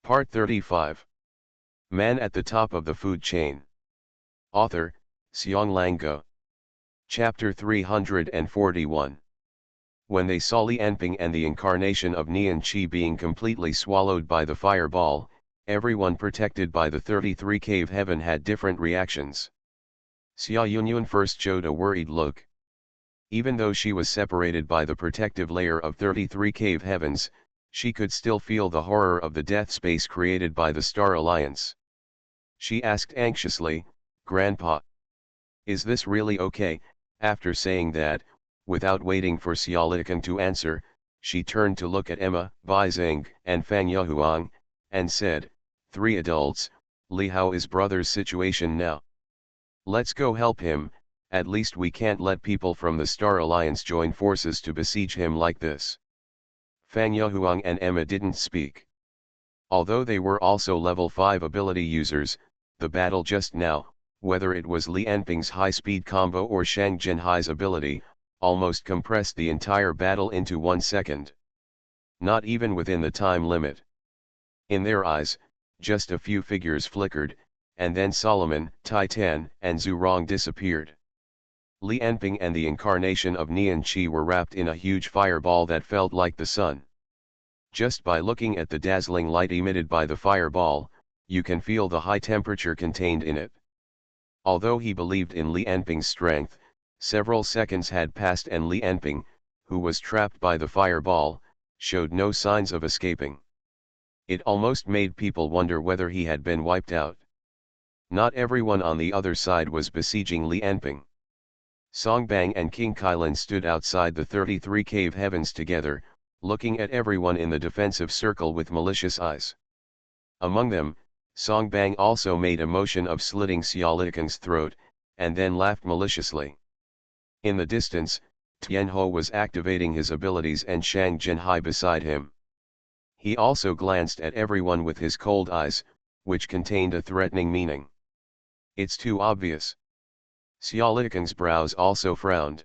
Part 35. Man at the Top of the Food Chain. Author, Xionglang Guo. Chapter 341. When they saw Li Anping and the incarnation of Nian Qi being completely swallowed by the fireball, everyone protected by the 33 cave heaven had different reactions. Xia Yunyun first showed a worried look. Even though she was separated by the protective layer of 33 cave heavens, she could still feel the horror of the death space created by the Star Alliance. She asked anxiously, "Grandpa, is this really okay?" After saying that, without waiting for SpecialAbilities to answer, she turned to look at Emma, Bai Xing, and Fang Yuhuang, and said, "Three adults, Li, how is brother's situation now? Let's go help him. At least we can't let people from the Star Alliance join forces to besiege him like this." Fang Yuhuang and Emma didn't speak. Although they were also level 5 ability users, the battle just now, whether it was Li Anping's high-speed combo or Shang Jinhai's ability, almost compressed the entire battle into 1 second. Not even within the time limit. In their eyes, just a few figures flickered, and then Solomon, Titan, and Zhurong disappeared. Li Anping and the incarnation of Nian Qi were wrapped in a huge fireball that felt like the sun. Just by looking at the dazzling light emitted by the fireball, you can feel the high temperature contained in it. Although he believed in Li Anping's strength, several seconds had passed and Li Anping, who was trapped by the fireball, showed no signs of escaping. It almost made people wonder whether he had been wiped out. Not everyone on the other side was besieging Li Anping. Songbang and King Kailan stood outside the 33 cave heavens together, looking at everyone in the defensive circle with malicious eyes. Among them, Songbang also made a motion of slitting SpecialAbilities' throat, and then laughed maliciously. In the distance, Tianhou was activating his abilities and Shang Jinhai beside him. He also glanced at everyone with his cold eyes, which contained a threatening meaning. "It's too obvious." SpecialAbilities' brows also frowned.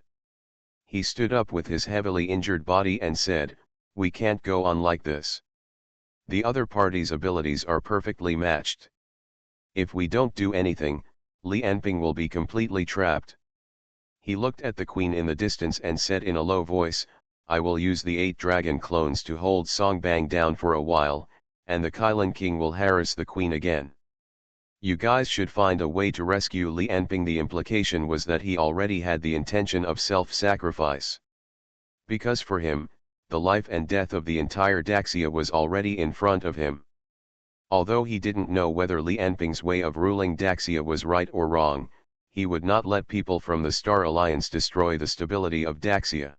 He stood up with his heavily injured body and said, "We can't go on like this. The other party's abilities are perfectly matched. If we don't do anything, Li Anping will be completely trapped." He looked at the queen in the distance and said in a low voice, "I will use the 8 dragon clones to hold Songbang down for a while, and the Kailan king will harass the queen again. You guys should find a way to rescue Li Anping." The implication was that he already had the intention of self-sacrifice. Because for him, the life and death of the entire Daxia was already in front of him. Although he didn't know whether Li Anping's way of ruling Daxia was right or wrong, he would not let people from the Star Alliance destroy the stability of Daxia.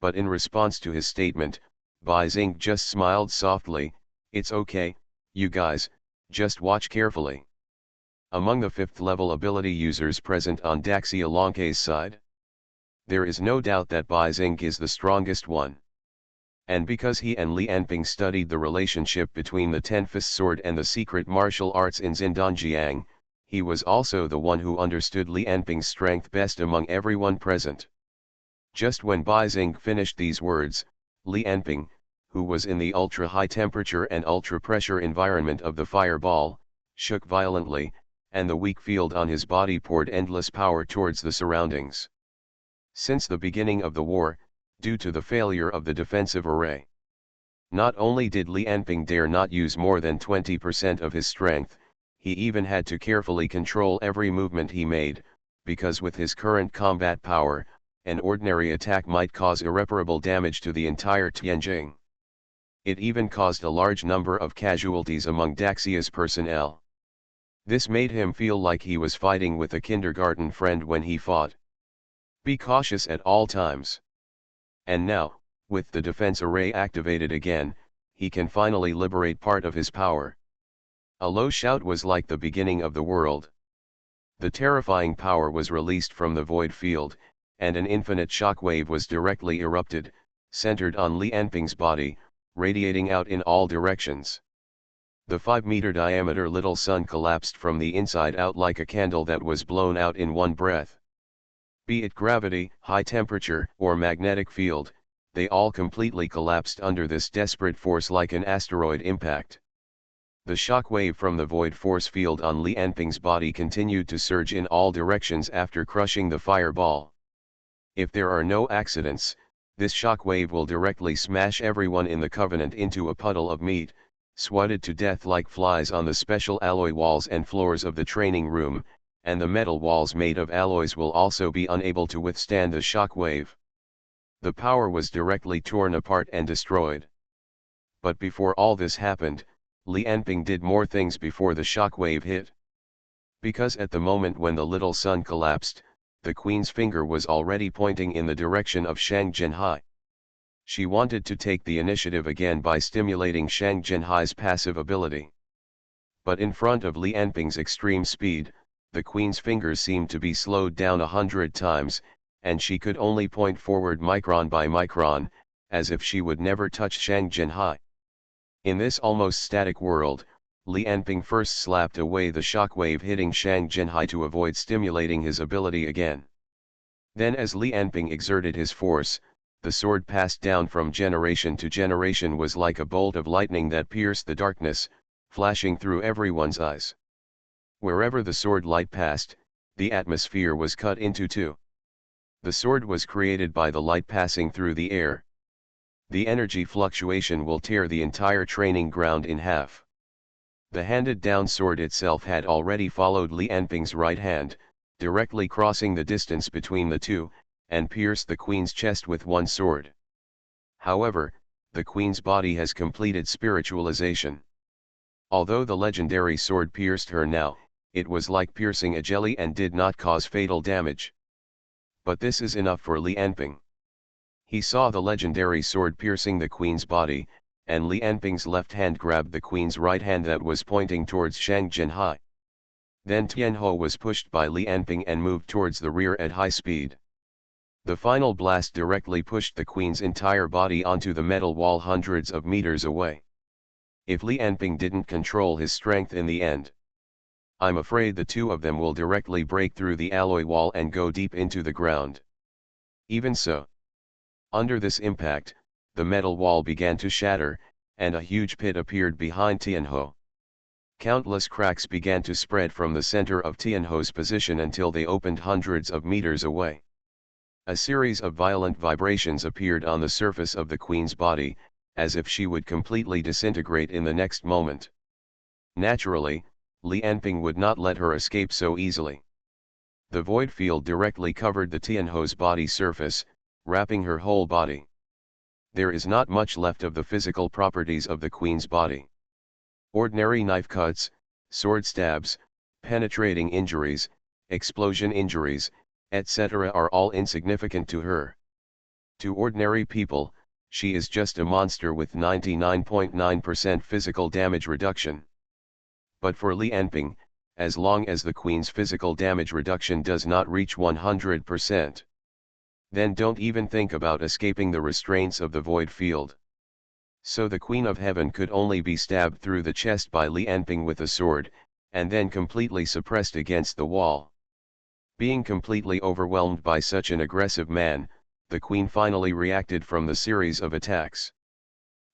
But in response to his statement, Bai Xing just smiled softly, "It's okay, you guys, just watch carefully." Among the 5th level ability users present on Daxia Longke's side, there is no doubt that Bai Xing is the strongest one. And because he and Li Anping studied the relationship between the Ten-Fist Sword and the secret martial arts in Xindanjiang, he was also the one who understood Li Anping's strength best among everyone present. Just when Bai Xing finished these words, Li Anping, who was in the ultra-high temperature and ultra-pressure environment of the fireball, shook violently, and the weak field on his body poured endless power towards the surroundings. Since the beginning of the war, due to the failure of the defensive array, not only did Li Anping dare not use more than 20% of his strength, he even had to carefully control every movement he made, because with his current combat power, an ordinary attack might cause irreparable damage to the entire Tianjing. It even caused a large number of casualties among Daxia's personnel. This made him feel like he was fighting with a kindergarten friend when he fought. Be cautious at all times. And now, with the defense array activated again, he can finally liberate part of his power. A low shout was like the beginning of the world. The terrifying power was released from the void field, and an infinite shockwave was directly erupted, centered on Li Anping's body, radiating out in all directions. The 5-meter diameter little sun collapsed from the inside out like a candle that was blown out in one breath. Be it gravity, high temperature, or magnetic field, they all completely collapsed under this desperate force like an asteroid impact. The shock wave from the void force field on Li Anping's body continued to surge in all directions after crushing the fireball. If there are no accidents, this shock wave will directly smash everyone in the Covenant into a puddle of meat, swatted to death like flies on the special alloy walls and floors of the training room, and the metal walls made of alloys will also be unable to withstand the shock wave. The power was directly torn apart and destroyed. But before all this happened, Li Anping did more things before the shock wave hit. Because at the moment when the little sun collapsed, the queen's finger was already pointing in the direction of Shang Jinhai. She wanted to take the initiative again by stimulating Shang Jinhai's passive ability. But in front of Li Anping's extreme speed, the queen's fingers seemed to be slowed down 100 times, and she could only point forward micron by micron, as if she would never touch Shang Jinhai. In this almost static world, Li Anping first slapped away the shockwave hitting Shang Jinhai to avoid stimulating his ability again. Then as Li Anping exerted his force, the sword passed down from generation to generation was like a bolt of lightning that pierced the darkness, flashing through everyone's eyes. Wherever the sword light passed, the atmosphere was cut into two. The sword was created by the light passing through the air. The energy fluctuation will tear the entire training ground in half. The handed-down sword itself had already followed Li Anping's right hand, directly crossing the distance between the two, and pierced the queen's chest with one sword. However, the queen's body has completed spiritualization. Although the legendary sword pierced her now, it was like piercing a jelly and did not cause fatal damage. But this is enough for Li Anping. He saw the legendary sword piercing the queen's body, and Li Anping's left hand grabbed the queen's right hand that was pointing towards Shang Jinhai. Then Tianhou was pushed by Li Anping and moved towards the rear at high speed. The final blast directly pushed the queen's entire body onto the metal wall hundreds of meters away. If Li Anping didn't control his strength in the end, I'm afraid the two of them will directly break through the alloy wall and go deep into the ground. Even so, under this impact, the metal wall began to shatter, and a huge pit appeared behind Tianhou. Countless cracks began to spread from the center of Tianhou's position until they opened hundreds of meters away. A series of violent vibrations appeared on the surface of the queen's body, as if she would completely disintegrate in the next moment. Naturally, Li Anping would not let her escape so easily. The void field directly covered the Tianhou's body surface, wrapping her whole body. There is not much left of the physical properties of the queen's body. Ordinary knife cuts, sword stabs, penetrating injuries, explosion injuries, etc. are all insignificant to her. To ordinary people, she is just a monster with 99.9% physical damage reduction. But for Li Anping, as long as the queen's physical damage reduction does not reach 100%, then don't even think about escaping the restraints of the void field. So the Queen of Heaven could only be stabbed through the chest by Li Anping with a sword, and then completely suppressed against the wall. Being completely overwhelmed by such an aggressive man, the Queen finally reacted from the series of attacks.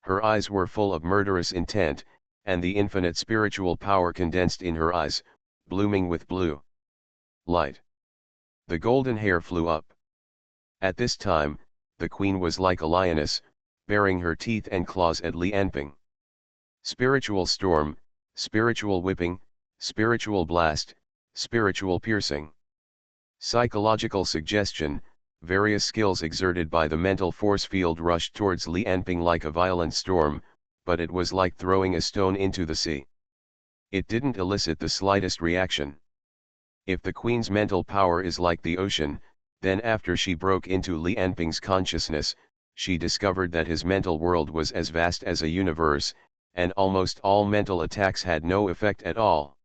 Her eyes were full of murderous intent, and the infinite spiritual power condensed in her eyes, blooming with blue light. The golden hair flew up. At this time, the queen was like a lioness, baring her teeth and claws at Li Anping. Spiritual storm, spiritual whipping, spiritual blast, spiritual piercing. Psychological suggestion, various skills exerted by the mental force field rushed towards Li Anping like a violent storm, but it was like throwing a stone into the sea. It didn't elicit the slightest reaction. If the queen's mental power is like the ocean, then after she broke into Li Anping's consciousness, she discovered that his mental world was as vast as a universe, and almost all mental attacks had no effect at all.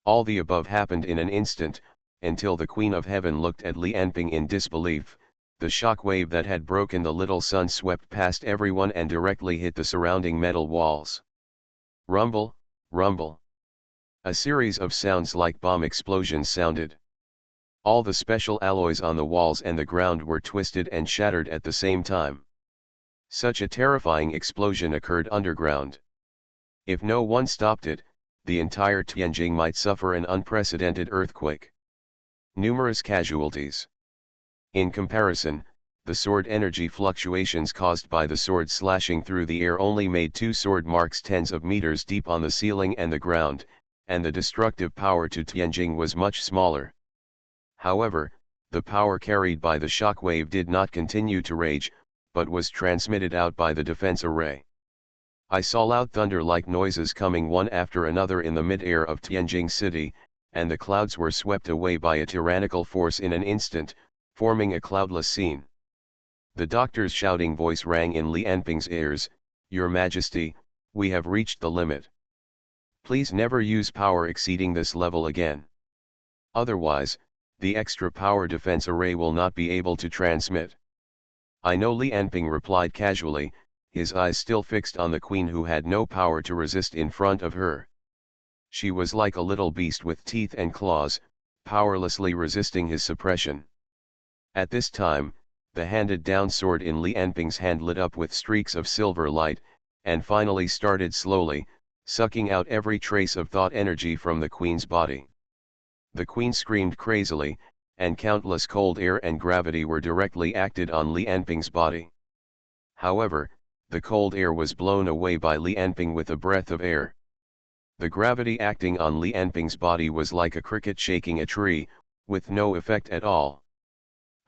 All the above happened in an instant, until the Queen of Heaven looked at Li Anping in disbelief. The shock wave that had broken the little sun swept past everyone and directly hit the surrounding metal walls. Rumble, rumble. A series of sounds like bomb explosions sounded. All the special alloys on the walls and the ground were twisted and shattered at the same time. Such a terrifying explosion occurred underground. If no one stopped it, the entire Tianjin might suffer an unprecedented earthquake. Numerous casualties. In comparison, the sword energy fluctuations caused by the sword slashing through the air only made 2 sword marks tens of meters deep on the ceiling and the ground, and the destructive power to Tianjin was much smaller. However, the power carried by the shockwave did not continue to rage, but was transmitted out by the defense array. I saw loud thunder-like noises coming one after another in the mid-air of Tianjin city, and the clouds were swept away by a tyrannical force in an instant, forming a cloudless scene. The doctor's shouting voice rang in Li Anping's ears, "Your Majesty, we have reached the limit. Please never use power exceeding this level again. Otherwise, the extra power defense array will not be able to transmit." "I know," Li Anping replied casually, his eyes still fixed on the queen who had no power to resist in front of her. She was like a little beast with teeth and claws, powerlessly resisting his suppression. At this time, the handed-down sword in Li Anping's hand lit up with streaks of silver light, and finally started slowly, sucking out every trace of thought energy from the queen's body. The queen screamed crazily, and countless cold air and gravity were directly acted on Li Anping's body. However, the cold air was blown away by Li Anping with a breath of air. The gravity acting on Li Anping's body was like a cricket shaking a tree, with no effect at all.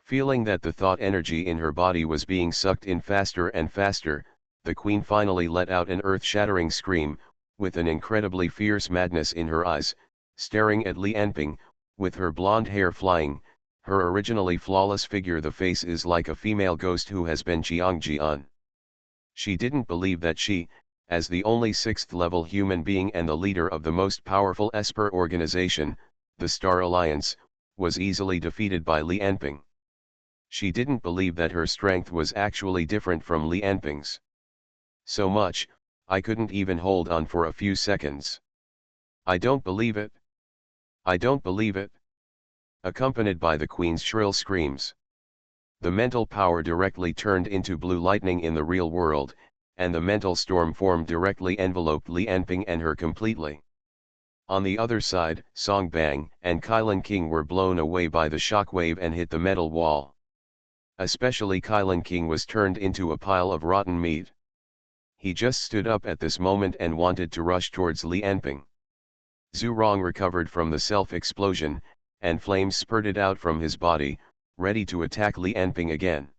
Feeling that the thought energy in her body was being sucked in faster and faster, the queen finally let out an earth-shattering scream, with an incredibly fierce madness in her eyes, staring at Li Anping, with her blonde hair flying, her originally flawless figure. The face is like a female ghost who has been Jiangjian. She didn't believe that she, as the only 6th-level human being and the leader of the most powerful Esper organization, the Star Alliance, was easily defeated by Li Anping. She didn't believe that her strength was actually different from Li Anping's. So much, I couldn't even hold on for a few seconds. "I don't believe it. I don't believe it," accompanied by the queen's shrill screams. The mental power directly turned into blue lightning in the real world, and the mental storm formed directly enveloped Li Anping and her completely. On the other side, Song Bang and Kailan King were blown away by the shockwave and hit the metal wall. Especially Kailan King was turned into a pile of rotten meat. He just stood up at this moment and wanted to rush towards Li Anping. Zhu Rong recovered from the self-explosion, and flames spurted out from his body, ready to attack Li Anping again.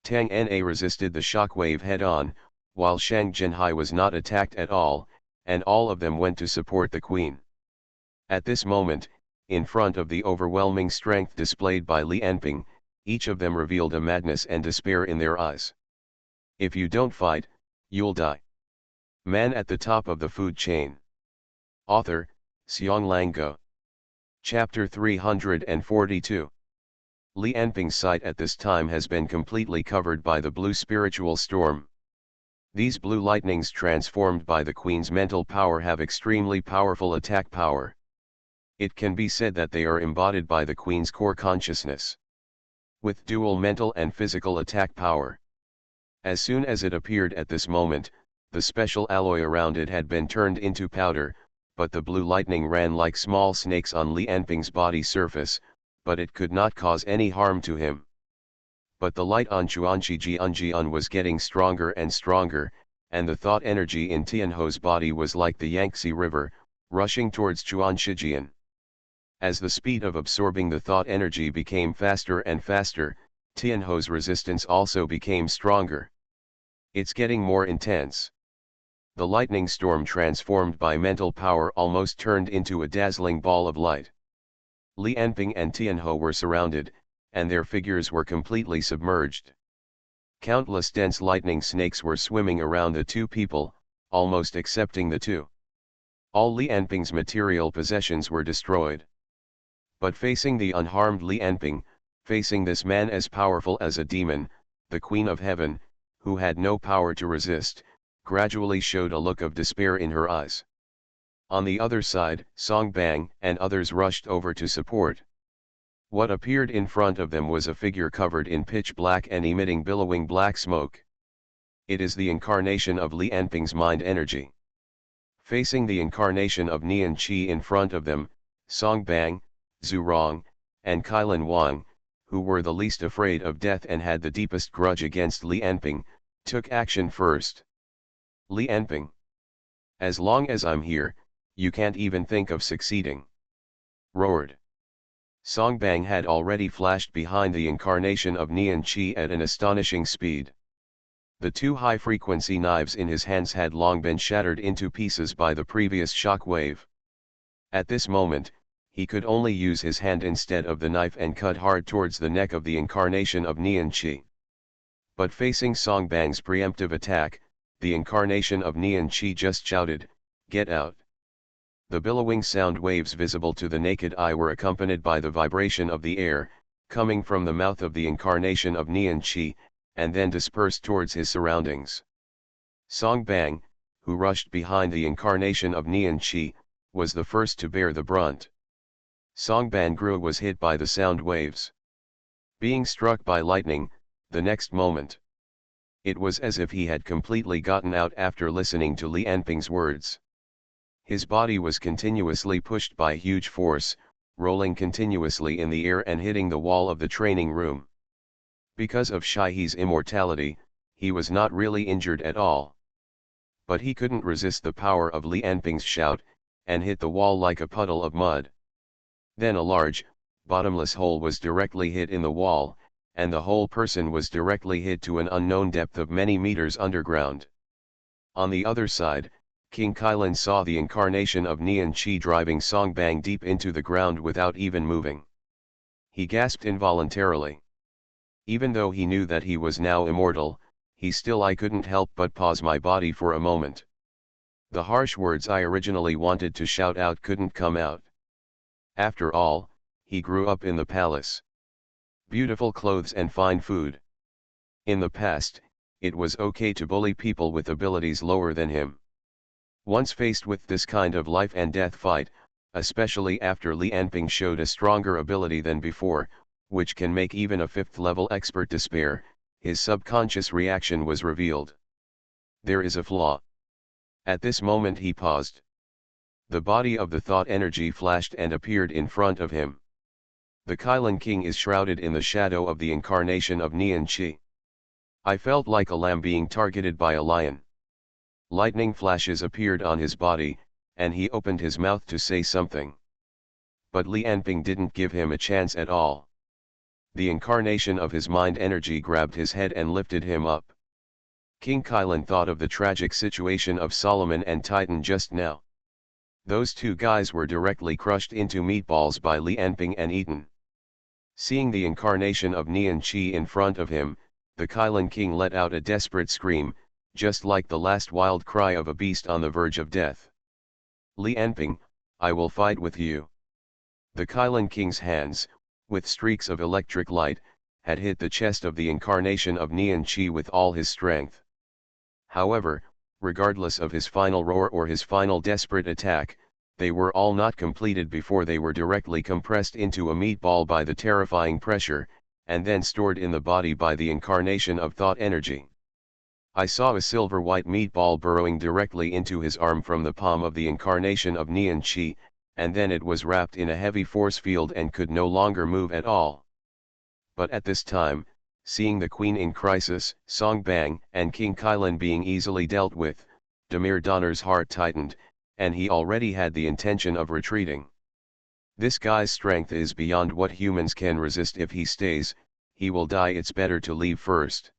Tang Na resisted the shockwave head-on, while Shang Jinhai was not attacked at all, and all of them went to support the queen. At this moment, in front of the overwhelming strength displayed by Li Anping, each of them revealed a madness and despair in their eyes. "If you don't fight, you'll die." Man at the top of the food chain. Author, Xiong Lango. Chapter 342. Li Anping's sight at this time has been completely covered by the blue spiritual storm. These blue lightnings transformed by the queen's mental power have extremely powerful attack power. It can be said that they are embodied by the queen's core consciousness, with dual mental and physical attack power. As soon as it appeared at this moment, the special alloy around it had been turned into powder, but the blue lightning ran like small snakes on Li Anping's body surface, but it could not cause any harm to him. But the light on Chuanqi Jianjian was getting stronger and stronger, and the thought energy in Tianho's body was like the Yangtze River, rushing towards Chuanshijian. As the speed of absorbing the thought energy became faster and faster, Tianho's resistance also became stronger. It's getting more intense. The lightning storm transformed by mental power almost turned into a dazzling ball of light. Li Anping and Tianho were surrounded, and their figures were completely submerged. Countless dense lightning snakes were swimming around the two people, almost accepting the two. All Li Anping's material possessions were destroyed. But facing the unharmed Li Anping, facing this man as powerful as a demon, the Queen of Heaven, who had no power to resist, gradually showed a look of despair in her eyes. On the other side, Song Bang and others rushed over to support. What appeared in front of them was a figure covered in pitch black and emitting billowing black smoke. It is the incarnation of Li Anping's mind energy. Facing the incarnation of Nian Qi in front of them, Song Bang, Zhu Rong, and Kailan Wang, who were the least afraid of death and had the deepest grudge against Li Anping, took action first. Li Anping. As long as I'm here, you can't even think of succeeding. Roared. Song Bang had already flashed behind the incarnation of Nian Qi at an astonishing speed. The two high-frequency knives in his hands had long been shattered into pieces by the previous shock wave. At this moment, he could only use his hand instead of the knife and cut hard towards the neck of the incarnation of Nian Qi. But facing Song Bang's preemptive attack, the incarnation of Nian Qi just shouted, "Get out!" The billowing sound waves visible to the naked eye were accompanied by the vibration of the air, coming from the mouth of the incarnation of Nian Qi, and then dispersed towards his surroundings. Song Bang, who rushed behind the incarnation of Nian Qi, was the first to bear the brunt. Song Bang was hit by the sound waves. Being struck by lightning, the next moment. It was as if he had completely gotten out after listening to Li Anping's words. His body was continuously pushed by huge force, rolling continuously in the air and hitting the wall of the training room. Because of Shai He's immortality, he was not really injured at all. But he couldn't resist the power of Li Anping's shout, and hit the wall like a puddle of mud. Then a large, bottomless hole was directly hit in the wall, and the whole person was directly hit to an unknown depth of many meters underground. On the other side, King Kailan saw the incarnation of Nian Qi driving Song Bang deep into the ground without even moving. He gasped involuntarily. Even though he knew that he was now immortal, I couldn't help but pause my body for a moment. The harsh words I originally wanted to shout out couldn't come out. After all, he grew up in the palace. Beautiful clothes and fine food. In the past, it was okay to bully people with abilities lower than him. Once faced with this kind of life and death fight, especially after Li Anping showed a stronger ability than before, which can make even a 5th-level expert despair, his subconscious reaction was revealed. There is a flaw. At this moment he paused. The body of the thought energy flashed and appeared in front of him. The Kailan King is shrouded in the shadow of the incarnation of Nian Qi. I felt like a lamb being targeted by a lion. Lightning flashes appeared on his body, and he opened his mouth to say something. But Li Anping didn't give him a chance at all. The incarnation of his mind energy grabbed his head and lifted him up. King Kailan thought of the tragic situation of Solomon and Titan just now. Those two guys were directly crushed into meatballs by Li Anping and eaten. Seeing the incarnation of Nian Qi in front of him, the Kailan King let out a desperate scream, just like the last wild cry of a beast on the verge of death. Li Anping, I will fight with you. The Kailan King's hands, with streaks of electric light, had hit the chest of the incarnation of Nian Qi with all his strength. However, regardless of his final roar or his final desperate attack, they were all not completed before they were directly compressed into a meatball by the terrifying pressure, and then stored in the body by the incarnation of thought energy. I saw a silver-white meatball burrowing directly into his arm from the palm of the incarnation of Nian Qi, and then it was wrapped in a heavy force field and could no longer move at all. But at this time, seeing the Queen in crisis, Song Bang and King Kailan being easily dealt with, Demir Donner's heart tightened, and he already had the intention of retreating. This guy's strength is beyond what humans can resist. If he stays, he will die. It's better to leave first.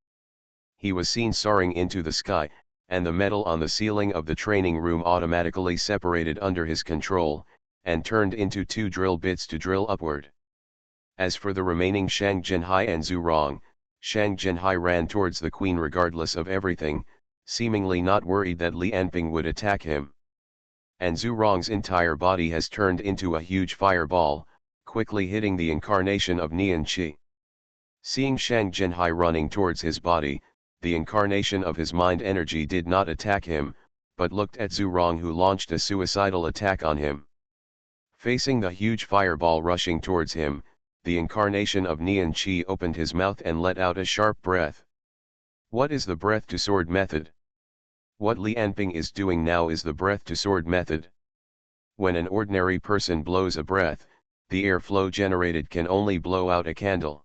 He was seen soaring into the sky, and the metal on the ceiling of the training room automatically separated under his control, and turned into 2 drill bits to drill upward. As for the remaining Shang Jinhai and Zhu Rong, Shang Jinhai ran towards the Queen regardless of everything, seemingly not worried that Li Anping would attack him. And Zhu Rong's entire body has turned into a huge fireball, quickly hitting the incarnation of Nian Qi. Seeing Shang Jinhai running towards his body, the incarnation of his mind energy did not attack him, but looked at Zhu Rong, who launched a suicidal attack on him. Facing the huge fireball rushing towards him, the incarnation of Nian Qi opened his mouth and let out a sharp breath. What is the breath to sword method? What Li Anping is doing now is the breath to sword method. When an ordinary person blows a breath, the airflow generated can only blow out a candle.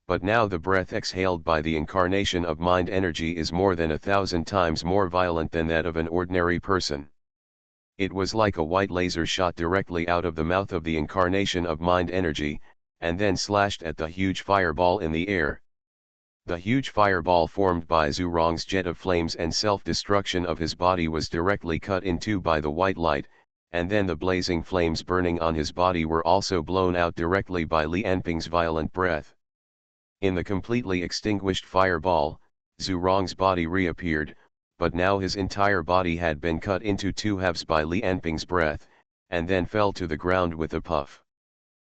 But now the breath exhaled by the incarnation of mind energy is more than 1,000 times more violent than that of an ordinary person. It was like a white laser shot directly out of the mouth of the incarnation of mind energy, and then slashed at the huge fireball in the air. The huge fireball formed by Zhu Rong's jet of flames and self-destruction of his body was directly cut in two by the white light, and then the blazing flames burning on his body were also blown out directly by Li Anping's violent breath. In the completely extinguished fireball, Zhu Rong's body reappeared, but now his entire body had been cut into two halves by Li Anping's breath, and then fell to the ground with a puff.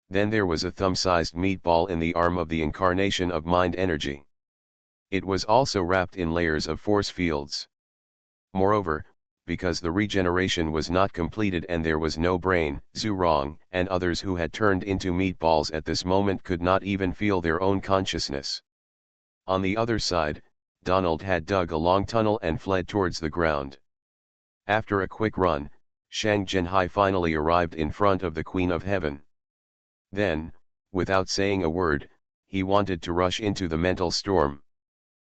Then there was a thumb-sized meatball in the arm of the incarnation of mind energy. It was also wrapped in layers of force fields. Moreover, because the regeneration was not completed and there was no brain, Zhu Rong and others who had turned into meatballs at this moment could not even feel their own consciousness. On the other side, Donald had dug a long tunnel and fled towards the ground. After a quick run, Shang Zhenhai finally arrived in front of the Queen of Heaven. Then, without saying a word, he wanted to rush into the mental storm.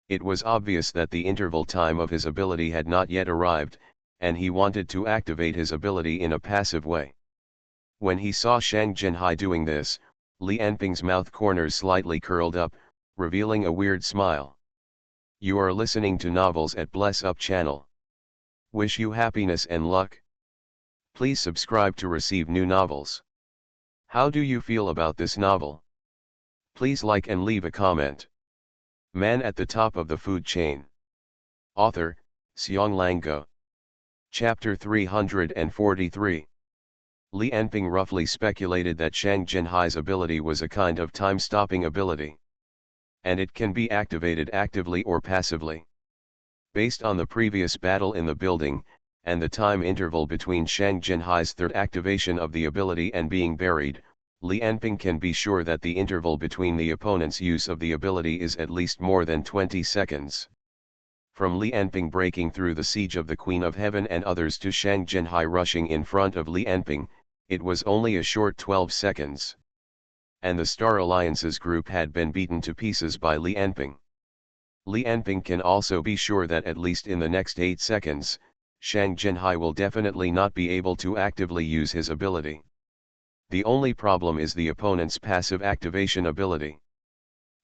It was obvious that the interval time of his ability had not yet arrived, and he wanted to activate his ability in a passive way. When he saw Shang Zhenhai doing this, Li Anping's mouth corners slightly curled up, revealing a weird smile. You are listening to Novels at Bless Up channel. Wish you happiness and luck. Please subscribe to receive new novels. How do you feel about this novel? Please like and leave a comment. Man at the top of the food chain. Author, Xiong Lango. Chapter 343. Li Anping roughly speculated that Shang Zhenhai's ability was a kind of time-stopping ability. And it can be activated actively or passively. Based on the previous battle in the building, and the time interval between Shang Zhenhai's third activation of the ability and being buried, Li Anping can be sure that the interval between the opponent's use of the ability is at least more than 20 seconds. From Li Anping breaking through the siege of the Queen of Heaven and others to Shang Zhenhai rushing in front of Li Anping, it was only a short 12 seconds. And the Star Alliance's group had been beaten to pieces by Li Anping. Li Anping can also be sure that at least in the next 8 seconds, Shang Zhenhai will definitely not be able to actively use his ability. The only problem is the opponent's passive activation ability.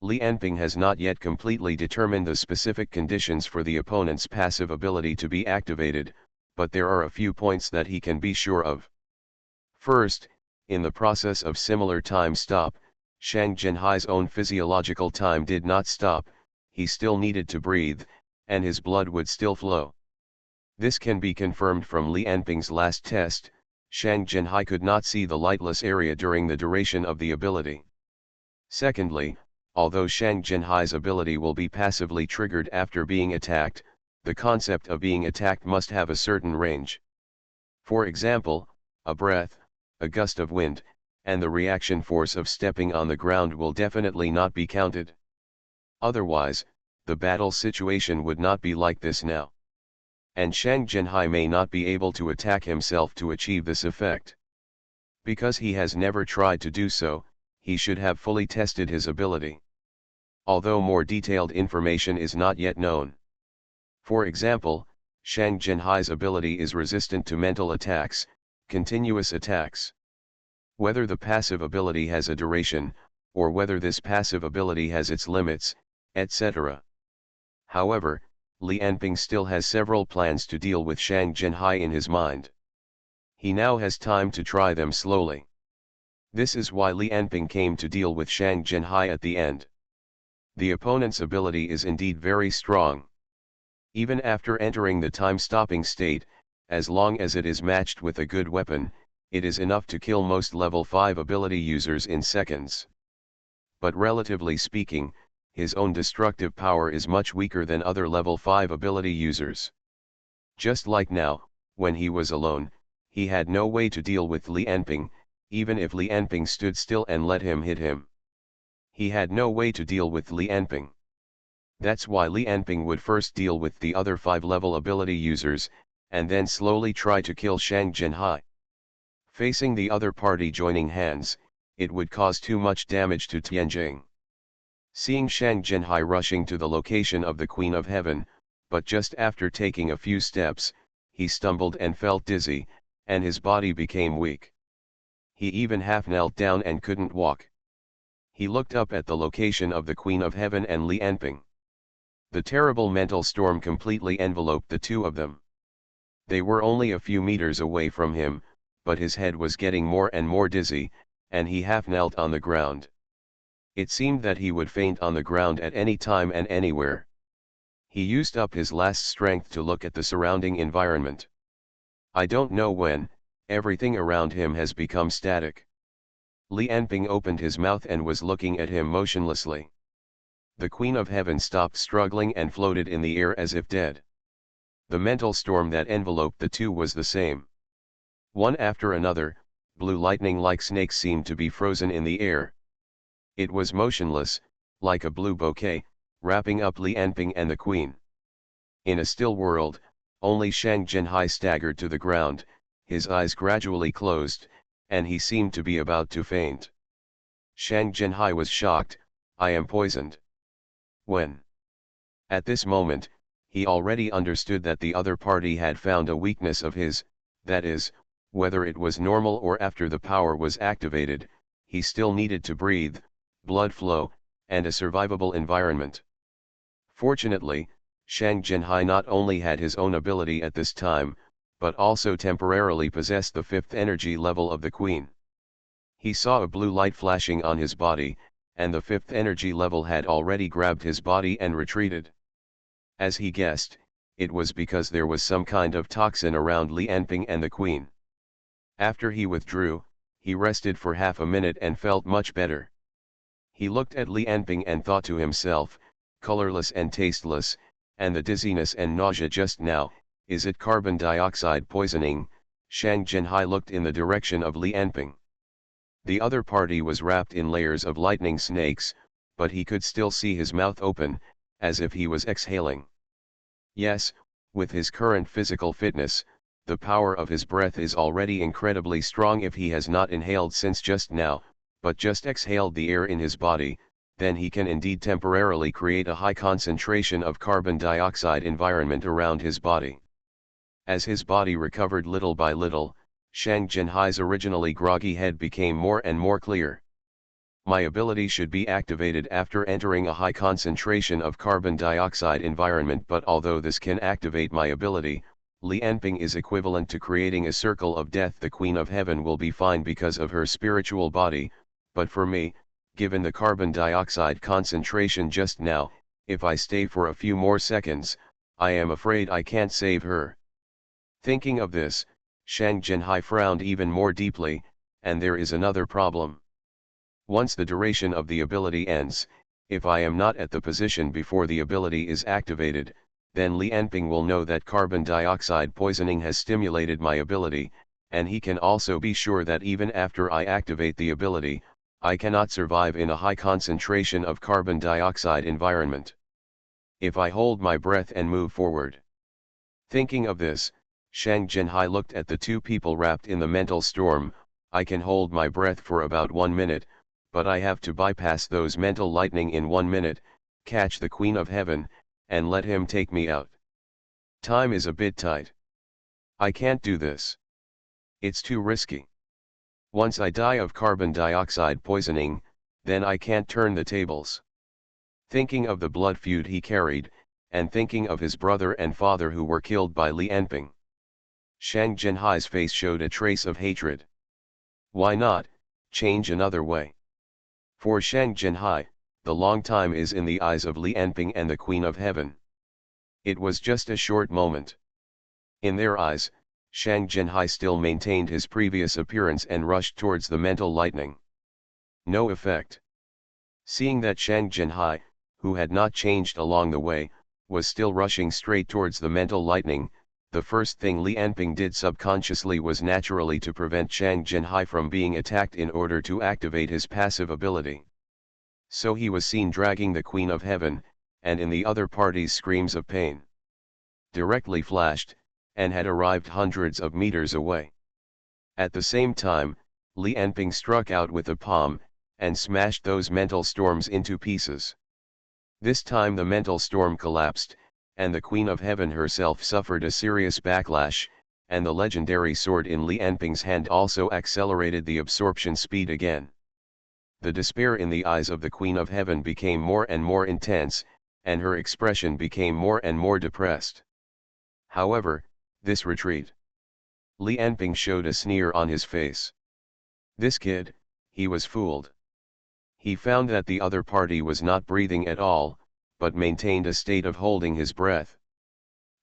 Li Anping has not yet completely determined the specific conditions for the opponent's passive ability to be activated, but there are a few points that he can be sure of. First, in the process of similar time stop, Shang Zhenhai's own physiological time did not stop, he still needed to breathe, and his blood would still flow. This can be confirmed from Li Anping's last test. Shang Zhenhai could not see the lightless area during the duration of the ability. Secondly, although Shang Zhenhai's ability will be passively triggered after being attacked, the concept of being attacked must have a certain range. For example, a breath, a gust of wind, and the reaction force of stepping on the ground will definitely not be counted. Otherwise, the battle situation would not be like this now. And Shang Zhenhai may not be able to attack himself to achieve this effect. Because he has never tried to do so, he should have fully tested his ability. Although more detailed information is not yet known. For example, Shang Zhenhai's ability is resistant to mental attacks, continuous attacks. Whether the passive ability has a duration, or whether this passive ability has its limits, etc. However, Li Anping still has several plans to deal with Shang Zhenhai in his mind. He now has time to try them slowly. This is why Li Anping came to deal with Shang Zhenhai at the end. The opponent's ability is indeed very strong. Even after entering the time-stopping state, as long as it is matched with a good weapon, it is enough to kill most level 5 ability users in seconds. But relatively speaking, his own destructive power is much weaker than other level 5 ability users. Just like now, when he was alone, he had no way to deal with Li Anping, even if Li Anping stood still and let him hit him. He had no way to deal with Li Anping. That's why Li Anping would first deal with the other 5-level ability users, and then slowly try to kill Shang Jinhai. Facing the other party joining hands, it would cause too much damage to Tianjing. Seeing Shang Jinhai rushing to the location of the Queen of Heaven, but just after taking a few steps, he stumbled and felt dizzy, and his body became weak. He even half knelt down and couldn't walk. He looked up at the location of the Queen of Heaven and Li Anping. The terrible mental storm completely enveloped the two of them. They were only a few meters away from him, but his head was getting more and more dizzy, and he half knelt on the ground. It seemed that he would faint on the ground at any time and anywhere. He used up his last strength to look at the surrounding environment. I don't know when, everything around him has become static. Li Anping opened his mouth and was looking at him motionlessly. The Queen of Heaven stopped struggling and floated in the air as if dead. The mental storm that enveloped the two was the same. One after another, blue lightning like snakes seemed to be frozen in the air. It was motionless, like a blue bouquet, wrapping up Li Anping and the Queen. In a still world, only Shang Jinhai staggered to the ground, his eyes gradually closed, and he seemed to be about to faint. Shang Jinhai was shocked. I am poisoned. When? At this moment, he already understood that the other party had found a weakness of his, that is, whether it was normal or after the power was activated, he still needed to breathe, blood flow, and a survivable environment. Fortunately, Shang Jinhai not only had his own ability at this time, but also temporarily possessed the 5th energy level of the Queen. He saw a blue light flashing on his body, and the 5th energy level had already grabbed his body and retreated. As he guessed, it was because there was some kind of toxin around Li Anping and the Queen. After he withdrew, he rested for half a minute and felt much better. He looked at Li Anping and thought to himself, colorless and tasteless, and the dizziness and nausea just now, is it carbon dioxide poisoning? Shang Jinhai looked in the direction of Li Anping. The other party was wrapped in layers of lightning snakes, but he could still see his mouth open, as if he was exhaling. Yes, with his current physical fitness, the power of his breath is already incredibly strong if he has not inhaled since just now, but just exhaled the air in his body, then he can indeed temporarily create a high concentration of carbon dioxide environment around his body. As his body recovered little by little, Shang Jinhai's originally groggy head became more and more clear. My ability should be activated after entering a high concentration of carbon dioxide environment, but although this can activate my ability, Li Anping is equivalent to creating a circle of death. The Queen of Heaven will be fine because of her spiritual body, but for me, given the carbon dioxide concentration just now, if I stay for a few more seconds, I am afraid I can't save her. Thinking of this, Shang Jinhai frowned even more deeply, and there is another problem. Once the duration of the ability ends, if I am not at the position before the ability is activated, then Li Anping will know that carbon dioxide poisoning has stimulated my ability, and he can also be sure that even after I activate the ability, I cannot survive in a high concentration of carbon dioxide environment. If I hold my breath and move forward. Thinking of this, Shang Jinhai looked at the two people wrapped in the mental storm. I can hold my breath for about 1 minute, but I have to bypass those mental lightning in 1 minute, catch the Queen of Heaven, and let him take me out. Time is a bit tight. I can't do this. It's too risky. Once I die of carbon dioxide poisoning, then I can't turn the tables. Thinking of the blood feud he carried, and thinking of his brother and father who were killed by Li Anping, Shang Jinhai's face showed a trace of hatred. Why not change another way? For Shang Jinhai, the long time is in the eyes of Li Anping and the Queen of Heaven. It was just a short moment. In their eyes, Shang Jinhai still maintained his previous appearance and rushed towards the mental lightning. No effect. Seeing that Shang Jinhai, who had not changed along the way, was still rushing straight towards the mental lightning, the first thing Li Anping did subconsciously was naturally to prevent Shang Jinhai from being attacked in order to activate his passive ability. So he was seen dragging the Queen of Heaven, and in the other party's screams of pain. Directly flashed, and had arrived hundreds of meters away. At the same time, Li Enping struck out with a palm, and smashed those mental storms into pieces. This time the mental storm collapsed, and the Queen of Heaven herself suffered a serious backlash, and the legendary sword in Li Enping's hand also accelerated the absorption speed again. The despair in the eyes of the Queen of Heaven became more and more intense, and her expression became more and more depressed. However, this retreat. Li Enping showed a sneer on his face. This kid, he was fooled. He found that the other party was not breathing at all, but maintained a state of holding his breath.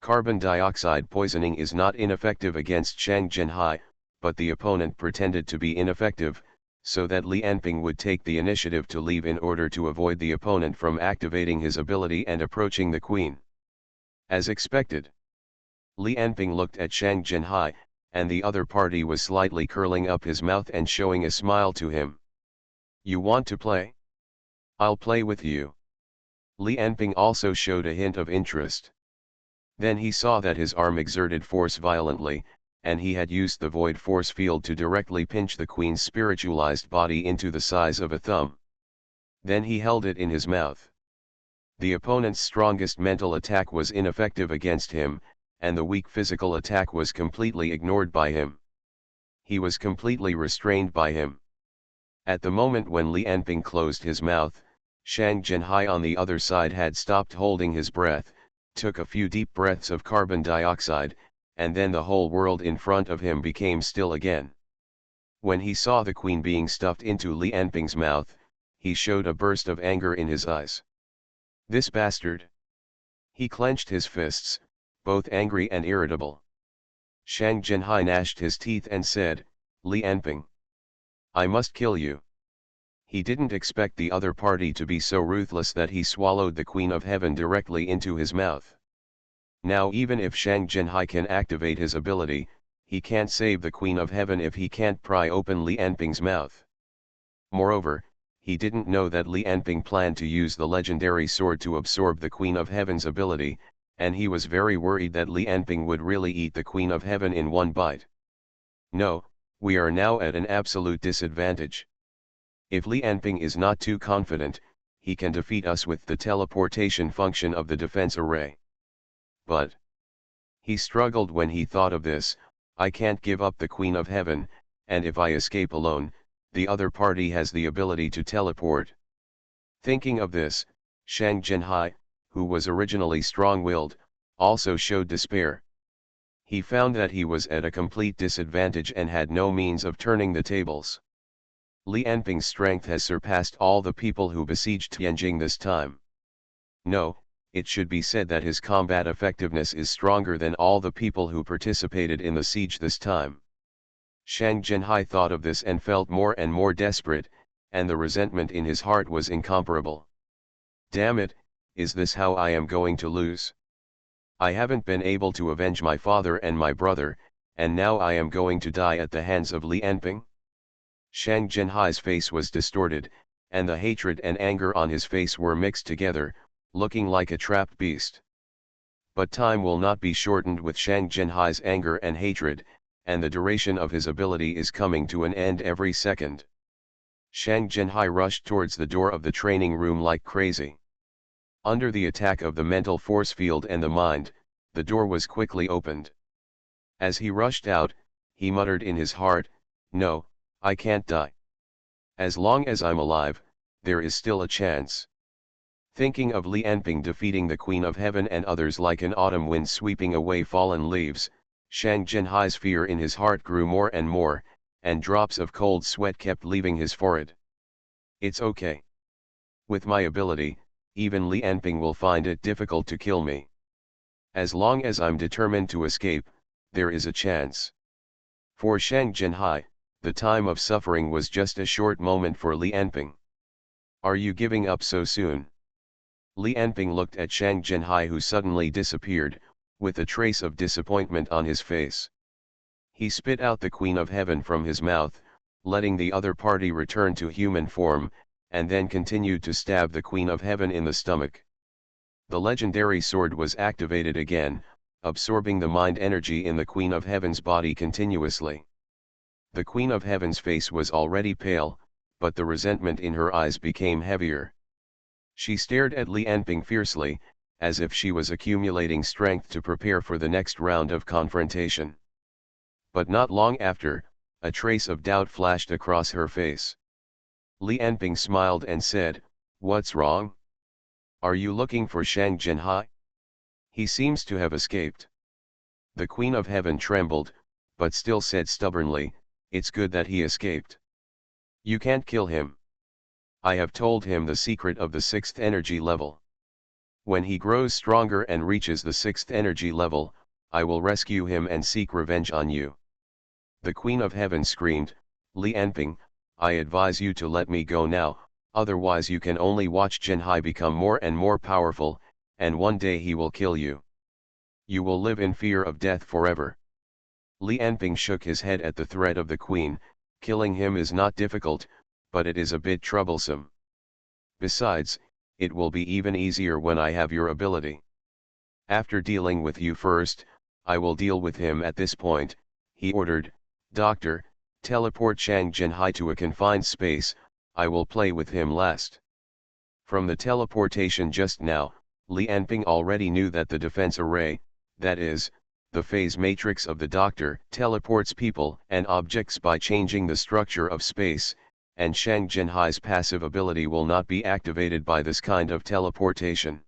Carbon dioxide poisoning is not ineffective against Shang Jinhai, but the opponent pretended to be ineffective, so that Li Enping would take the initiative to leave in order to avoid the opponent from activating his ability and approaching the queen. As expected, Li Enping looked at Shang Jinhai, and the other party was slightly curling up his mouth and showing a smile to him. "You want to play? I'll play with you." Li Enping also showed a hint of interest. Then he saw that his arm exerted force violently, and he had used the void force field to directly pinch the queen's spiritualized body into the size of a thumb. Then he held it in his mouth. The opponent's strongest mental attack was ineffective against him, and the weak physical attack was completely ignored by him. He was completely restrained by him. At the moment when Li Enping closed his mouth, Shang Jinhai on the other side had stopped holding his breath, took a few deep breaths of carbon dioxide, and then the whole world in front of him became still again. When he saw the queen being stuffed into Li Enping's mouth, he showed a burst of anger in his eyes. This bastard! He clenched his fists, both angry and irritable. Shang Jinhai gnashed his teeth and said, "Li Enping, I must kill you." He didn't expect the other party to be so ruthless that he swallowed the Queen of Heaven directly into his mouth. Now even if Shang Jinhai can activate his ability, he can't save the Queen of Heaven if he can't pry open Li Enping's mouth. Moreover, he didn't know that Li Enping planned to use the legendary sword to absorb the Queen of Heaven's ability, and he was very worried that Li Enping would really eat the Queen of Heaven in one bite. No, we are now at an absolute disadvantage. If Li Enping is not too confident, he can defeat us with the teleportation function of the defense array. But he struggled when he thought of this. I can't give up the Queen of Heaven, and if I escape alone, the other party has the ability to teleport. Thinking of this, Shang Jinhai, who was originally strong-willed, also showed despair. He found that he was at a complete disadvantage and had no means of turning the tables. Li Enping's strength has surpassed all the people who besieged Tianjing this time. No, it should be said that his combat effectiveness is stronger than all the people who participated in the siege this time. Shang Jinhai thought of this and felt more and more desperate, and the resentment in his heart was incomparable. Damn it, is this how I am going to lose? I haven't been able to avenge my father and my brother, and now I am going to die at the hands of Li Enping? Shang Jinhai's face was distorted, and the hatred and anger on his face were mixed together, looking like a trapped beast. But time will not be shortened with Shang Jinhai's anger and hatred, and the duration of his ability is coming to an end every second. Shang Jinhai rushed towards the door of the training room like crazy. Under the attack of the mental force field and the mind, the door was quickly opened. As he rushed out, he muttered in his heart, "No, I can't die. As long as I'm alive, there is still a chance." Thinking of Li Enping defeating the Queen of Heaven and others like an autumn wind sweeping away fallen leaves, Shang Jinhai's fear in his heart grew more and more, and drops of cold sweat kept leaving his forehead. It's okay. With my ability, even Li Enping will find it difficult to kill me. As long as I'm determined to escape, there is a chance. For Shang Jinhai, the time of suffering was just a short moment for Li Enping. Are you giving up so soon? Li Enping looked at Shang Jinhai, who suddenly disappeared, with a trace of disappointment on his face. He spit out the Queen of Heaven from his mouth, letting the other party return to human form, and then continued to stab the Queen of Heaven in the stomach. The legendary sword was activated again, absorbing the mind energy in the Queen of Heaven's body continuously. The Queen of Heaven's face was already pale, but the resentment in her eyes became heavier. She stared at Li Anping fiercely, as if she was accumulating strength to prepare for the next round of confrontation. But not long after, a trace of doubt flashed across her face. Li Anping smiled and said, "What's wrong? Are you looking for Shang Jinhai? He seems to have escaped." The Queen of Heaven trembled, but still said stubbornly, "It's good that he escaped. You can't kill him. I have told him the secret of the 6th energy level. When he grows stronger and reaches the 6th energy level, I will rescue him and seek revenge on you." The Queen of Heaven screamed, "Li Anping, I advise you to let me go now, otherwise you can only watch Jinhai become more and more powerful, and one day he will kill you. You will live in fear of death forever." Li Anping shook his head at the threat of the Queen. "Killing him is not difficult, but it is a bit troublesome. Besides, it will be even easier when I have your ability. After dealing with you first, I will deal with him at this point," he ordered. "Doctor, teleport Shang Jinhai to a confined space, I will play with him last." From the teleportation just now, Li Anping already knew that the defense array, that is, the phase matrix of the doctor, teleports people and objects by changing the structure of space, and Shang Jinhai's passive ability will not be activated by this kind of teleportation.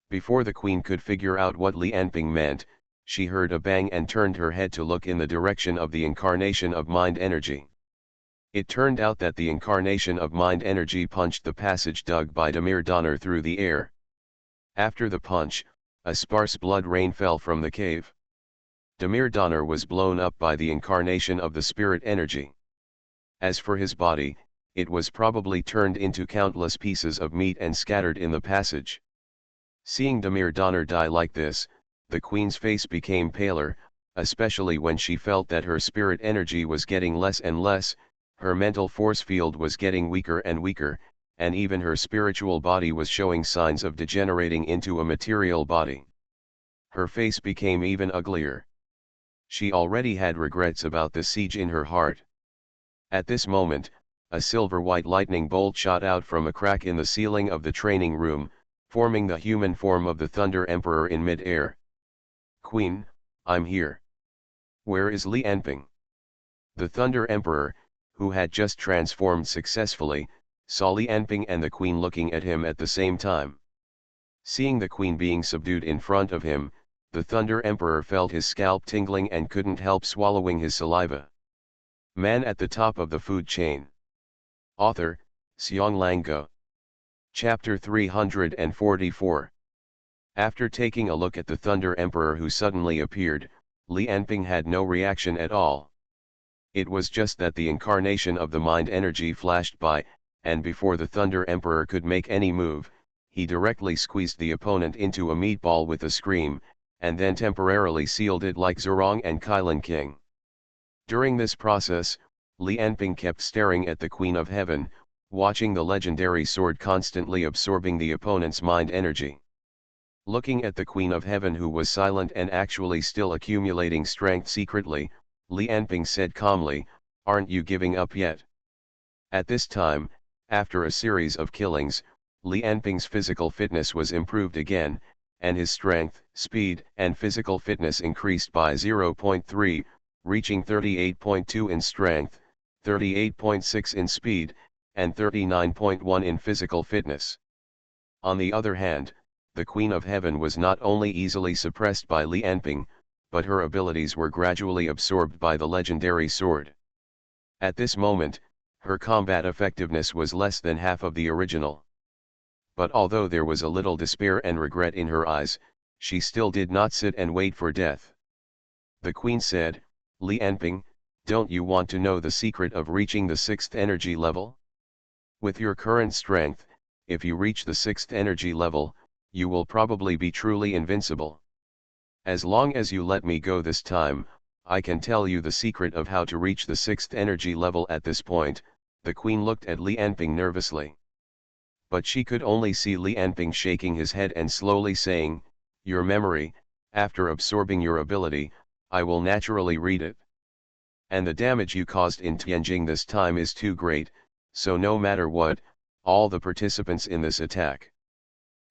Before the Queen could figure out what Li Anping meant, she heard a bang and turned her head to look in the direction of the incarnation of mind energy. It turned out that the incarnation of mind energy punched the passage dug by Demir Donner through the air. After the punch, a sparse blood rain fell from the cave. Demir Donner was blown up by the incarnation of the spirit energy. As for his body, it was probably turned into countless pieces of meat and scattered in the passage. Seeing Demir Donner die like this, the Queen's face became paler, especially when she felt that her spirit energy was getting less and less, her mental force field was getting weaker and weaker, and even her spiritual body was showing signs of degenerating into a material body. Her face became even uglier. She already had regrets about the siege in her heart. At this moment, a silver-white lightning bolt shot out from a crack in the ceiling of the training room, forming the human form of the Thunder Emperor in mid-air. "Queen, I'm here. Where is Li Anping?" The Thunder Emperor, who had just transformed successfully, saw Li Anping and the Queen looking at him at the same time. Seeing the Queen being subdued in front of him, the Thunder Emperor felt his scalp tingling and couldn't help swallowing his saliva. Man at the top of the food chain. Author, SpecialAbilities. Chapter 344. After taking a look at the Thunder Emperor who suddenly appeared, Li Anping had no reaction at all. It was just that the incarnation of the mind energy flashed by, and before the Thunder Emperor could make any move, he directly squeezed the opponent into a meatball with a scream, and then temporarily sealed it like Zhurong and Kylin King. During this process, Li Anping kept staring at the Queen of Heaven, watching the legendary sword constantly absorbing the opponent's mind energy. Looking at the Queen of Heaven who was silent and actually still accumulating strength secretly, Li Anping said calmly, "Aren't you giving up yet?" At this time, after a series of killings, Li Anping's physical fitness was improved again, and his strength, speed, and physical fitness increased by 0.3, reaching 38.2 in strength, 38.6 in speed, and 39.1 in physical fitness. On the other hand, the Queen of Heaven was not only easily suppressed by Li Anping, but her abilities were gradually absorbed by the legendary sword. At this moment, her combat effectiveness was less than half of the original. But although there was a little despair and regret in her eyes, she still did not sit and wait for death. The Queen said, "Li Anping, don't you want to know the secret of reaching the 6th energy level? With your current strength, if you reach the 6th energy level, you will probably be truly invincible. As long as you let me go this time, I can tell you the secret of how to reach the 6th energy level." At this point, the Queen looked at Li Anping nervously. but she could only see Li Anping shaking his head and slowly saying, "Your memory, after absorbing your ability, I will naturally read it. And the damage you caused in Tianjing this time is too great, so no matter what, all the participants in this attack,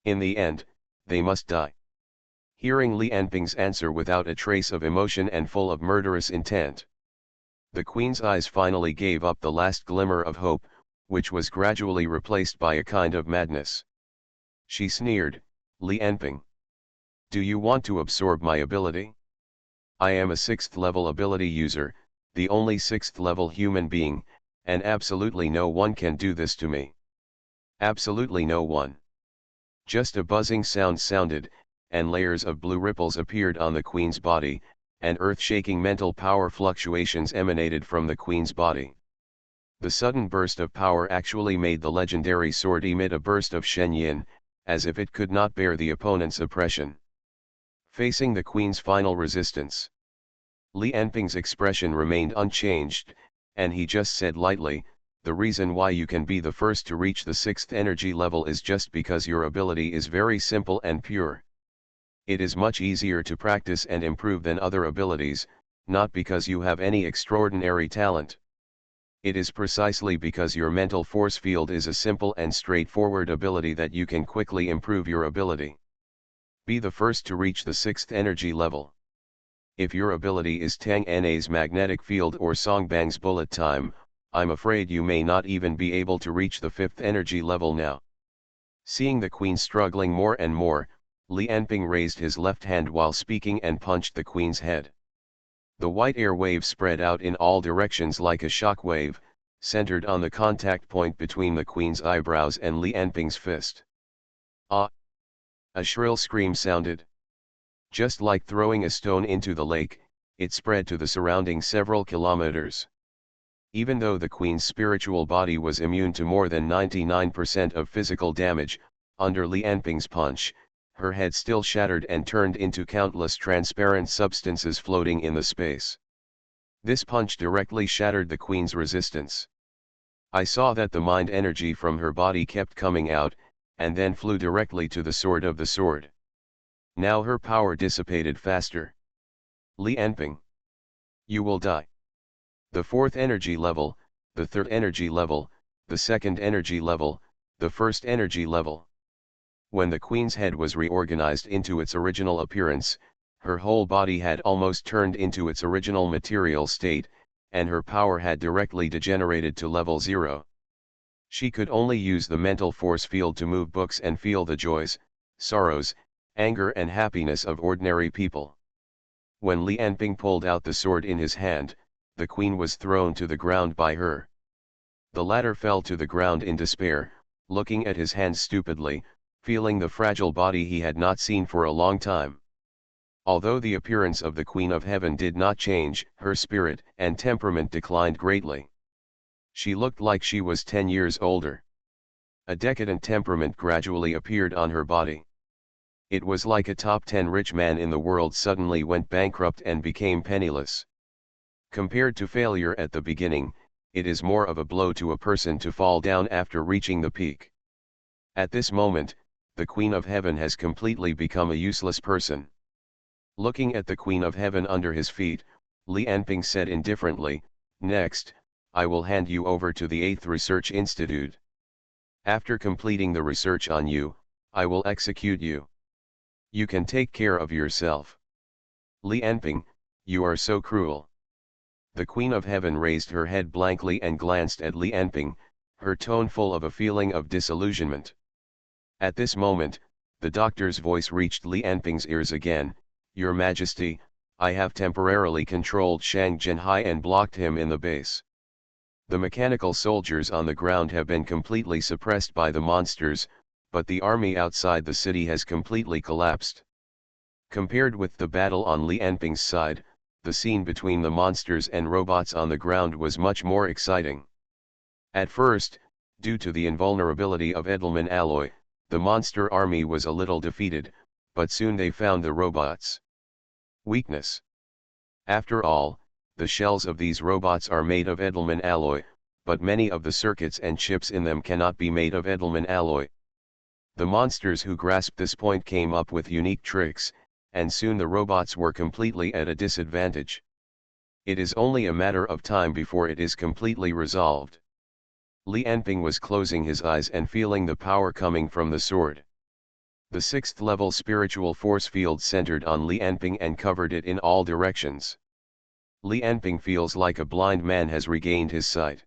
in the end, they must die." Hearing Li Anping's answer without a trace of emotion and full of murderous intent, the queen's eyes finally gave up the last glimmer of hope, which was gradually replaced by a kind of madness. She sneered, "Li Anping, do you want to absorb my ability? I am a 6th level ability user, the only 6th level human being, and absolutely no one can do this to me. Absolutely no one." Just a buzzing sound sounded, and layers of blue ripples appeared on the queen's body, and earth-shaking mental power fluctuations emanated from the queen's body. The sudden burst of power actually made the legendary sword emit a burst of Shenyin, as if it could not bear the opponent's oppression. Facing the queen's final resistance, Li Anping's expression remained unchanged, and he just said lightly, "The reason why you can be the first to reach the 6th energy level is just because your ability is very simple and pure. It is much easier to practice and improve than other abilities, not because you have any extraordinary talent. It is precisely because your mental force field is a simple and straightforward ability that you can quickly improve your ability. Be the first to reach the 6th energy level. If your ability is Tang Na's magnetic field or Songbang's bullet time, I'm afraid you may not even be able to reach the 5th energy level now." Seeing the queen struggling more and more, Li Anping raised his left hand while speaking and punched the queen's head. The white air wave spread out in all directions like a shock wave, centered on the contact point between the queen's eyebrows and Li Anping's fist. "Ah!" A shrill scream sounded. Just like throwing a stone into the lake, it spread to the surrounding several kilometers. Even though the queen's spiritual body was immune to more than 99% of physical damage, under Li Anping's punch, her head still shattered and turned into countless transparent substances floating in the space. This punch directly shattered the queen's resistance. I saw that the mind energy from her body kept coming out, and then flew directly to the sword of the sword. Now her power dissipated faster. "Li Anping, you will die. The 4th energy level, the 3rd energy level, the 2nd energy level, the 1st energy level." When the queen's head was reorganized into its original appearance, her whole body had almost turned into its original material state, and her power had directly degenerated to level 0. She could only use the mental force field to move books and feel the joys, sorrows, anger and happiness of ordinary people. When Li Anping pulled out the sword in his hand, the queen was thrown to the ground by her. The latter fell to the ground in despair, looking at his hand stupidly, feeling the fragile body he had not seen for a long time. Although the appearance of the Queen of Heaven did not change, her spirit and temperament declined greatly. She looked like she was 10 years older. A decadent temperament gradually appeared on her body. It was like a top 10 rich man in the world suddenly went bankrupt and became penniless. Compared to failure at the beginning, it is more of a blow to a person to fall down after reaching the peak. At this moment, the Queen of Heaven has completely become a useless person. Looking at the Queen of Heaven under his feet, Li Anping said indifferently, "Next, I will hand you over to the 8th Research Institute. After completing the research on you, I will execute you. You can take care of yourself." "Li Anping, you are so cruel." The Queen of Heaven raised her head blankly and glanced at Li Anping, her tone full of a feeling of disillusionment. At this moment, the doctor's voice reached Li Anping's ears again, "Your Majesty, I have temporarily controlled Shang Zhenhai and blocked him in the base. The mechanical soldiers on the ground have been completely suppressed by the monsters, but the army outside the city has completely collapsed." Compared with the battle on Li Anping's side, the scene between the monsters and robots on the ground was much more exciting. At first, due to the invulnerability of Edelman alloy, the monster army was a little defeated, but soon they found the robots' weakness. After all, the shells of these robots are made of Edelman alloy, but many of the circuits and chips in them cannot be made of Edelman alloy. The monsters who grasped this point came up with unique tricks, and soon the robots were completely at a disadvantage. It is only a matter of time before it is completely resolved. Li Enping was closing his eyes and feeling the power coming from the sword. The 6th level spiritual force field centered on Li Enping and covered it in all directions. Li Enping feels like a blind man has regained his sight.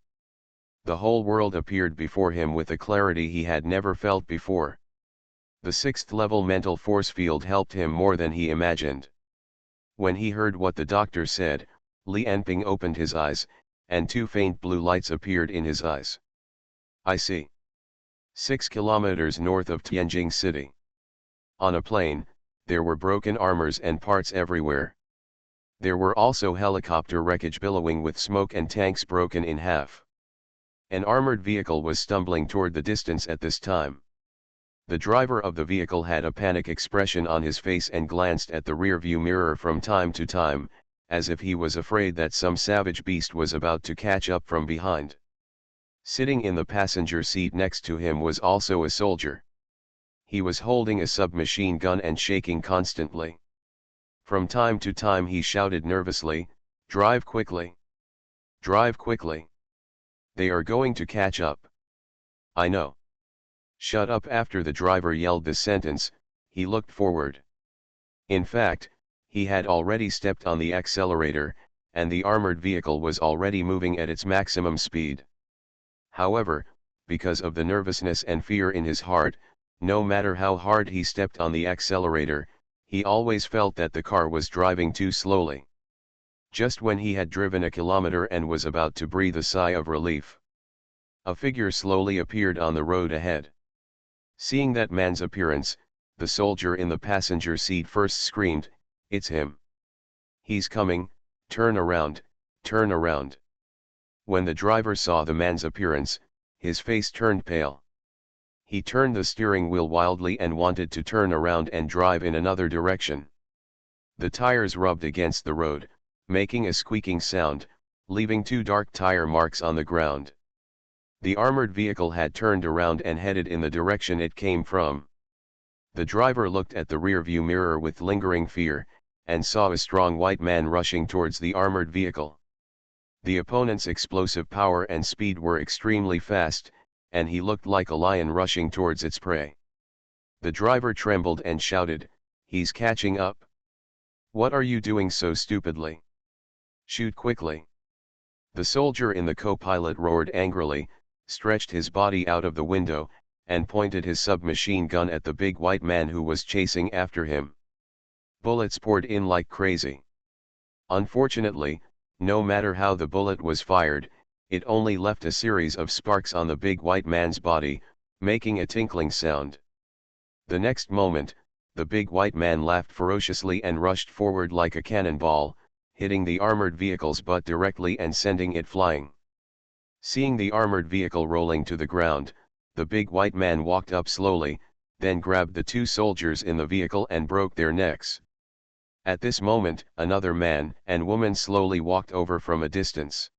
The whole world appeared before him with a clarity he had never felt before. The 6th level mental force field helped him more than he imagined. When he heard what the doctor said, Li Enping opened his eyes, and 2 faint blue lights appeared in his eyes. I see. 6 kilometers north of Tianjin City. On a plain, there were broken armors and parts everywhere. There were also helicopter wreckage billowing with smoke and tanks broken in half. An armored vehicle was stumbling toward the distance at this time. The driver of the vehicle had a panic expression on his face and glanced at the rear-view mirror from time to time, as if he was afraid that some savage beast was about to catch up from behind. Sitting in the passenger seat next to him was also a soldier. He was holding a submachine gun and shaking constantly. From time to time he shouted nervously, "Drive quickly! Drive quickly! They are going to catch up." "I know." "Shut up." After the driver yelled this sentence, he looked forward. In fact, he had already stepped on the accelerator, and the armored vehicle was already moving at its maximum speed. However, because of the nervousness and fear in his heart, no matter how hard he stepped on the accelerator, he always felt that the car was driving too slowly. Just when he had driven a kilometer and was about to breathe a sigh of relief, a figure slowly appeared on the road ahead. Seeing that man's appearance, the soldier in the passenger seat first screamed, "It's him! He's coming, turn around, turn around." When the driver saw the man's appearance, his face turned pale. He turned the steering wheel wildly and wanted to turn around and drive in another direction. The tires rubbed against the road, making a squeaking sound, leaving 2 dark tire marks on the ground. The armored vehicle had turned around and headed in the direction it came from. The driver looked at the rear-view mirror with lingering fear, and saw a strong white man rushing towards the armored vehicle. The opponent's explosive power and speed were extremely fast, and he looked like a lion rushing towards its prey. The driver trembled and shouted, "He's catching up! What are you doing so stupidly? Shoot quickly!" The soldier in the co-pilot roared angrily, stretched his body out of the window, and pointed his submachine gun at the big white man who was chasing after him. Bullets poured in like crazy. Unfortunately, no matter how the bullet was fired, it only left a series of sparks on the big white man's body, making a tinkling sound. The next moment, the big white man laughed ferociously and rushed forward like a cannonball, hitting the armored vehicle's butt directly and sending it flying. Seeing the armored vehicle rolling to the ground, the big white man walked up slowly, then grabbed the 2 soldiers in the vehicle and broke their necks. At this moment, another man and woman slowly walked over from a distance.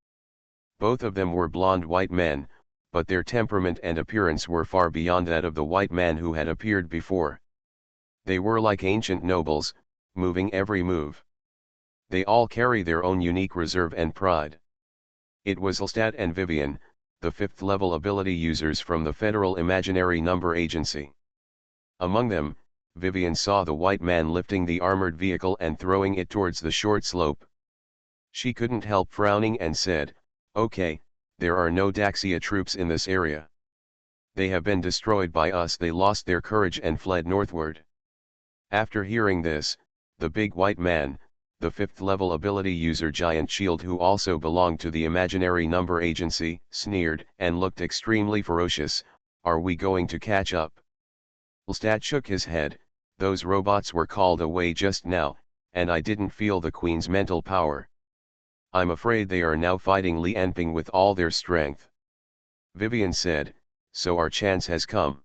Both of them were blonde white men, but their temperament and appearance were far beyond that of the white man who had appeared before. They were like ancient nobles, moving every move. They all carry their own unique reserve and pride. It was Lestat and Vivian, the 5th level ability users from the Federal Imaginary Number Agency. Among them, Vivian saw the white man lifting the armored vehicle and throwing it towards the short slope. She couldn't help frowning and said, "Okay, there are no Daxia troops in this area. They have been destroyed by us." They lost their courage and fled northward. After hearing this, the big white man, the 5th level ability user Giant Shield who also belonged to the Imaginary Number Agency, sneered and looked extremely ferocious. "Are we going to catch up?" Lestat shook his head. "Those robots were called away just now, and I didn't feel the Queen's mental power. I'm afraid they are now fighting Li Enping with all their strength." Vivian said, "So our chance has come."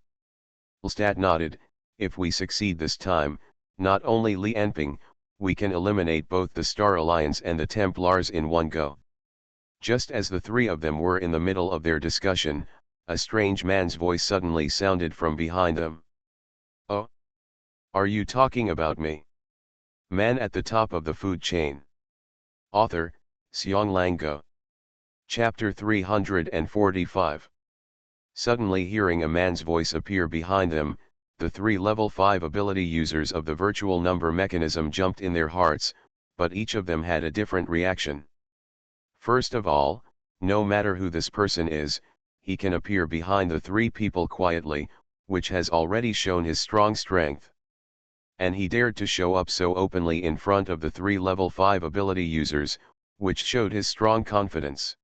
Lestat nodded. "If we succeed this time, not only Li Enping, we can eliminate both the Star Alliance and the Templars in one go." Just as the three of them were in the middle of their discussion, a strange man's voice suddenly sounded from behind them. "Oh? Are you talking about me?" Man at the top of the food chain. Author, Xianglang Go. Chapter 345. Suddenly hearing a man's voice appear behind them, the three level 5 ability users of the virtual number mechanism jumped in their hearts, but each of them had a different reaction. First of all, no matter who this person is, he can appear behind the three people quietly, which has already shown his strong strength. And he dared to show up so openly in front of the three level 5 ability users, which showed his strong confidence.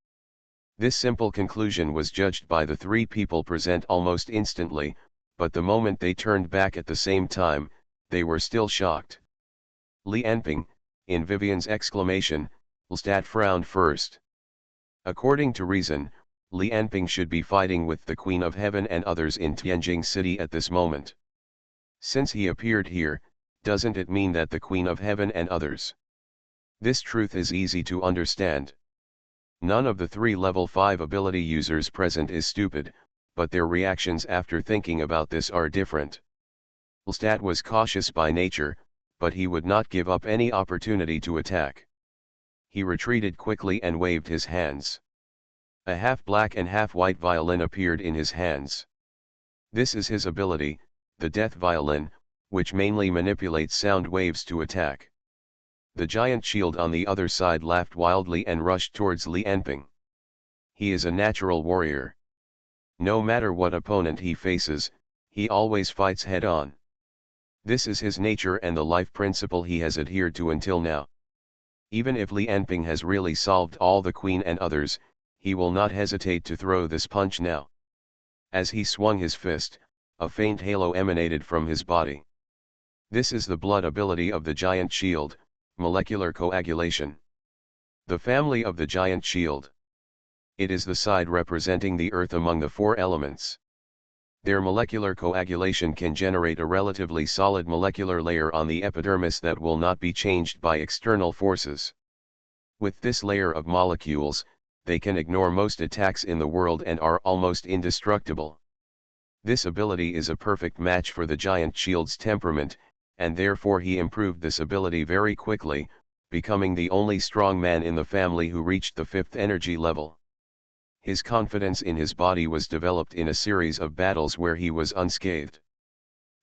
This simple conclusion was judged by the three people present almost instantly, but the moment they turned back at the same time, they were still shocked. Li Enping, in Vivian's exclamation, Lestat frowned first. According to reason, Li Enping should be fighting with the Queen of Heaven and others in Tianjing City at this moment. Since he appeared here, doesn't it mean that the Queen of Heaven and others? This truth is easy to understand. None of the three level 5 ability users present is stupid, but their reactions after thinking about this are different. Lestat was cautious by nature, but he would not give up any opportunity to attack. He retreated quickly and waved his hands. A half-black and half-white violin appeared in his hands. This is his ability, the Death Violin, which mainly manipulates sound waves to attack. The giant shield on the other side laughed wildly and rushed towards Li Enping. He is a natural warrior. No matter what opponent he faces, he always fights head-on. This is his nature and the life principle he has adhered to until now. Even if Li Enping has really solved all the Queen and others, he will not hesitate to throw this punch now. As he swung his fist, a faint halo emanated from his body. This is the blood ability of the giant shield, molecular coagulation. The family of the giant shield. It is the side representing the earth among the four elements. Their molecular coagulation can generate a relatively solid molecular layer on the epidermis that will not be changed by external forces. With this layer of molecules, they can ignore most attacks in the world and are almost indestructible. This ability is a perfect match for the giant shield's temperament, and therefore he improved this ability very quickly, becoming the only strong man in the family who reached the 5th energy level. His confidence in his body was developed in a series of battles where he was unscathed.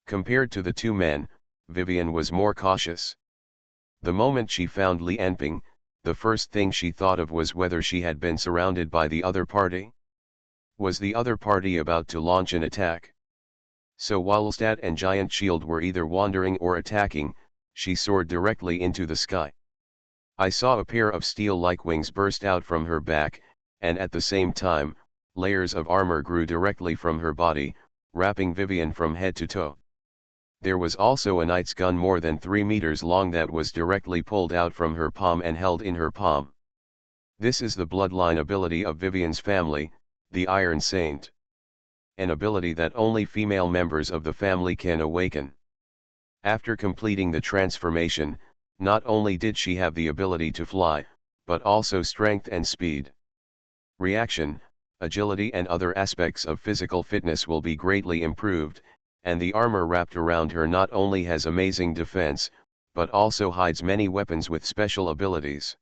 Compared to the two men, Vivian was more cautious. The moment she found Li Enping, the first thing she thought of was whether she had been surrounded by the other party. Was the other party about to launch an attack? So while Lestat and Giant Shield were either wandering or attacking, she soared directly into the sky. I saw a pair of steel-like wings burst out from her back, and at the same time, layers of armor grew directly from her body, wrapping Vivian from head to toe. There was also a knight's gun more than 3 meters long that was directly pulled out from her palm and held in her palm. This is the bloodline ability of Vivian's family, the Iron Saint. An ability that only female members of the family can awaken. After completing the transformation, not only did she have the ability to fly, but also strength and speed. Reaction, agility and other aspects of physical fitness will be greatly improved, and the armor wrapped around her not only has amazing defense, but also hides many weapons with special abilities.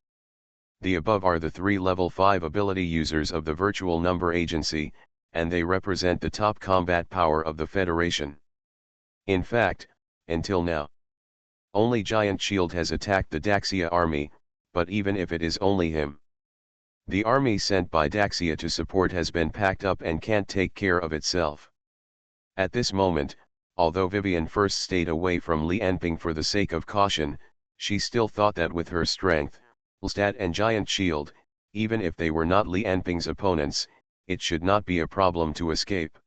The above are the 3 level 5 ability users of the virtual number agency, and they represent the top combat power of the Federation. In fact, until now, only Giant Shield has attacked the Daxia army, but even if it is only him, the army sent by Daxia to support has been packed up and can't take care of itself. At this moment, although Vivian first stayed away from Li Enping for the sake of caution, she still thought that with her strength, Lestat and Giant Shield, even if they were not Li Enping's opponents, it should not be a problem to escape.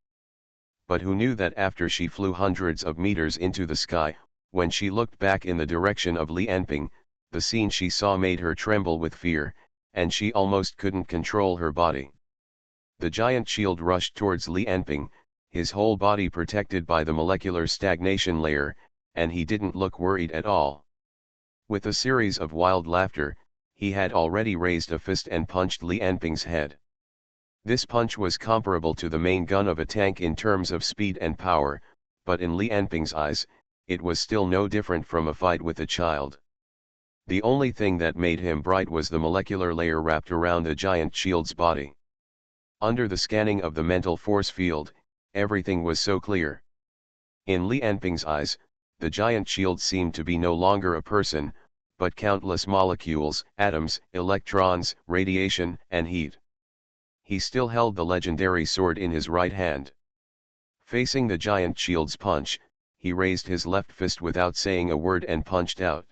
But who knew that after she flew hundreds of meters into the sky, when she looked back in the direction of Li Enping, the scene she saw made her tremble with fear, and she almost couldn't control her body. The giant shield rushed towards Li Enping, his whole body protected by the molecular stagnation layer, and he didn't look worried at all. With a series of wild laughter, He had already raised a fist and punched Li Anping's head. This punch was comparable to the main gun of a tank in terms of speed and power, but in Li Anping's eyes, it was still no different from a fight with a child. The only thing that made him bright was the molecular layer wrapped around the giant shield's body. Under the scanning of the mental force field, everything was so clear. In Li Anping's eyes, the giant shield seemed to be no longer a person, but countless molecules, atoms, electrons, radiation, and heat. He still held the legendary sword in his right hand. Facing the giant shield's punch, he raised his left fist without saying a word and punched out.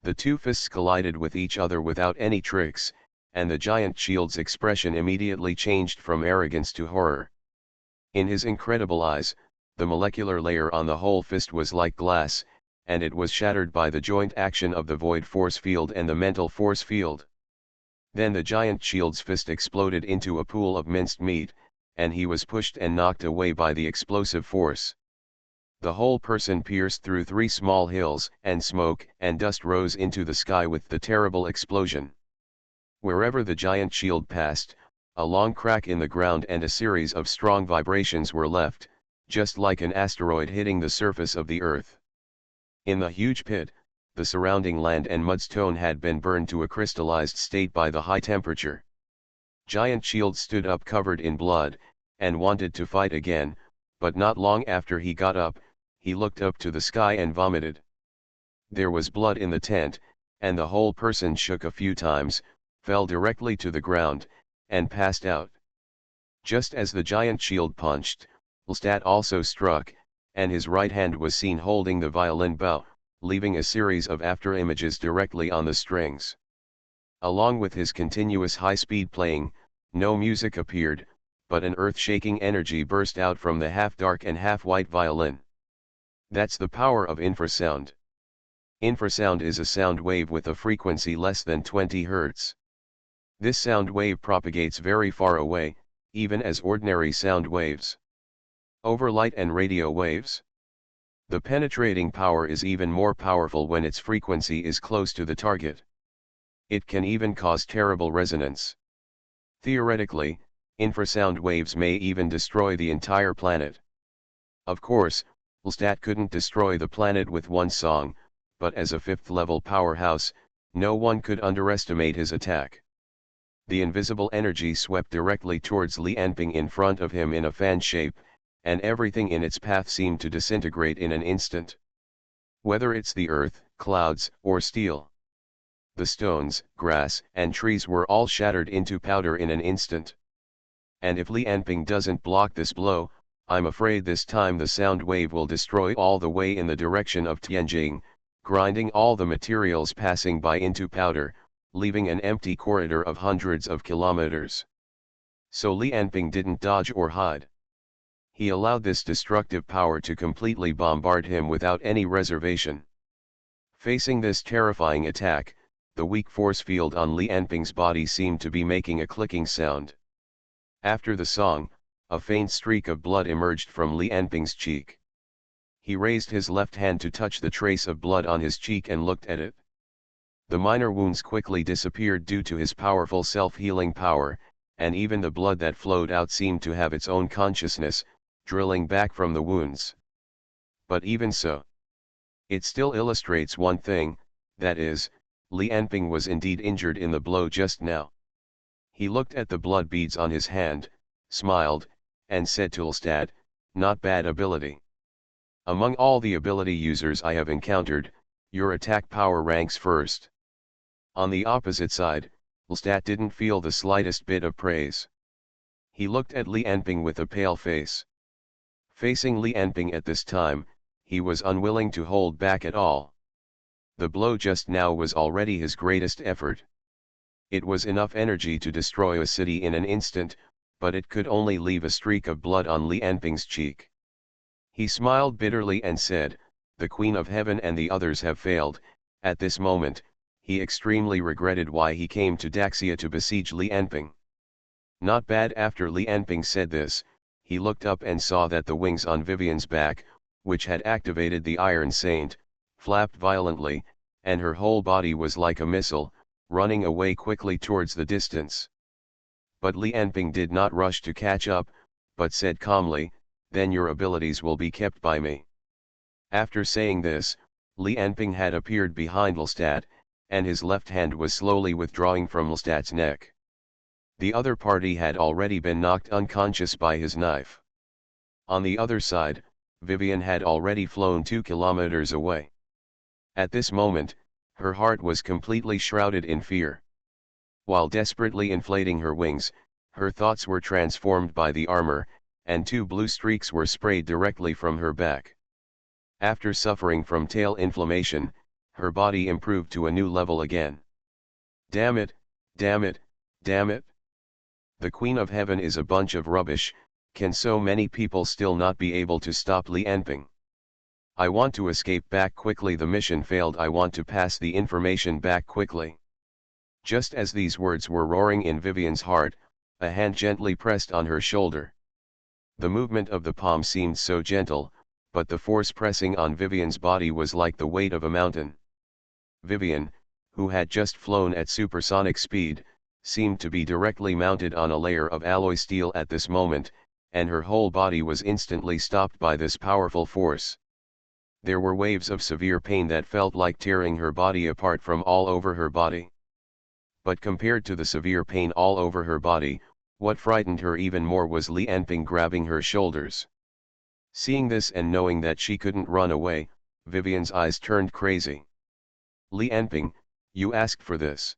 The two fists collided with each other without any tricks, and the giant shield's expression immediately changed from arrogance to horror. In his incredible eyes, the molecular layer on the whole fist was like glass, and it was shattered by the joint action of the void force field and the mental force field. Then the giant shield's fist exploded into a pool of minced meat, and he was pushed and knocked away by the explosive force. The whole person pierced through 3 small hills, and smoke and dust rose into the sky with the terrible explosion. Wherever the giant shield passed, a long crack in the ground and a series of strong vibrations were left, just like an asteroid hitting the surface of the earth. In the huge pit, the surrounding land and mudstone had been burned to a crystallized state by the high temperature. Giant Shield stood up covered in blood, and wanted to fight again, but not long after he got up, he looked up to the sky and vomited. There was blood in the tent, and the whole person shook a few times, fell directly to the ground, and passed out. Just as the giant shield punched, Lestat also struck, and his right hand was seen holding the violin bow, leaving a series of afterimages directly on the strings. Along with his continuous high-speed playing, no music appeared, but an earth-shaking energy burst out from the half-dark and half-white violin. That's the power of infrasound. Infrasound is a sound wave with a frequency less than 20 Hz. This sound wave propagates very far away, even as ordinary sound waves. Over light and radio waves. The penetrating power is even more powerful when its frequency is close to the target. It can even cause terrible resonance. Theoretically, infrasound waves may even destroy the entire planet. Of course, Lestat couldn't destroy the planet with one song, but as a fifth-level powerhouse, no one could underestimate his attack. The invisible energy swept directly towards Li Anping in front of him in a fan shape, and everything in its path seemed to disintegrate in an instant. Whether it's the earth, clouds, or steel. The stones, grass, and trees were all shattered into powder in an instant. And if Li Anping doesn't block this blow, I'm afraid this time the sound wave will destroy all the way in the direction of Tianjing, grinding all the materials passing by into powder, leaving an empty corridor of hundreds of kilometers. So Li Anping didn't dodge or hide. He allowed this destructive power to completely bombard him without any reservation. Facing this terrifying attack, the weak force field on Li Anping's body seemed to be making a clicking sound. After the song, a faint streak of blood emerged from Li Anping's cheek. He raised his left hand to touch the trace of blood on his cheek and looked at it. The minor wounds quickly disappeared due to his powerful self-healing power, and even the blood that flowed out seemed to have its own consciousness, drilling back from the wounds. But even so, it still illustrates one thing, that is, Li Anping was indeed injured in the blow just now. He looked at the blood beads on his hand, smiled, and said to Lestat, "Not bad ability. Among all the ability users I have encountered, your attack power ranks first." On the opposite side, Lestat didn't feel the slightest bit of praise. He looked at Li Anping with a pale face. Facing Li Anping at this time, he was unwilling to hold back at all. The blow just now was already his greatest effort. It was enough energy to destroy a city in an instant, but it could only leave a streak of blood on Li Anping's cheek. He smiled bitterly and said, "The Queen of Heaven and the others have failed." At this moment, he extremely regretted why he came to Daxia to besiege Li Anping. Not bad. After Li Anping said this, he looked up and saw that the wings on Vivian's back, which had activated the Iron Saint, flapped violently, and her whole body was like a missile, running away quickly towards the distance. But Li Enping did not rush to catch up, but said calmly, "Then your abilities will be kept by me." After saying this, Li Enping had appeared behind Lestat, and his left hand was slowly withdrawing from Lestat's neck. The other party had already been knocked unconscious by his knife. On the other side, Vivian had already flown 2 kilometers away. At this moment, her heart was completely shrouded in fear. While desperately inflating her wings, her thoughts were transformed by the armor, and 2 blue streaks were sprayed directly from her back. After suffering from tail inflammation, her body improved to a new level again. Damn it, damn it, damn it. The Queen of Heaven is a bunch of rubbish. Can so many people still not be able to stop Li Enping? I want to escape back quickly. The mission failed. I want to pass the information back quickly. Just as these words were roaring in Vivian's heart, a hand gently pressed on her shoulder. The movement of the palm seemed so gentle, but the force pressing on Vivian's body was like the weight of a mountain. Vivian, who had just flown at supersonic speed, seemed to be directly mounted on a layer of alloy steel at this moment, and her whole body was instantly stopped by this powerful force. There were waves of severe pain that felt like tearing her body apart from all over her body. But compared to the severe pain all over her body, what frightened her even more was Li Enping grabbing her shoulders. Seeing this and knowing that she couldn't run away, Vivian's eyes turned crazy. "Li Enping, you asked for this.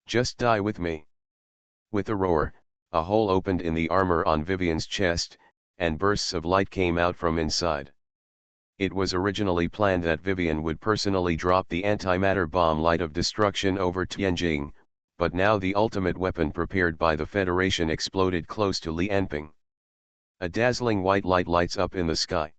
Just die with me." With a roar, a hole opened in the armor on Vivian's chest, and bursts of light came out from inside. It was originally planned that Vivian would personally drop the antimatter bomb Light of Destruction over Tianjin, but now the ultimate weapon prepared by the Federation exploded close to Li Enping. A dazzling white light lights up in the sky.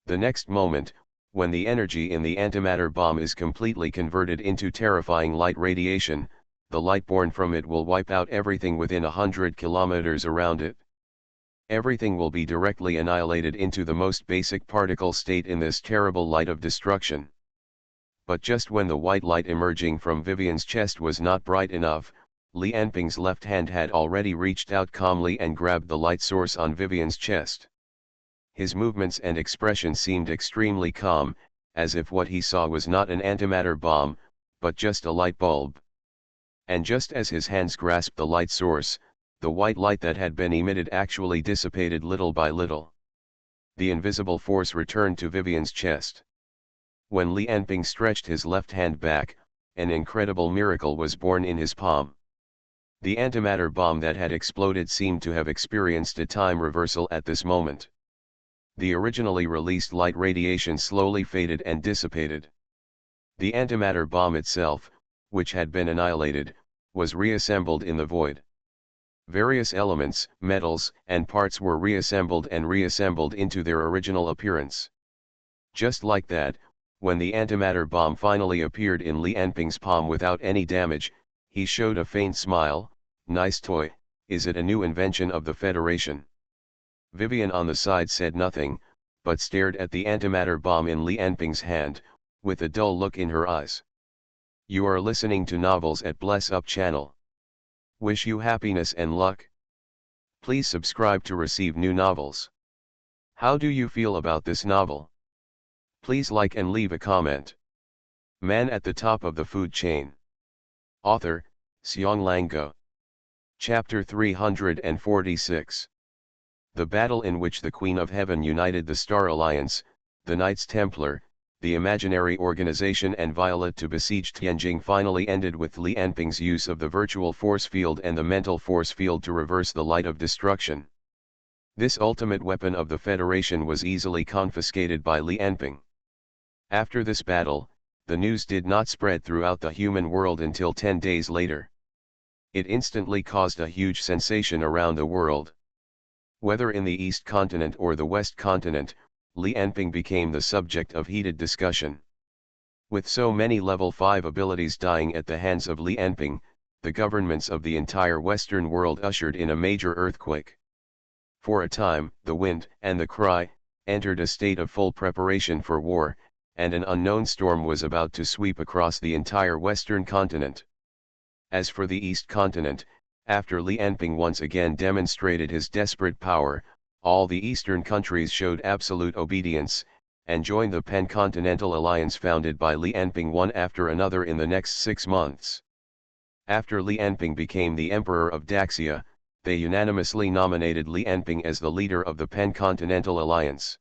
The next moment, when the energy in the antimatter bomb is completely converted into terrifying light radiation, the light born from it will wipe out everything within 100 kilometers around it. Everything will be directly annihilated into the most basic particle state in this terrible light of destruction. But just when the white light emerging from Vivian's chest was not bright enough, Li Enping's left hand had already reached out calmly and grabbed the light source on Vivian's chest. His movements and expression seemed extremely calm, as if what he saw was not an antimatter bomb, but just a light bulb. And just as his hands grasped the light source, the white light that had been emitted actually dissipated little by little. The invisible force returned to Vivian's chest. When Li Enping stretched his left hand back, an incredible miracle was born in his palm. The antimatter bomb that had exploded seemed to have experienced a time reversal at this moment. The originally released light radiation slowly faded and dissipated. The antimatter bomb itself, which had been annihilated, was reassembled in the void. Various elements, metals, and parts were reassembled and reassembled into their original appearance. Just like that, when the antimatter bomb finally appeared in Li Enping's palm without any damage, he showed a faint smile. "Nice toy, is it a new invention of the Federation?" Vivian on the side said nothing, but stared at the antimatter bomb in Li Enping's hand, with a dull look in her eyes. You are listening to Novels at Bless Up channel. Wish you happiness and luck. Please subscribe to receive new novels. How do you feel about this novel? Please like and leave a comment. Man at the top of the food chain. Author, Xiong Lango. Chapter 346. The battle in which the Queen of Heaven united the Star Alliance, the Knights Templar, the imaginary organization and Violet to besiege Tianjin finally ended with Li Enping's use of the virtual force field and the mental force field to reverse the light of destruction. This ultimate weapon of the Federation was easily confiscated by Li Enping. After this battle, the news did not spread throughout the human world until 10 days later. It instantly caused a huge sensation around the world. Whether in the East continent or the West continent, Li Enping became the subject of heated discussion. With so many level 5 abilities dying at the hands of Li Enping, the governments of the entire Western world ushered in a major earthquake. For a time, the wind and the cry entered a state of full preparation for war, and an unknown storm was about to sweep across the entire Western continent. As for the East Continent, after Li Enping once again demonstrated his desperate power, all the eastern countries showed absolute obedience, and joined the Pan-Continental Alliance founded by Li Enping one after another in the next 6 months. After Li Enping became the Emperor of Daxia, they unanimously nominated Li Enping as the leader of the Pan-Continental Alliance.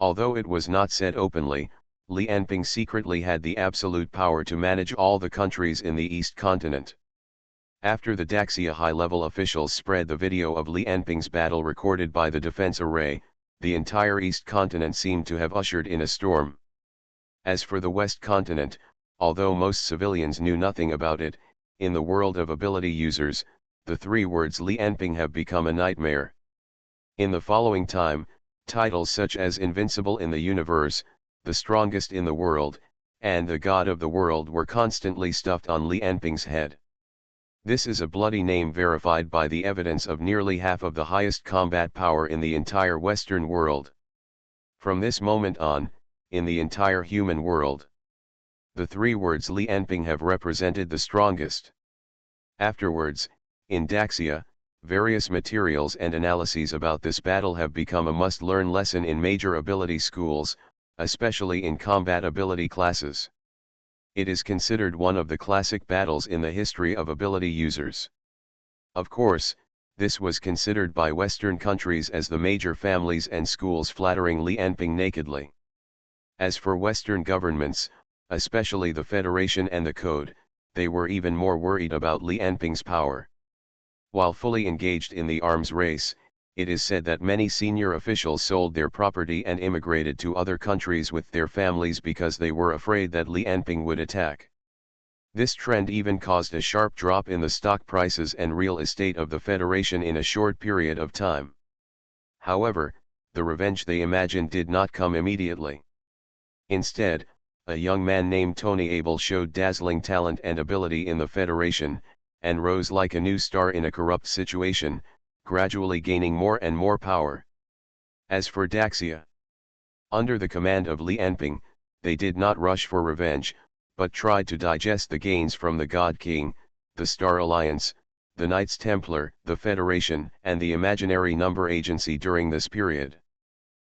Although it was not said openly, Li Enping secretly had the absolute power to manage all the countries in the East Continent. After the Daxia high-level officials spread the video of Li Enping's battle recorded by the defense array, the entire East Continent seemed to have ushered in a storm. As for the West Continent, although most civilians knew nothing about it, in the world of ability users, the 3 words Li Enping have become a nightmare. In the following time, titles such as Invincible in the Universe, the Strongest in the World, and the God of the World were constantly stuffed on Li Enping's head. This is a bloody name verified by the evidence of nearly half of the highest combat power in the entire Western world. From this moment on, in the entire human world, the 3 words Li Enping have represented the strongest. Afterwards, in Daxia, various materials and analyses about this battle have become a must-learn lesson in major ability schools, especially in combat ability classes. It is considered one of the classic battles in the history of ability users. Of course, this was considered by Western countries as the major families and schools flattering Li Enping nakedly. As for Western governments, especially the Federation and the Code, they were even more worried about Li Enping's power. While fully engaged in the arms race, it is said that many senior officials sold their property and immigrated to other countries with their families because they were afraid that Li Enping would attack. This trend even caused a sharp drop in the stock prices and real estate of the Federation in a short period of time. However, the revenge they imagined did not come immediately. Instead, a young man named Tony Abel showed dazzling talent and ability in the Federation, and rose like a new star in a corrupt situation, gradually gaining more and more power. As for Daxia, under the command of Li Enping, they did not rush for revenge, but tried to digest the gains from the God King, the Star Alliance, the Knights Templar, the Federation, and the Imaginary Number Agency during this period.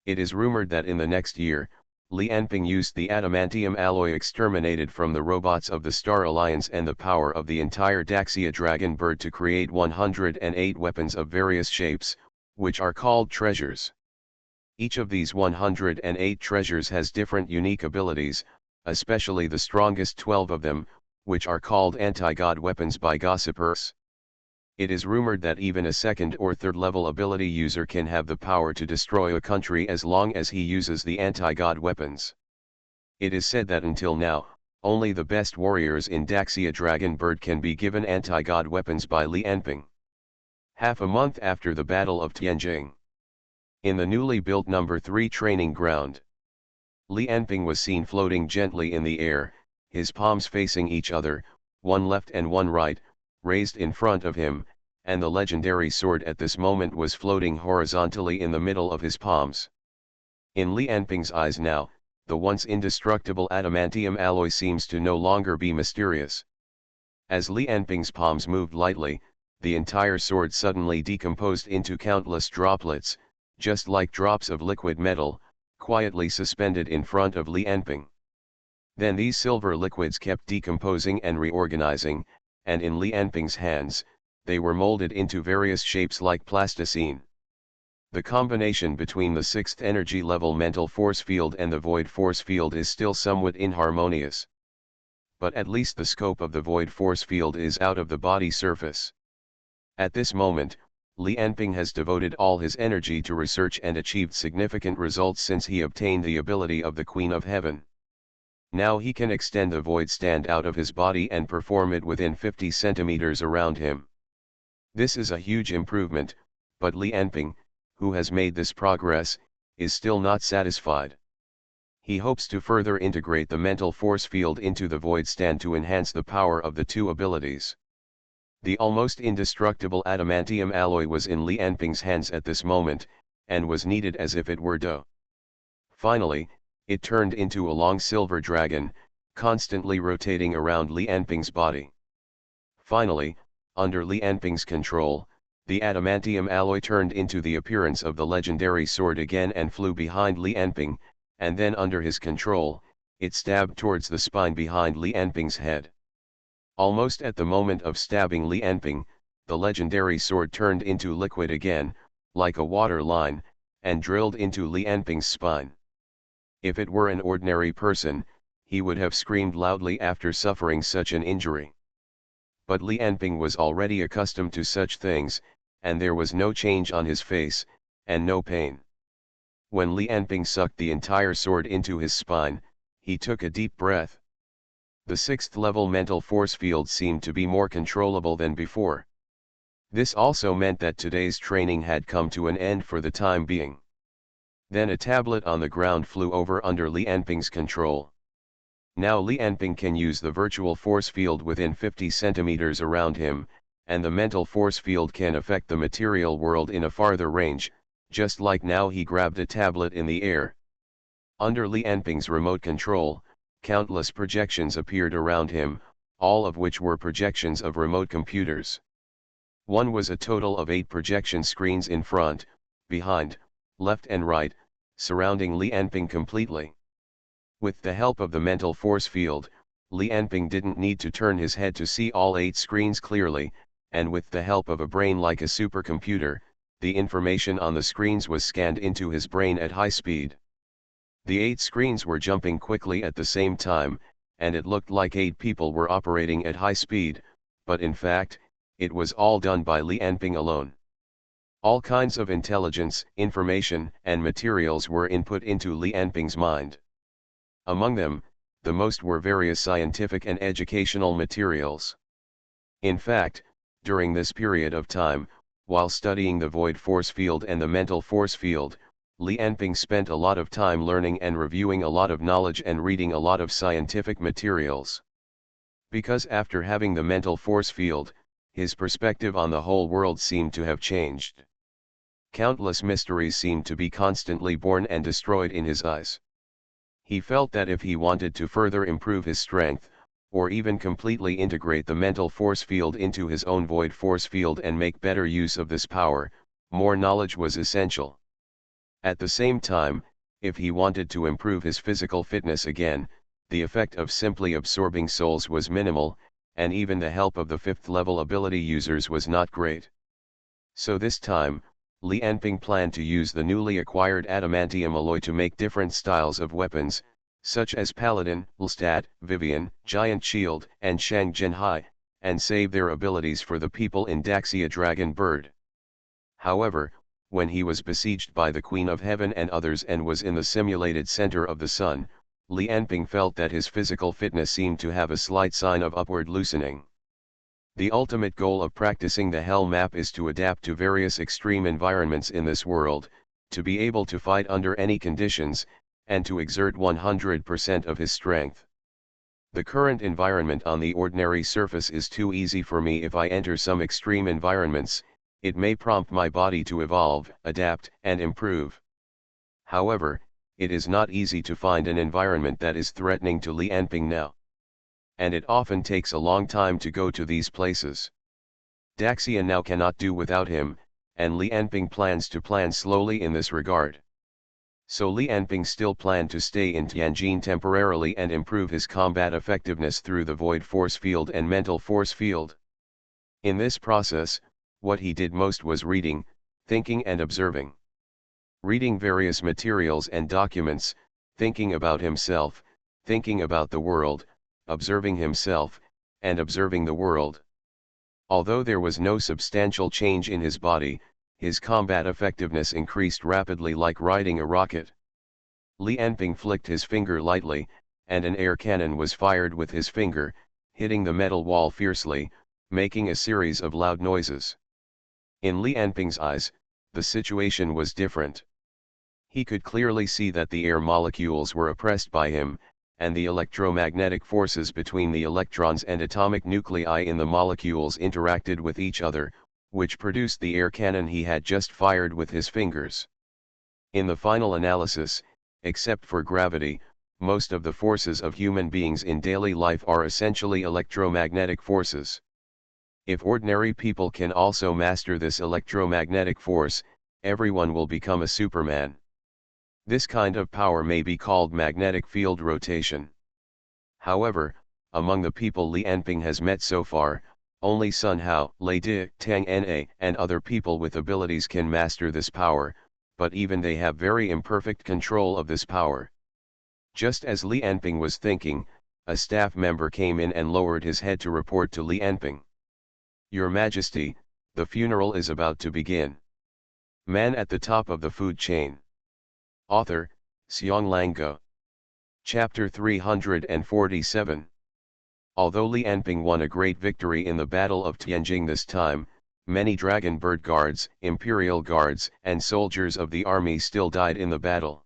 It is rumored that in the next year, Li Enping used the adamantium alloy exterminated from the robots of the Star Alliance and the power of the entire Daxia Dragon Bird to create 108 weapons of various shapes, which are called treasures. Each of these 108 treasures has different unique abilities, especially the strongest 12 of them, which are called anti-god weapons by gossipers. It is rumored that even a second or third level ability user can have the power to destroy a country as long as he uses the anti-god weapons. It is said that until now, only the best warriors in Daxia Dragon Bird can be given anti-god weapons by Li Enping. Half a month after the Battle of Tianjing, in the newly built No. 3 training ground, Li Enping was seen floating gently in the air, his palms facing each other, one left and one right, raised in front of him, and the legendary sword at this moment was floating horizontally in the middle of his palms. In Li Enping's eyes now, the once indestructible adamantium alloy seems to no longer be mysterious. As Li Enping's palms moved lightly, the entire sword suddenly decomposed into countless droplets, just like drops of liquid metal, quietly suspended in front of Li Enping. Then these silver liquids kept decomposing and reorganizing, and in Li Enping's hands, they were molded into various shapes like plasticine. The combination between the 6th energy level mental force field and the void force field is still somewhat inharmonious. But at least the scope of the void force field is out of the body surface. At this moment, Li Enping has devoted all his energy to research and achieved significant results since he obtained the ability of the Queen of Heaven. Now he can extend the void stand out of his body and perform it within 50 centimeters around him. This is a huge improvement, but Li Enping, who has made this progress, is still not satisfied. He hopes to further integrate the mental force field into the void stand to enhance the power of the two abilities. The almost indestructible adamantium alloy was in Li Enping's hands at this moment, and was kneaded as if it were dough. Finally, it turned into a long silver dragon, constantly rotating around Li Enping's body. Finally, under Li Anping's control, the adamantium alloy turned into the appearance of the legendary sword again and flew behind Li Anping, and then under his control, it stabbed towards the spine behind Li Anping's head. Almost at the moment of stabbing Li Anping, the legendary sword turned into liquid again, like a water line, and drilled into Li Anping's spine. If it were an ordinary person, he would have screamed loudly after suffering such an injury. But Li Anping was already accustomed to such things, and there was no change on his face, and no pain. When Li Anping sucked the entire sword into his spine, he took a deep breath. The 6th level mental force field seemed to be more controllable than before. This also meant that today's training had come to an end for the time being. Then a tablet on the ground flew over under Li Anping's control. Now Li Anping can use the virtual force field within 50 centimeters around him, and the mental force field can affect the material world in a farther range, just like now he grabbed a tablet in the air. Under Li Anping's remote control, countless projections appeared around him, all of which were projections of remote computers. One was a total of 8 projection screens in front, behind, left and right, surrounding Li Anping completely. With the help of the mental force field, Li Anping didn't need to turn his head to see all 8 screens clearly, and with the help of a brain like a supercomputer, the information on the screens was scanned into his brain at high speed. The 8 screens were jumping quickly at the same time, and it looked like 8 people were operating at high speed, but in fact, it was all done by Li Anping alone. All kinds of intelligence, information, and materials were input into Li Anping's mind. Among them, the most were various scientific and educational materials. In fact, during this period of time, while studying the void force field and the mental force field, Li Anping spent a lot of time learning and reviewing a lot of knowledge and reading a lot of scientific materials. Because after having the mental force field, his perspective on the whole world seemed to have changed. Countless mysteries seemed to be constantly born and destroyed in his eyes. He felt that if he wanted to further improve his strength, or even completely integrate the mental force field into his own void force field and make better use of this power, more knowledge was essential. At the same time, if he wanted to improve his physical fitness again, the effect of simply absorbing souls was minimal, and even the help of the 5th level ability users was not great. So this time, Li Anping planned to use the newly acquired adamantium alloy to make different styles of weapons, such as Paladin, Lestat, Vivian, Giant Shield, and Shang Jinhai, and save their abilities for the people in Daxia Dragon Bird. However, when he was besieged by the Queen of Heaven and others and was in the simulated center of the sun, Li Anping felt that his physical fitness seemed to have a slight sign of upward loosening. The ultimate goal of practicing the Hell Map is to adapt to various extreme environments in this world, to be able to fight under any conditions, and to exert 100% of his strength. The current environment on the ordinary surface is too easy for me. If I enter some extreme environments, it may prompt my body to evolve, adapt, and improve. However, it is not easy to find an environment that is threatening to Li Anping now. And it often takes a long time to go to these places. Daxia now cannot do without him, and Li Anping plans to plan slowly in this regard. So Li Anping still planned to stay in Tianjin temporarily and improve his combat effectiveness through the void force field and mental force field. In this process, what he did most was reading, thinking and observing. Reading various materials and documents, thinking about himself, thinking about the world, observing himself, and observing the world. Although there was no substantial change in his body, his combat effectiveness increased rapidly like riding a rocket. Li Anping flicked his finger lightly, and an air cannon was fired with his finger, hitting the metal wall fiercely, making a series of loud noises. In Li Anping's eyes, the situation was different. He could clearly see that the air molecules were oppressed by him, and the electromagnetic forces between the electrons and atomic nuclei in the molecules interacted with each other, which produced the air cannon he had just fired with his fingers. In the final analysis, except for gravity, most of the forces of human beings in daily life are essentially electromagnetic forces. If ordinary people can also master this electromagnetic force, everyone will become a Superman. This kind of power may be called magnetic field rotation. However, among the people Li Anping has met so far, only Sun Hao, Lei De, Tang Na, and other people with abilities can master this power, but even they have very imperfect control of this power. Just as Li Anping was thinking, a staff member came in and lowered his head to report to Li Anping. Your Majesty, the funeral is about to begin. Man at the top of the food chain. Author, Xiong Lango. Chapter 347. Although Li Anping won a great victory in the Battle of Tianjing this time, many Dragon Bird Guards, Imperial Guards, and soldiers of the army still died in the battle.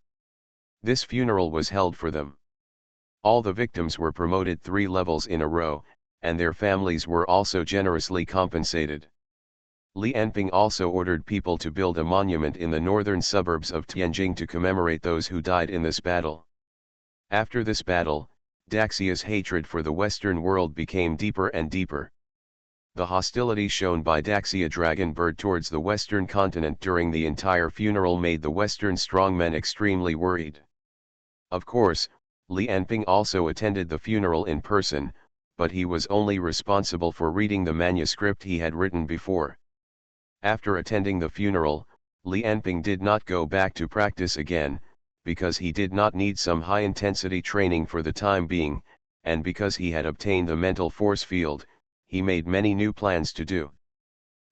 This funeral was held for them. All the victims were promoted 3 levels in a row, and their families were also generously compensated. Li Anping also ordered people to build a monument in the northern suburbs of Tianjing to commemorate those who died in this battle. After this battle, Daxia's hatred for the Western world became deeper and deeper. The hostility shown by Daxia Dragon Bird towards the Western continent during the entire funeral made the Western strongmen extremely worried. Of course, Li Anping also attended the funeral in person, but he was only responsible for reading the manuscript he had written before. After attending the funeral, Li Anping did not go back to practice again, because he did not need some high-intensity training for the time being, and because he had obtained the mental force field, he made many new plans to do.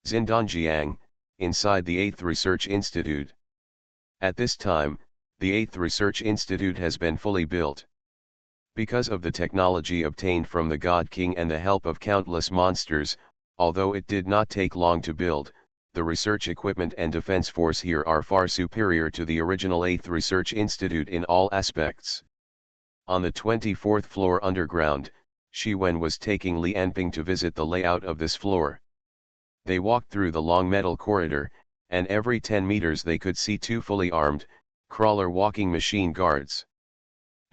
Xindanjiang, inside the 8th Research Institute. At this time, the 8th Research Institute has been fully built. Because of the technology obtained from the God King and the help of countless monsters, although it did not take long to build, the research equipment and defense force here are far superior to the original 8th Research Institute in all aspects. On the 24th floor underground, Shi Wen was taking Li Anping to visit the layout of this floor. They walked through the long metal corridor, and every 10 meters they could see 2 fully armed, crawler walking machine guards.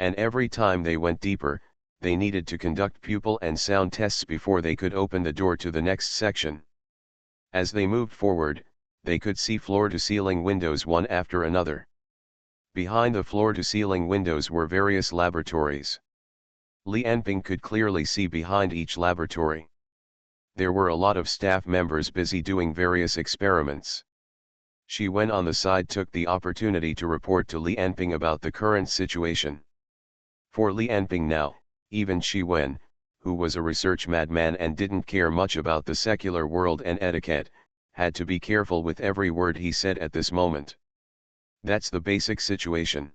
And every time they went deeper, they needed to conduct pupil and sound tests before they could open the door to the next section. As they moved forward, they could see floor-to-ceiling windows one after another. Behind the floor-to-ceiling windows were various laboratories. Li Anping could clearly see behind each laboratory. There were a lot of staff members busy doing various experiments. Shi Wen on the side took the opportunity to report to Li Anping about the current situation. For Li Anping now, even Shi Wen, who was a research madman and didn't care much about the secular world and etiquette, had to be careful with every word he said at this moment. That's the basic situation.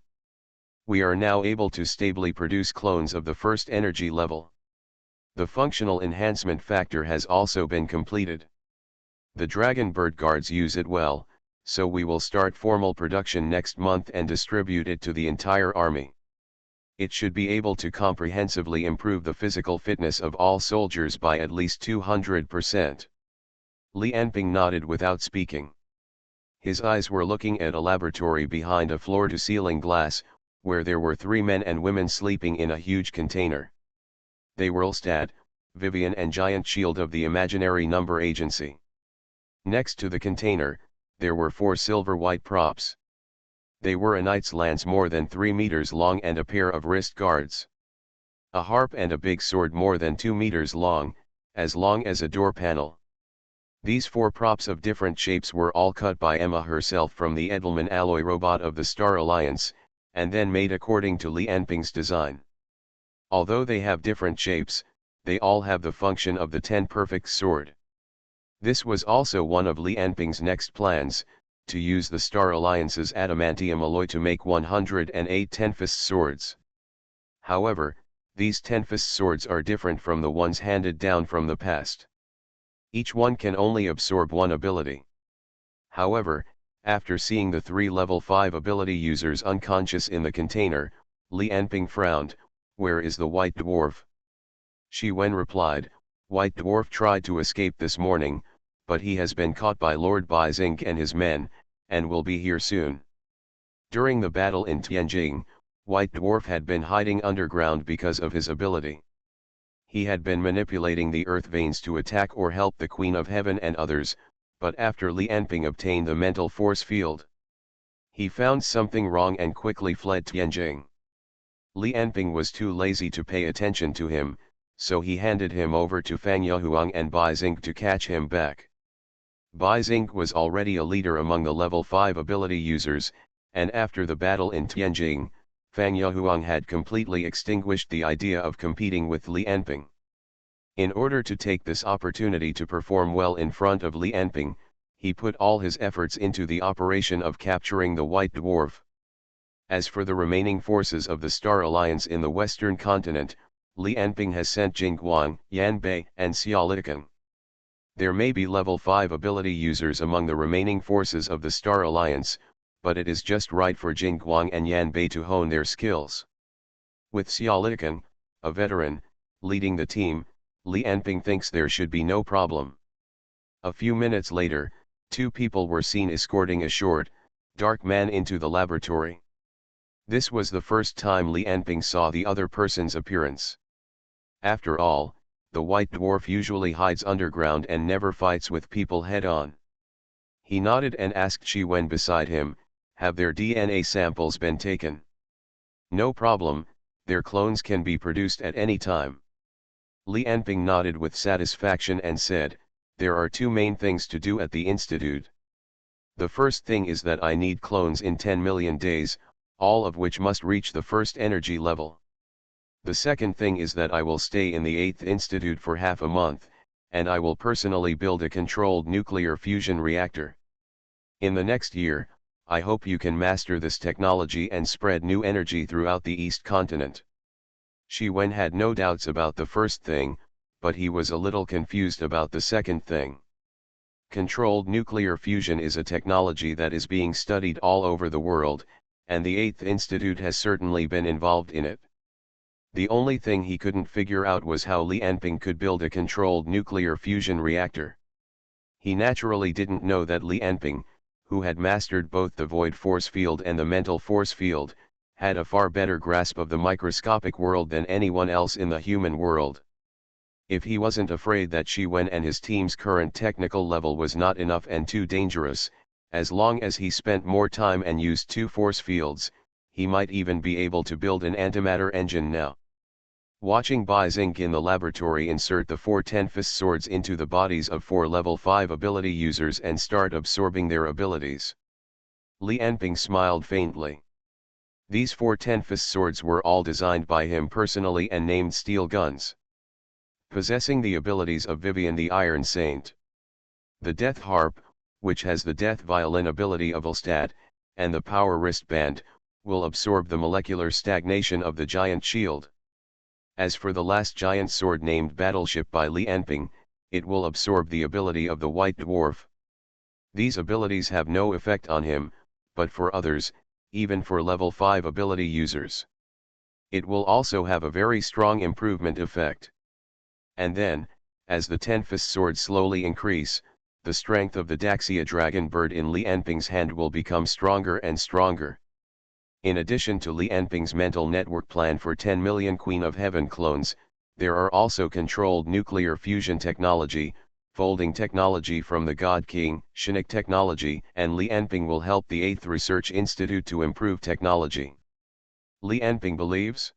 We are now able to stably produce clones of the first energy level. The functional enhancement factor has also been completed. The Dragon Bird Guards use it well, so we will start formal production next month and distribute it to the entire army. It should be able to comprehensively improve the physical fitness of all soldiers by at least 200%. Li Anping nodded without speaking. His eyes were looking at a laboratory behind a floor-to-ceiling glass, where there were 3 men and women sleeping in a huge container. They were Ulstad, Vivian and Giant Shield of the Imaginary Number Agency. Next to the container, there were 4 silver-white props. They were a knight's lance more than 3 meters long and a pair of wrist guards. A harp and a big sword more than 2 meters long as a door panel. These 4 props of different shapes were all cut by Emma herself from the Edelman alloy robot of the Star Alliance, and then made according to Li Anping's design. Although they have different shapes, they all have the function of the 10 perfect sword. This was also one of Li Anping's next plans, to use the Star Alliance's adamantium alloy to make 108 10-fist swords. However, these 10-fist swords are different from the ones handed down from the past. Each one can only absorb 1 ability. However, after seeing the 3 level 5 ability users unconscious in the container, Li Anping frowned. Where is the White Dwarf? Shi Wen replied, White Dwarf tried to escape this morning, but he has been caught by Lord Baizing and his men, and will be here soon. During the battle in Tianjing, White Dwarf had been hiding underground because of his ability. He had been manipulating the earth veins to attack or help the Queen of Heaven and others, but after Li Anping obtained the mental force field, he found something wrong and quickly fled Tianjing. Li Anping was too lazy to pay attention to him, so he handed him over to Fang Yahuang and Bai Xing to catch him back. Bai Xing was already a leader among the level 5 ability users, and after the battle in Tianjing, Fang Yahuang had completely extinguished the idea of competing with Li Anping. In order to take this opportunity to perform well in front of Li Anping, he put all his efforts into the operation of capturing the White Dwarf. As for the remaining forces of the Star Alliance in the Western continent, Li Anping has sent Jingguang, Yan Bei, and SpecialAbilities. There may be level 5 ability users among the remaining forces of the Star Alliance, but it is just right for Jingguang and Yan Bei to hone their skills. With SpecialAbilities, a veteran, leading the team, Li Anping thinks there should be no problem. A few minutes later, two people were seen escorting a short, dark man into the laboratory. This was the first time Li Anping saw the other person's appearance. After all, the White Dwarf usually hides underground and never fights with people head-on. He nodded and asked Shi Wen beside him, "Have their DNA samples been taken?" "No problem, their clones can be produced at any time." Li Anping nodded with satisfaction and said, "There are two main things to do at the Institute. The first thing is that I need clones in 10 million days, all of which must reach the first energy level. The second thing is that I will stay in the 8th Institute for half a month, and I will personally build a controlled nuclear fusion reactor. In the next year, I hope you can master this technology and spread new energy throughout the East continent." Shi Wen had no doubts about the first thing, but he was a little confused about the second thing. Controlled nuclear fusion is a technology that is being studied all over the world, and the 8th Institute has certainly been involved in it. The only thing he couldn't figure out was how Li Anping could build a controlled nuclear fusion reactor. He naturally didn't know that Li Anping, who had mastered both the void force field and the mental force field, had a far better grasp of the microscopic world than anyone else in the human world. If he wasn't afraid that Shi Wen and his team's current technical level was not enough and too dangerous, as long as he spent more time and used 2 force fields, he might even be able to build an antimatter engine now. Watching Bai Xing in the laboratory insert the 4 10-fist swords into the bodies of 4 level 5 ability users and start absorbing their abilities, Li Anping smiled faintly. These 4 10-fist swords were all designed by him personally and named steel guns, possessing the abilities of Vivian the Iron Saint. The Death Harp, which has the Death Violin ability of Ulstad, and the Power Wristband, will absorb the molecular stagnation of the giant shield. As for the last giant sword named Battleship by Li Anping, it will absorb the ability of the White Dwarf. These abilities have no effect on him, but for others, even for level 5 ability users, it will also have a very strong improvement effect. And then, as the 10-fist swords slowly increase, the strength of the Daxia dragon bird in Li Anping's hand will become stronger and stronger. In addition to Li Anping's mental network plan for 10 million Queen of Heaven clones, there are also controlled nuclear fusion technology, folding technology from the God King, Shinik technology, and Li Anping will help the 8th Research Institute to improve technology. Li Anping believes,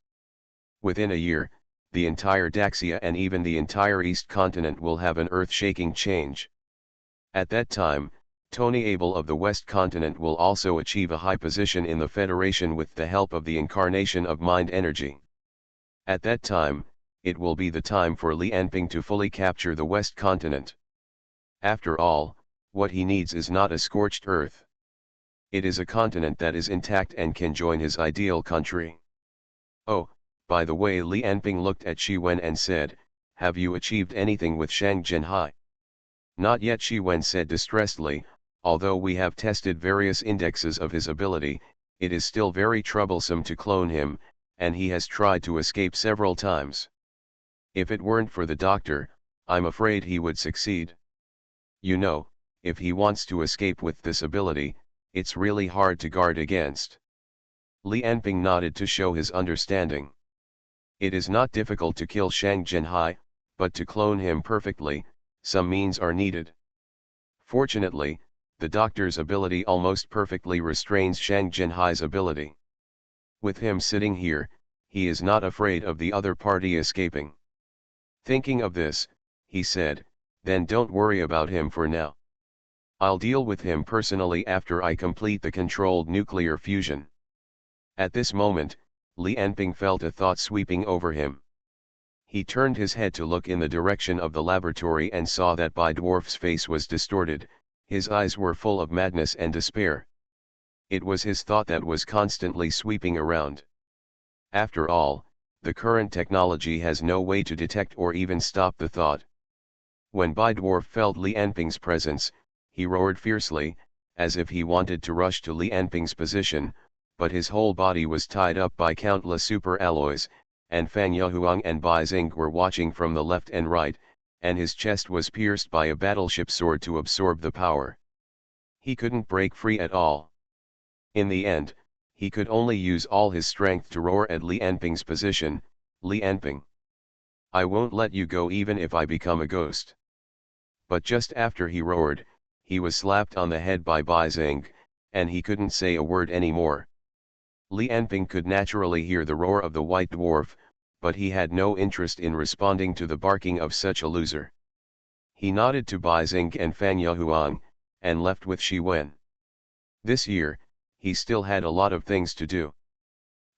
within a year, the entire Daxia and even the entire East continent will have an earth-shaking change. At that time, Tony Abel of the West continent will also achieve a high position in the Federation with the help of the incarnation of mind energy. At that time, it will be the time for Li Anping to fully capture the West continent. After all, what he needs is not a scorched earth. It is a continent that is intact and can join his ideal country. Oh, by the way, Li Anping looked at Shi Wen and said, "Have you achieved anything with Shang Jinhai?" "Not yet," Shi Wen said distressedly. "Although we have tested various indexes of his ability, it is still very troublesome to clone him, and he has tried to escape several times. If it weren't for the doctor, I'm afraid he would succeed. You know, if he wants to escape with this ability, it's really hard to guard against." Li Anping nodded to show his understanding. It is not difficult to kill Shang Jinhai, but to clone him perfectly, some means are needed. Fortunately, the doctor's ability almost perfectly restrains Shang Jinhai's ability. With him sitting here, he is not afraid of the other party escaping. Thinking of this, he said, then don't worry about him for now. I'll deal with him personally after I complete the controlled nuclear fusion. At this moment, Li Anping felt a thought sweeping over him. He turned his head to look in the direction of the laboratory and saw that Bai Dwarf's face was distorted, his eyes were full of madness and despair. It was his thought that was constantly sweeping around. After all, the current technology has no way to detect or even stop the thought. When Bai Dwarf felt Li Anping's presence, he roared fiercely, as if he wanted to rush to Li Anping's position, but his whole body was tied up by countless super alloys, and Fan Yahuang and Bai Xing were watching from the left and right, and his chest was pierced by a battleship sword to absorb the power. He couldn't break free at all. In the end, he could only use all his strength to roar at Li Anping's position, Li Anping. I won't let you go even if I become a ghost. But just after he roared, he was slapped on the head by Bai Xing, and he couldn't say a word anymore. Li Anping could naturally hear the roar of the white dwarf, but he had no interest in responding to the barking of such a loser. He nodded to Bai Xing and Fan Yahuang, and left with Shi Wen. This year, he still had a lot of things to do.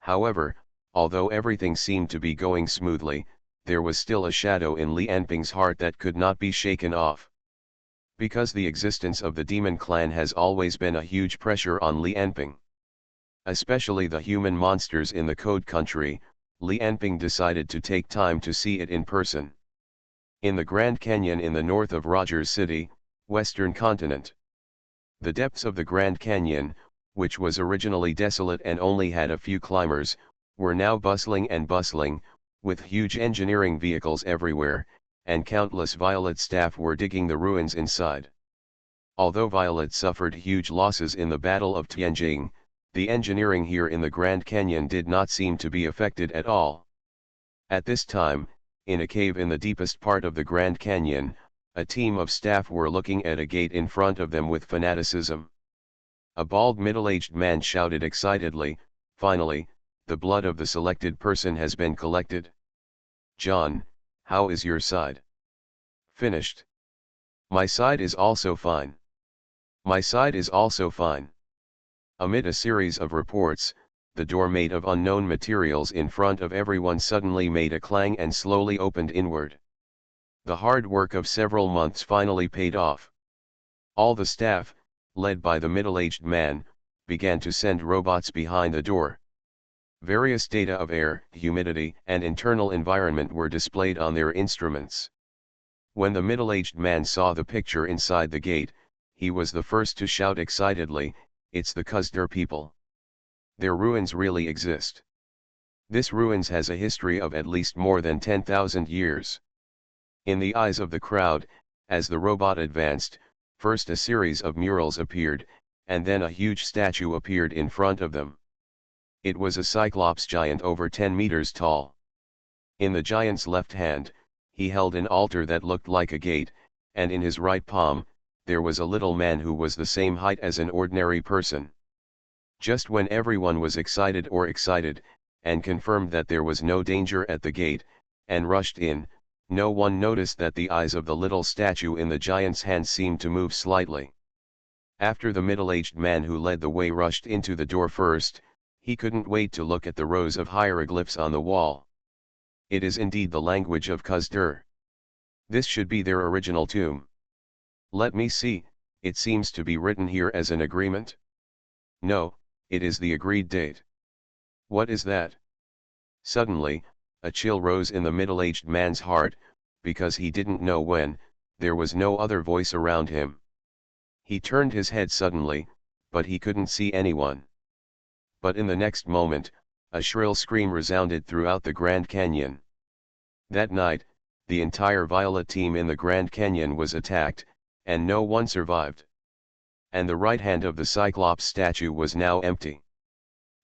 However, although everything seemed to be going smoothly, there was still a shadow in Li Anping's heart that could not be shaken off. Because the existence of the demon clan has always been a huge pressure on Li Anping. Especially the human monsters in the Code Country, Li Anping decided to take time to see it in person. In the Grand Canyon in the north of Rogers City, Western Continent. The depths of the Grand Canyon, which was originally desolate and only had a few climbers, were now bustling and bustling, with huge engineering vehicles everywhere, and countless Violet staff were digging the ruins inside. Although Violet suffered huge losses in the Battle of Tianjing, the engineering here in the Grand Canyon did not seem to be affected at all. At this time, in a cave in the deepest part of the Grand Canyon, a team of staff were looking at a gate in front of them with fanaticism. A bald middle-aged man shouted excitedly, "Finally, the blood of the selected person has been collected. John, how is your side?" "Finished. My side is also fine. My side is also fine." Amid a series of reports, the door made of unknown materials in front of everyone suddenly made a clang and slowly opened inward. The hard work of several months finally paid off. All the staff, led by the middle-aged man, began to send robots behind the door. Various data of air, humidity, and internal environment were displayed on their instruments. When the middle-aged man saw the picture inside the gate, he was the first to shout excitedly, "It's the Khazdur people. Their ruins really exist. This ruins has a history of at least more than 10,000 years." In the eyes of the crowd, as the robot advanced, first a series of murals appeared, and then a huge statue appeared in front of them. It was a Cyclops giant over 10 meters tall. In the giant's left hand, he held an altar that looked like a gate, and in his right palm, there was a little man who was the same height as an ordinary person. Just when everyone was excited, and confirmed that there was no danger at the gate, and rushed in, no one noticed that the eyes of the little statue in the giant's hand seemed to move slightly. After the middle-aged man who led the way rushed into the door first, he couldn't wait to look at the rows of hieroglyphs on the wall. It is indeed the language of Khazdur. This should be their original tomb. Let me see, it seems to be written here as an agreement. No, it is the agreed date. What is that? Suddenly, a chill rose in the middle-aged man's heart, because he didn't know when, there was no other voice around him. He turned his head suddenly, but he couldn't see anyone. But in the next moment, a shrill scream resounded throughout the Grand Canyon. That night, the entire Violet team in the Grand Canyon was attacked, and no one survived. And the right hand of the Cyclops statue was now empty.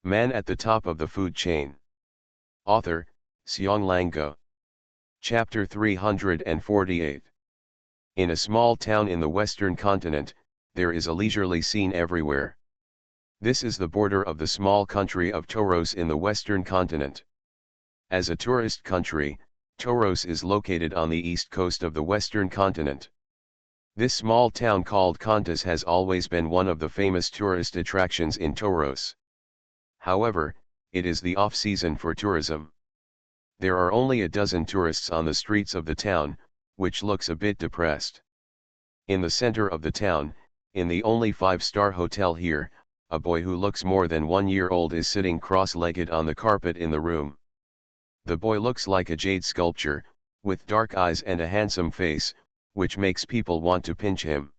Man at the top of the food chain. Author, Xionglango. Chapter 348. In a small town in the western continent, there is a leisurely scene everywhere. This is the border of the small country of Toros in the western continent. As a tourist country, Toros is located on the east coast of the western continent. This small town called Contas has always been one of the famous tourist attractions in Toros. However, it is the off-season for tourism. There are only a dozen tourists on the streets of the town, which looks a bit depressed. In the center of the town, in the only 5-star hotel here, a boy who looks more than 1 year old is sitting cross-legged on the carpet in the room. The boy looks like a jade sculpture, with dark eyes and a handsome face, which makes people want to pinch him.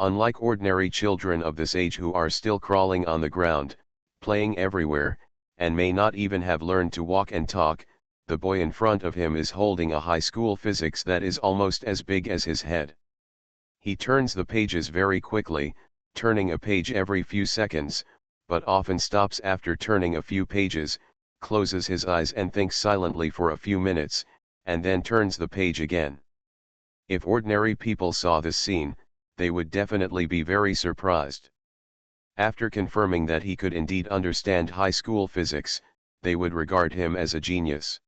Unlike ordinary children of this age who are still crawling on the ground, playing everywhere, and may not even have learned to walk and talk, the boy in front of him is holding a high school physics that is almost as big as his head. He turns the pages very quickly, turning a page every few seconds, but often stops after turning a few pages, closes his eyes and thinks silently for a few minutes, and then turns the page again. If ordinary people saw this scene, they would definitely be very surprised. After confirming that he could indeed understand high school physics, they would regard him as a genius.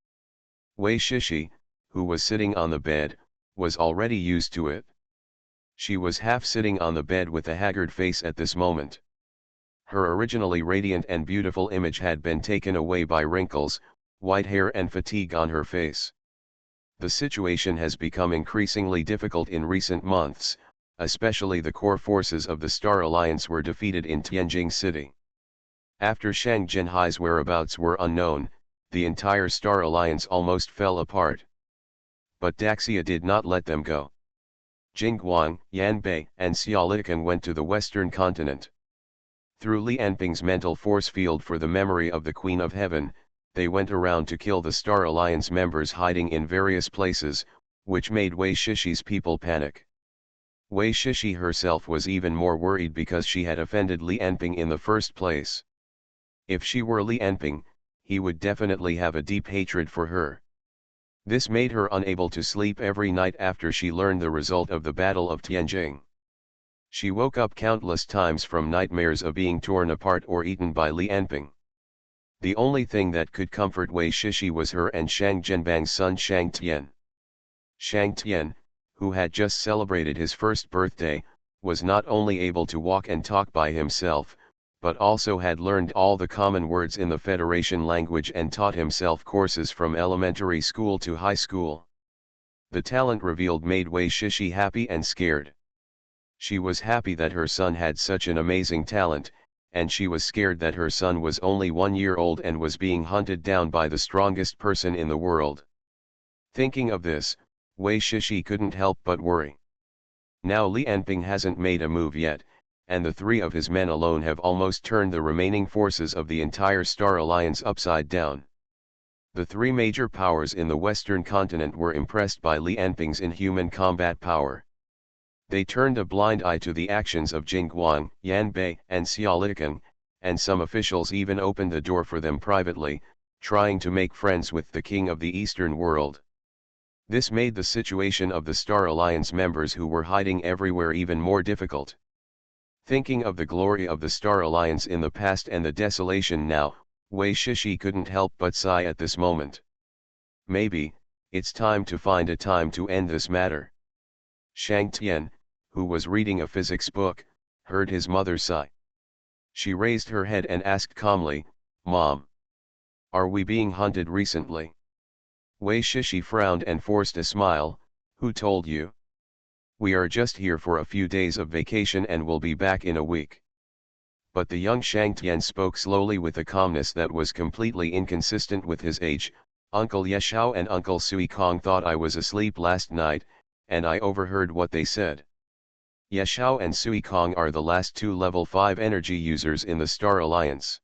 Wei Shishi, who was sitting on the bed, was already used to it. She was half sitting on the bed with a haggard face at this moment. Her originally radiant and beautiful image had been taken away by wrinkles, white hair and fatigue on her face. The situation has become increasingly difficult in recent months, especially the core forces of the Star Alliance were defeated in Tianjing City. After Shang Jinhai's whereabouts were unknown, the entire Star Alliance almost fell apart. But Daxia did not let them go. Jingguang, Yanbei, and Xiaolikan went to the western continent. Through Li Anping's mental force field for the memory of the Queen of Heaven, they went around to kill the Star Alliance members hiding in various places, which made Wei Shishi's people panic. Wei Shishi herself was even more worried because she had offended Li Anping in the first place. If she were Li Anping, he would definitely have a deep hatred for her. This made her unable to sleep every night after she learned the result of the Battle of Tianjing. She woke up countless times from nightmares of being torn apart or eaten by Li Anping. The only thing that could comfort Wei Shishi was her and Shang Zhenbang's son Shang Tian. Shang Tian, who had just celebrated his first birthday, was not only able to walk and talk by himself, but also had learned all the common words in the Federation language and taught himself courses from elementary school to high school. The talent revealed made Wei Shishi happy and scared. She was happy that her son had such an amazing talent, and she was scared that her son was only 1 year old and was being hunted down by the strongest person in the world. Thinking of this, Wei Shishi couldn't help but worry. Now Li Anping hasn't made a move yet, and the 3 of his men alone have almost turned the remaining forces of the entire Star Alliance upside down. The 3 major powers in the western continent were impressed by Li Anping's inhuman combat power. They turned a blind eye to the actions of Jingguang, Yanbei, and Xiaolikan, and some officials even opened the door for them privately, trying to make friends with the king of the Eastern world. This made the situation of the Star Alliance members who were hiding everywhere even more difficult. Thinking of the glory of the Star Alliance in the past and the desolation now, Wei Shishi couldn't help but sigh at this moment. Maybe, it's time to find a time to end this matter. Shang Tian, who was reading a physics book, heard his mother sigh. She raised her head and asked calmly, "Mom, are we being hunted recently?" Wei Shishi frowned and forced a smile. "Who told you? We are just here for a few days of vacation and will be back in a week." But the young Shang Tian spoke slowly with a calmness that was completely inconsistent with his age. "Uncle Yeshao and Uncle Sui Kong thought I was asleep last night, and I overheard what they said." Yeshao and Sui Kong are the last 2 level 5 energy users in the Star Alliance.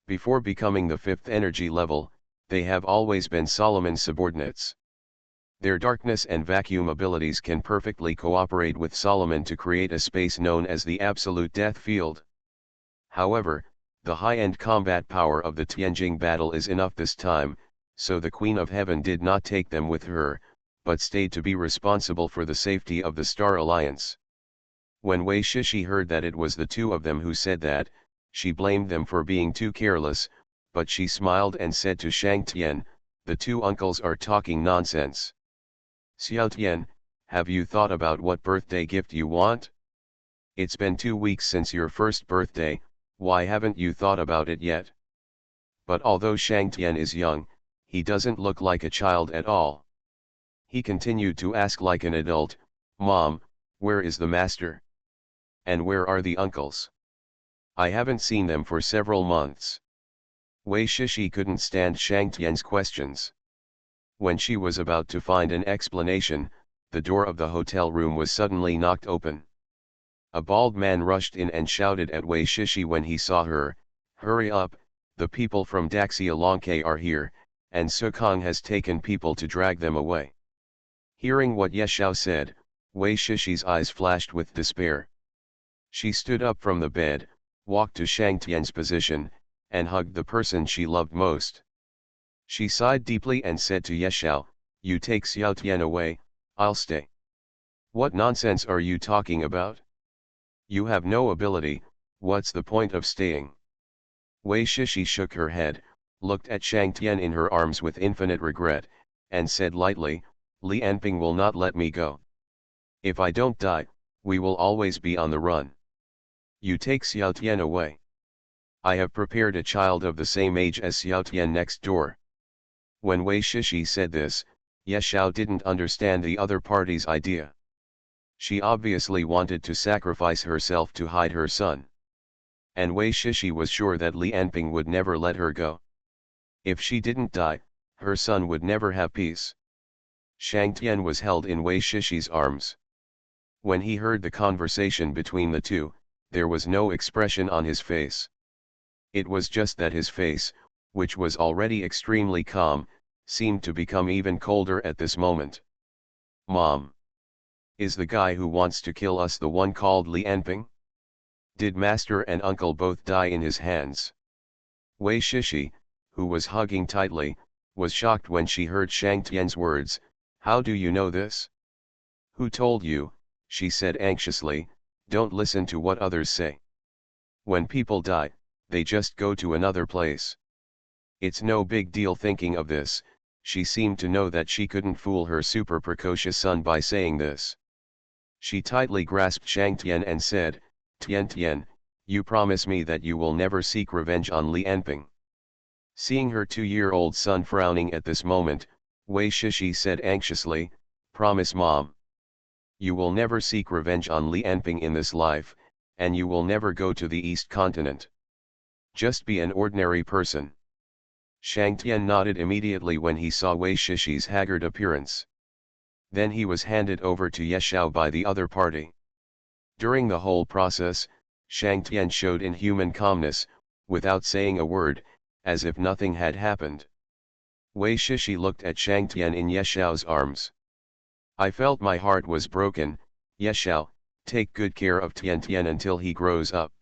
Before becoming the 5th energy level, they have always been Solomon's subordinates. Their darkness and vacuum abilities can perfectly cooperate with Solomon to create a space known as the Absolute Death Field. However, the high-end combat power of the Tianjing battle is enough this time, so the Queen of Heaven did not take them with her, but stayed to be responsible for the safety of the Star Alliance. When Wei Shishi heard that it was the two of them who said that, she blamed them for being too careless, but she smiled and said to Shang Tian, "The two uncles are talking nonsense. Xiao Tian, have you thought about what birthday gift you want? It's been 2 weeks since your first birthday, why haven't you thought about it yet?" But although Shang Tian is young, he doesn't look like a child at all. He continued to ask like an adult, "Mom, where is the master? And where are the uncles? I haven't seen them for several months." Wei Shishi couldn't stand Shang Tian's questions. When she was about to find an explanation, the door of the hotel room was suddenly knocked open. A bald man rushed in and shouted at Wei Shishi when he saw her, "Hurry up, the people from Daxia Longke are here, and Sukong has taken people to drag them away." Hearing what Ye Xiao said, Wei Shishi's eyes flashed with despair. She stood up from the bed, walked to Shang Tian's position, and hugged the person she loved most. She sighed deeply and said to Ye Xiao, "You take Xiao Tian away, I'll stay." "What nonsense are you talking about? You have no ability, what's the point of staying?" Wei Shishi shook her head, looked at Shang Tian in her arms with infinite regret, and said lightly, "Li Anping will not let me go. If I don't die, we will always be on the run. You take Xiao Tian away. I have prepared a child of the same age as Xiao Tian next door." When Wei Shishi said this, Ye Xiao didn't understand the other party's idea. She obviously wanted to sacrifice herself to hide her son. And Wei Shishi was sure that Li Anping would never let her go. If she didn't die, her son would never have peace. Shang Tian was held in Wei Shishi's arms. When he heard the conversation between the two, there was no expression on his face. It was just that his face, which was already extremely calm, seemed to become even colder at this moment. "Mom, is the guy who wants to kill us the one called Li Anping? Did master and uncle both die in his hands?" Wei Shishi, who was hugging tightly, was shocked when she heard Shang Tian's words. "How do you know this?" "Who told you?" she said anxiously. "Don't listen to what others say. When people die, they just go to another place. It's no big deal thinking of this." She seemed to know that she couldn't fool her super precocious son by saying this. She tightly grasped Shang Tian and said, "Tian Tian, you promise me that you will never seek revenge on Li Anping." Seeing her 2-year-old son frowning at this moment, Wei Shishi said anxiously, "Promise Mom. You will never seek revenge on Li Anping in this life, and you will never go to the East Continent. Just be an ordinary person." Shang Tian nodded immediately when he saw Wei Shishi's haggard appearance. Then he was handed over to Ye Xiao by the other party. During the whole process, Shang Tian showed inhuman calmness, without saying a word, as if nothing had happened. Wei Shishi looked at Shang Tian in Ye Xiao's arms. "I felt my heart was broken. Ye Xiao, take good care of Tian Tian until he grows up."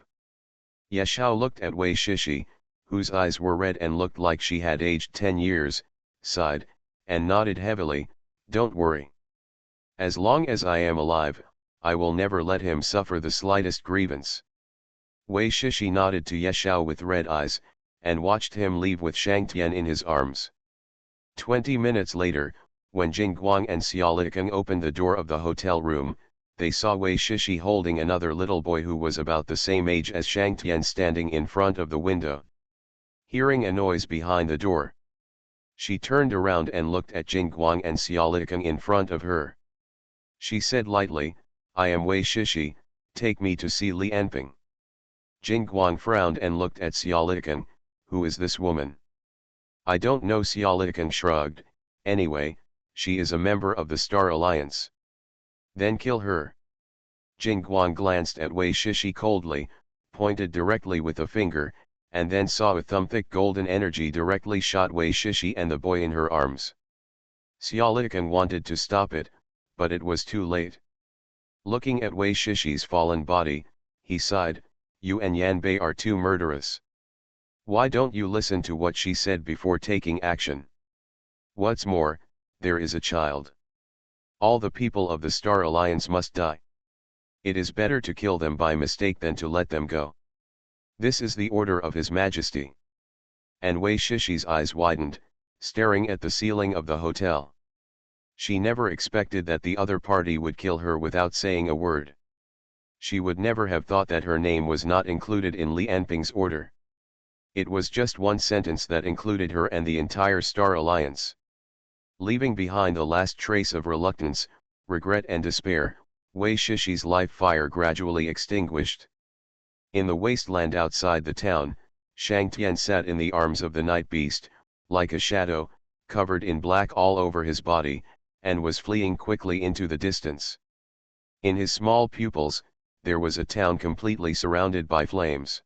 Ye Xiao looked at Wei Shishi, whose eyes were red and looked like she had aged 10 years, sighed, and nodded heavily, "Don't worry. As long as I am alive, I will never let him suffer the slightest grievance." Wei Shishi nodded to Ye Xiao with red eyes, and watched him leave with Shang Tian in his arms. 20 minutes later, when Jing Guang and Xiaoligang opened the door of the hotel room, they saw Wei Shishi holding another little boy who was about the same age as Shang Tian standing in front of the window. Hearing a noise behind the door, she turned around and looked at Jing Guang and Xiaoligang in front of her. She said lightly, "I am Wei Shishi, take me to see Li Anping." Jing Guang frowned and looked at Xiaoligang. "Who is this woman?" "I don't know." Xiaoligang shrugged. "Anyway, she is a member of the Star Alliance." "Then kill her." Jing Guang glanced at Wei Shishi coldly, pointed directly with a finger, and then saw a thumbstick golden energy directly shot Wei Shishi and the boy in her arms. Xiaoligang wanted to stop it, but it was too late. Looking at Wei Shishi's fallen body, he sighed, "You and Yan Bei are too murderous. Why don't you listen to what she said before taking action?" What's more, there is a child. All the people of the Star Alliance must die. It is better to kill them by mistake than to let them go. This is the order of His Majesty. And Wei Shishi's eyes widened, staring at the ceiling of the hotel. She never expected that the other party would kill her without saying a word. She would never have thought that her name was not included in Li Anping's order. It was just one sentence that included her and the entire Star Alliance. Leaving behind the last trace of reluctance, regret and despair, Wei Shishi's life fire gradually extinguished. In the wasteland outside the town, Shang Tian sat in the arms of the night beast, like a shadow, covered in black all over his body, and was fleeing quickly into the distance. In his small pupils, there was a town completely surrounded by flames.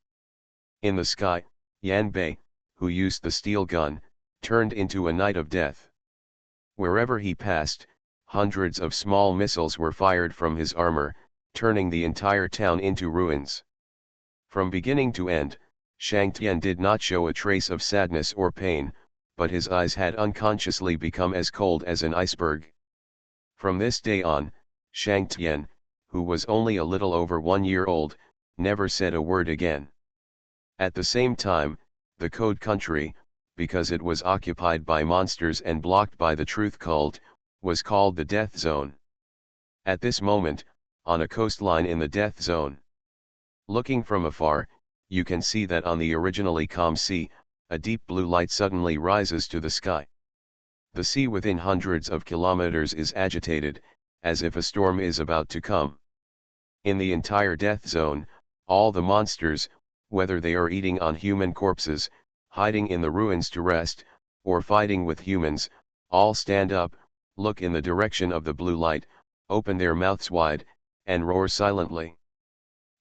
In the sky, Yan Bei, who used the steel gun, turned into a night of death. Wherever he passed, hundreds of small missiles were fired from his armor, turning the entire town into ruins. From beginning to end, Shang Tian did not show a trace of sadness or pain, but his eyes had unconsciously become as cold as an iceberg. From this day on, Shang Tian, who was only a little over 1 year old, never said a word again. At the same time, the Code Country, because it was occupied by monsters and blocked by the Truth Cult, was called the Death Zone. At this moment, on a coastline in the Death Zone. Looking from afar, you can see that on the originally calm sea, a deep blue light suddenly rises to the sky. The sea within hundreds of kilometers is agitated, as if a storm is about to come. In the entire Death Zone, all the monsters, whether they are eating on human corpses, hiding in the ruins to rest, or fighting with humans, all stand up, look in the direction of the blue light, open their mouths wide, and roar silently.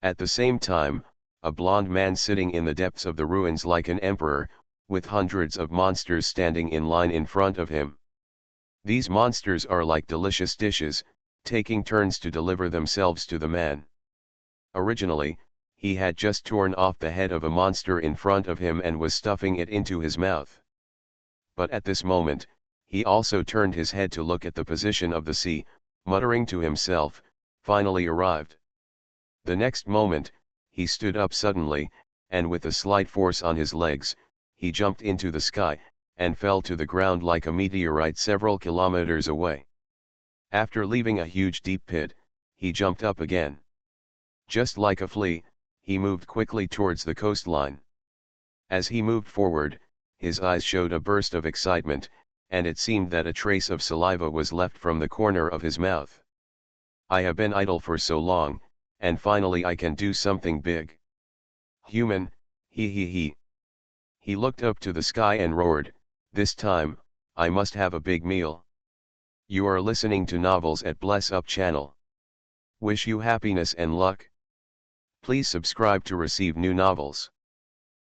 At the same time, a blond man sitting in the depths of the ruins like an emperor, with hundreds of monsters standing in line in front of him. These monsters are like delicious dishes, taking turns to deliver themselves to the man. Originally, he had just torn off the head of a monster in front of him and was stuffing it into his mouth. But at this moment, he also turned his head to look at the position of the sea, muttering to himself, "Finally arrived." The next moment, he stood up suddenly, and with a slight force on his legs, he jumped into the sky, and fell to the ground like a meteorite several kilometers away. After leaving a huge deep pit, he jumped up again. Just like a flea, he moved quickly towards the coastline. As he moved forward, his eyes showed a burst of excitement, and it seemed that a trace of saliva was left from the corner of his mouth. "I have been idle for so long, and finally I can do something big. Human, he. He looked up to the sky and roared, "This time, I must have a big meal." You are listening to Novels at Bless Up channel. Wish you happiness and luck. Please subscribe to receive new novels.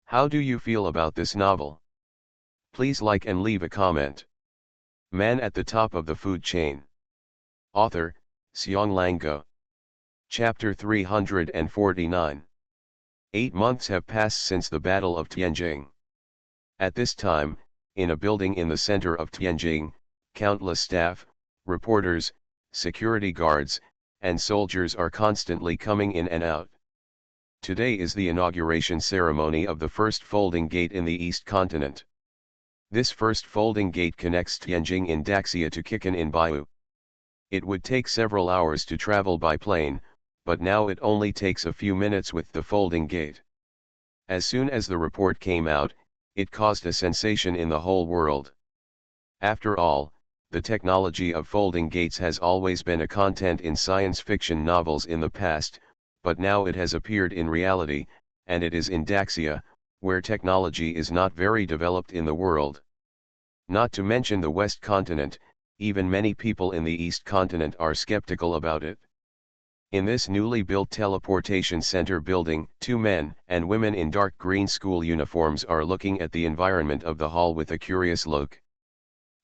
How do you feel about this novel? Please like and leave a comment. Man at the top of the food chain. Author, Xiong Lango. Chapter 349. 8 months have passed since the Battle of Tianjing. At this time, in a building in the center of Tianjing, countless staff, reporters, security guards, and soldiers are constantly coming in and out. Today is the inauguration ceremony of the first folding gate in the East Continent. This first folding gate connects Tianjing in Daxia to Qiqan in Baiyu. It would take several hours to travel by plane, but now it only takes a few minutes with the folding gate. As soon as the report came out, it caused a sensation in the whole world. After all, the technology of folding gates has always been a content in science fiction novels in the past, but now it has appeared in reality, and it is in Daxia, where technology is not very developed in the world. Not to mention the West Continent, even many people in the East Continent are skeptical about it. In this newly built teleportation center building, 2 men and women in dark green school uniforms are looking at the environment of the hall with a curious look.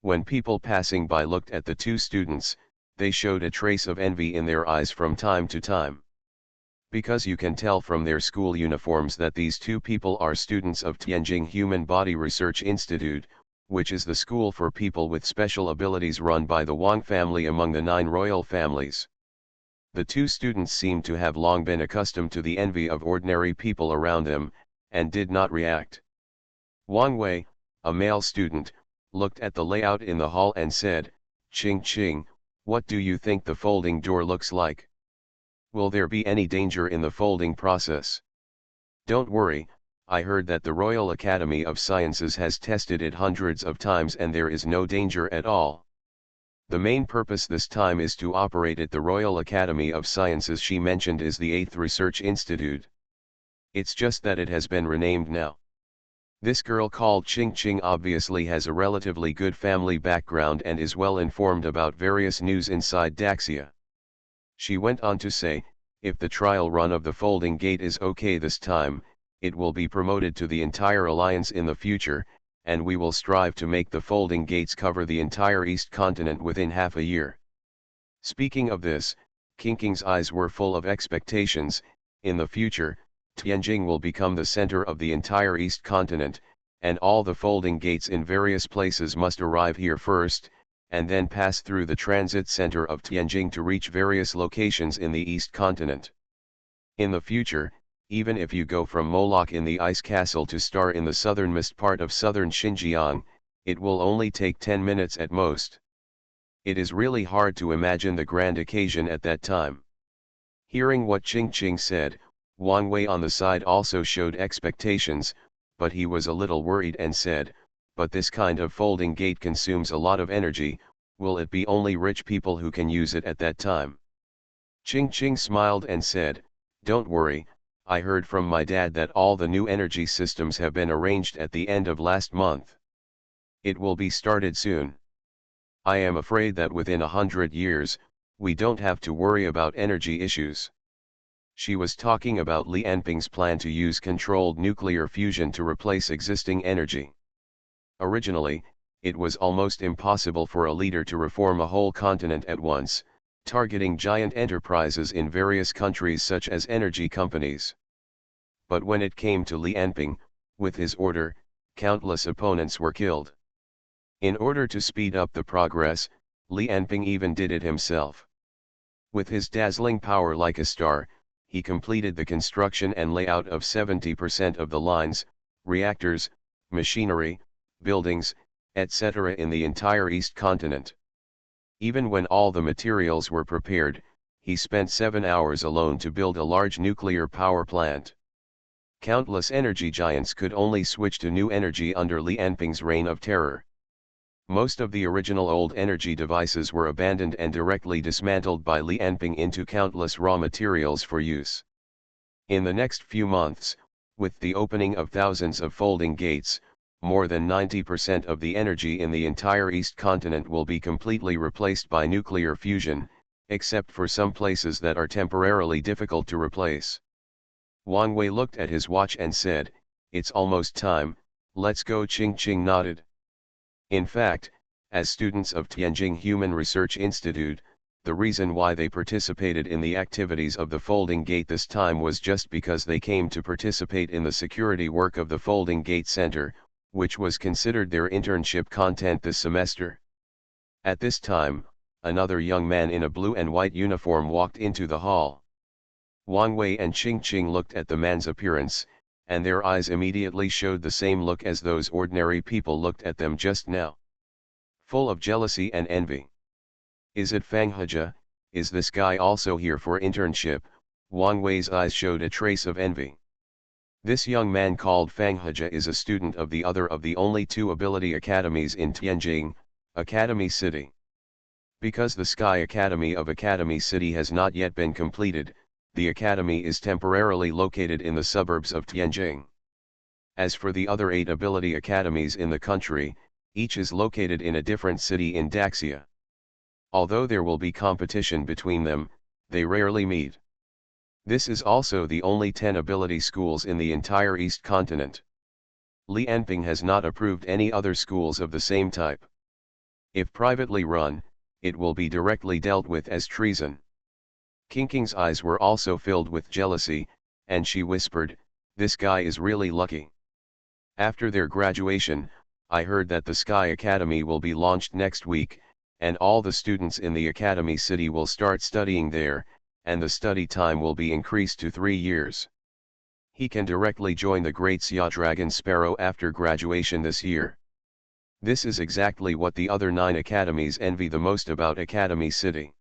When people passing by looked at the 2 students, they showed a trace of envy in their eyes from time to time. Because you can tell from their school uniforms that these 2 people are students of Tianjing Human Body Research Institute, which is the school for people with special abilities run by the Wang family among the 9 royal families. The 2 students seemed to have long been accustomed to the envy of ordinary people around them, and did not react. Wang Wei, a male student, looked at the layout in the hall and said, "Ching Ching, what do you think the folding door looks like? Will there be any danger in the folding process?" "Don't worry, I heard that the Royal Academy of Sciences has tested it hundreds of times and there is no danger at all. The main purpose this time is to operate at the Royal Academy of Sciences she mentioned is the 8th Research Institute. It's just that it has been renamed now." This girl called Ching Ching obviously has a relatively good family background and is well informed about various news inside Daxia. She went on to say, if the trial run of the folding gate is okay this time, it will be promoted to the entire alliance in the future, and we will strive to make the folding gates cover the entire East continent within half a year. Speaking of this, King King's eyes were full of expectations. In the future, Tianjing will become the center of the entire East continent, and all the folding gates in various places must arrive here first, and then pass through the transit center of Tianjing to reach various locations in the East continent. In the future, even if you go from Moloch in the Ice Castle to Star in the southernmost part of southern Xinjiang, it will only take 10 minutes at most. It is really hard to imagine the grand occasion at that time. Hearing what Ching Ching said, Wang Wei on the side also showed expectations, but he was a little worried and said, "But this kind of folding gate consumes a lot of energy, will it be only rich people who can use it at that time?" Ching Ching smiled and said, "Don't worry, I heard from my dad that all the new energy systems have been arranged at the end of last month. It will be started soon. I am afraid that within 100 years, we don't have to worry about energy issues." She was talking about Li Anping's plan to use controlled nuclear fusion to replace existing energy. Originally, it was almost impossible for a leader to reform a whole continent at once, targeting giant enterprises in various countries such as energy companies. But when it came to Li Anping, with his order, countless opponents were killed. In order to speed up the progress, Li Anping even did it himself. With his dazzling power like a star, he completed the construction and layout of 70% of the lines, reactors, machinery, buildings, etc. in the entire East continent. Even when all the materials were prepared, he spent 7 hours alone to build a large nuclear power plant. Countless energy giants could only switch to new energy under Li Anping's reign of terror. Most of the original old energy devices were abandoned and directly dismantled by Li Anping into countless raw materials for use. In the next few months, with the opening of thousands of folding gates, more than 90% of the energy in the entire East continent will be completely replaced by nuclear fusion, except for some places that are temporarily difficult to replace. Wang Wei looked at his watch and said, "It's almost time, let's go." Ching Ching nodded. In fact, as students of Tianjing Human Research Institute, the reason why they participated in the activities of the folding gate this time was just because they came to participate in the security work of the Folding Gate Center, which was considered their internship content this semester. At this time, another young man in a blue and white uniform walked into the hall. Wang Wei and Ching Ching looked at the man's appearance, and their eyes immediately showed the same look as those ordinary people looked at them just now. Full of jealousy and envy. "Is it Fang Hejia? Is this guy also here for internship?" Wang Wei's eyes showed a trace of envy. This young man called Fang Hejia is a student of the other of the only 2 ability academies in Tianjing, Academy City. Because the Sky Academy of Academy City has not yet been completed, the academy is temporarily located in the suburbs of Tianjing. As for the other 8 ability academies in the country, each is located in a different city in Daxia. Although there will be competition between them, they rarely meet. This is also the only 10 ability schools in the entire East continent. Li Anping has not approved any other schools of the same type. If privately run, it will be directly dealt with as treason. King King's eyes were also filled with jealousy, and she whispered, "This guy is really lucky." After their graduation, I heard that the Sky Academy will be launched next week, and all the students in the Academy City will start studying there, and the study time will be increased to 3 years. He can directly join the Great Xia Dragon Sparrow after graduation this year. This is exactly what the other 9 academies envy the most about Academy City.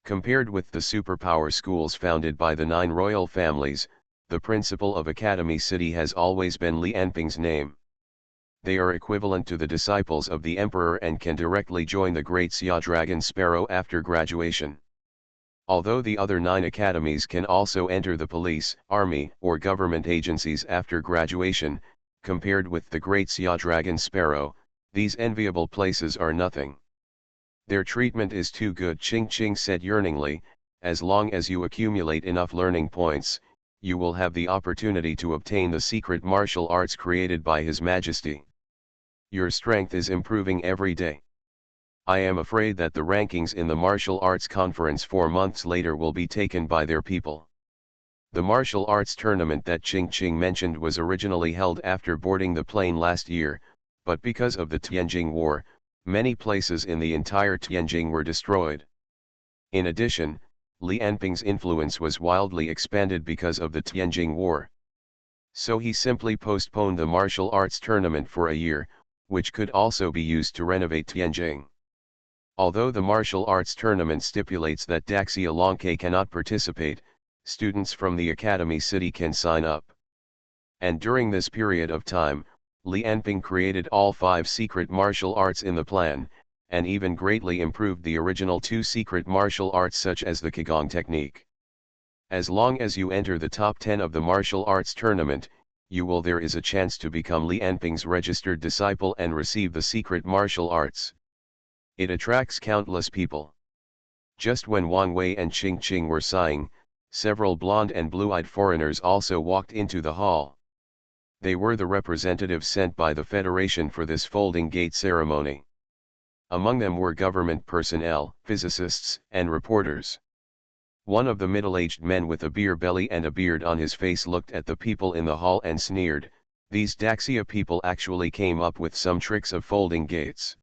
Compared with the superpower schools founded by the 9 royal families, the principal of Academy City has always been Li Anping's name. They are equivalent to the disciples of the emperor and can directly join the Great Xia Dragon Sparrow after graduation. Although the other 9 academies can also enter the police, army, or government agencies after graduation, compared with the Great Xia Dragon Sparrow, these enviable places are nothing. Their treatment is too good, Ching Ching said yearningly. As long as you accumulate enough learning points, you will have the opportunity to obtain the secret martial arts created by His Majesty. Your strength is improving every day. I am afraid that the rankings in the martial arts conference 4 months later will be taken by their people. The martial arts tournament that Ching Ching mentioned was originally held after boarding the plane last year, but because of the Tianjing War, many places in the entire Tianjing were destroyed. In addition, Li Anping's influence was wildly expanded because of the Tianjing War. So he simply postponed the martial arts tournament for a year, which could also be used to renovate Tianjing. Although the martial arts tournament stipulates that Daxia Longke cannot participate, students from the Academy City can sign up. And during this period of time, Li Anping created all 5 secret martial arts in the plan, and even greatly improved the original 2 secret martial arts such as the Qigong technique. As long as you enter the top 10 of the martial arts tournament, there is a chance to become Li Anping's registered disciple and receive the secret martial arts. It attracts countless people. Just when Wang Wei and Ching Ching were sighing, several blonde and blue-eyed foreigners also walked into the hall. They were the representatives sent by the Federation for this folding gate ceremony. Among them were government personnel, physicists, and reporters. One of the middle-aged men with a beer belly and a beard on his face looked at the people in the hall and sneered, "These Daxia people actually came up with some tricks of folding gates.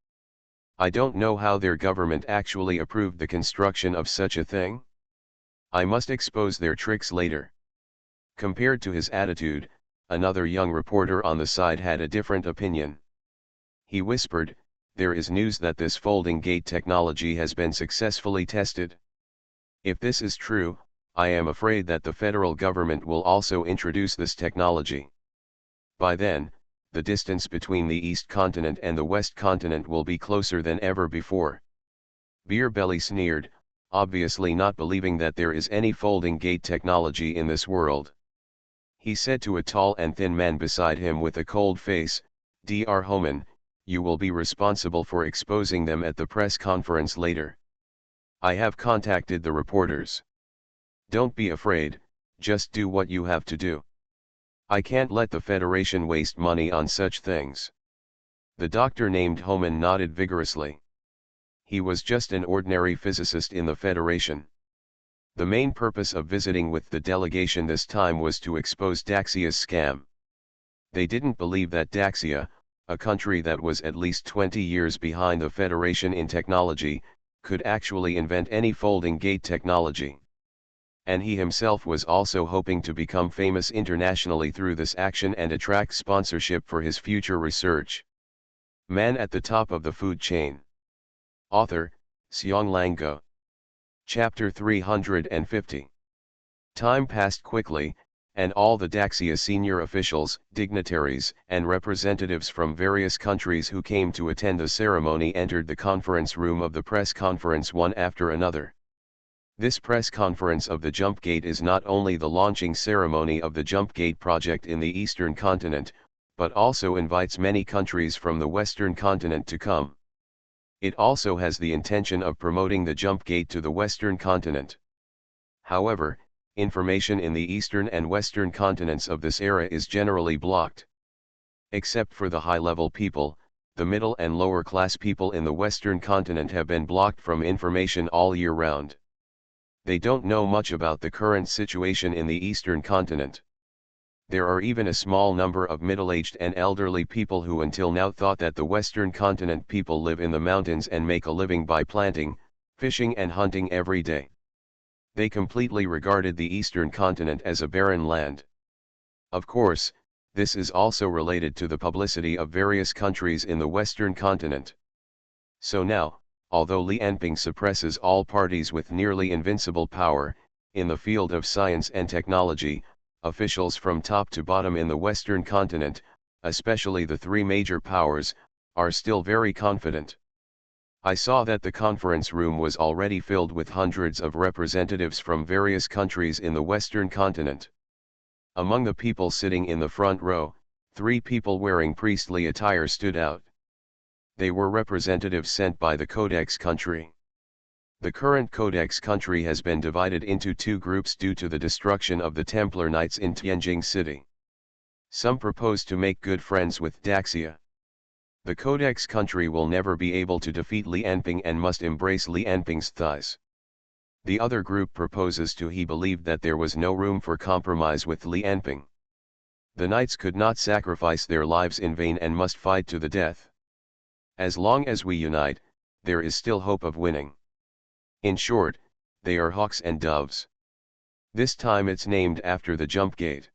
I don't know how their government actually approved the construction of such a thing. I must expose their tricks later." Compared to his attitude, another young reporter on the side had a different opinion. He whispered, "There is news that this folding gate technology has been successfully tested. If this is true, I am afraid that the federal government will also introduce this technology. By then, the distance between the East continent and the West continent will be closer than ever before." Beer Belly sneered, obviously not believing that there is any folding gate technology in this world. He said to a tall and thin man beside him with a cold face, "Dr. Homan, you will be responsible for exposing them at the press conference later. I have contacted the reporters. Don't be afraid, just do what you have to do. I can't let the Federation waste money on such things." The doctor named Homan nodded vigorously. He was just an ordinary physicist in the Federation. The main purpose of visiting with the delegation this time was to expose Daxia's scam. They didn't believe that Daxia, a country that was at least 20 years behind the Federation in technology, could actually invent any folding gate technology. And he himself was also hoping to become famous internationally through this action and attract sponsorship for his future research. Man at the Top of the Food Chain. Author, Xiong Lango. Chapter 350. Time passed quickly, and all the Daxia senior officials, dignitaries, and representatives from various countries who came to attend the ceremony entered the conference room of the press conference one after another. This press conference of the Jump Gate is not only the launching ceremony of the Jump Gate project in the Eastern continent, but also invites many countries from the Western continent to come. It also has the intention of promoting the Jump Gate to the Western continent. However, information in the Eastern and Western continents of this era is generally blocked. Except for the high-level people, the middle and lower-class people in the Western continent have been blocked from information all year round. They don't know much about the current situation in the Eastern continent. There are even a small number of middle-aged and elderly people who until now thought that the Western continent people live in the mountains and make a living by planting, fishing and hunting every day. They completely regarded the Eastern continent as a barren land. Of course, this is also related to the publicity of various countries in the Western continent. So now, although Li Anping suppresses all parties with nearly invincible power, in the field of science and technology, officials from top to bottom in the Western continent, especially the three major powers, are still very confident. I saw that the conference room was already filled with hundreds of representatives from various countries in the Western continent. Among the people sitting in the front row, 3 people wearing priestly attire stood out. They were representatives sent by the Codex country. The current Codex country has been divided into 2 groups due to the destruction of the Templar Knights in Tianjin city. Some propose to make good friends with Daxia. The Codex country will never be able to defeat Li Anping and must embrace Li Anping's thighs. The other group proposes to he believed that there was no room for compromise with Li Anping. The knights could not sacrifice their lives in vain and must fight to the death. As long as we unite, there is still hope of winning. In short, they are hawks and doves. This time it's named after the jump gate.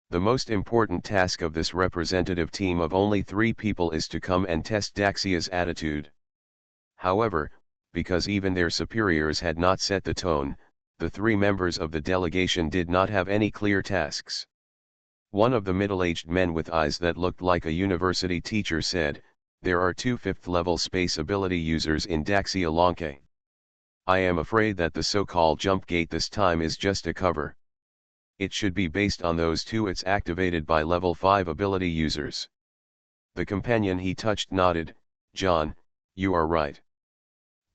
The most important task of this representative team of only 3 people is to come and test Daxia's attitude. However, because even their superiors had not set the tone, the 3 members of the delegation did not have any clear tasks. One of the middle-aged men with eyes that looked like a university teacher said, "There are 2 5th-level space ability users in Daxia Lonke. I am afraid that the so-called jump gate this time is just a cover. It should be based on those 2. It's activated by level 5 ability users." The companion he touched nodded, "John, you are right.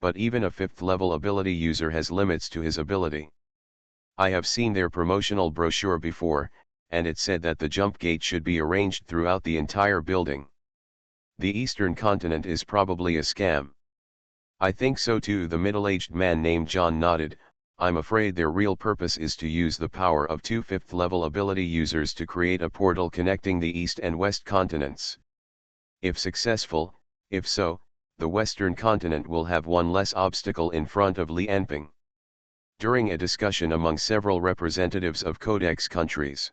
But even a 5th-level ability user has limits to his ability. I have seen their promotional brochure before, and it said that the jump gate should be arranged throughout the entire building. The Eastern continent is probably a scam." "I think so too," the middle-aged man named John nodded. "I'm afraid their real purpose is to use the power of 2 5th-level ability users to create a portal connecting the East and West continents. If successful, if so, the Western continent will have one less obstacle in front of Li Anping." During a discussion among several representatives of Codex countries,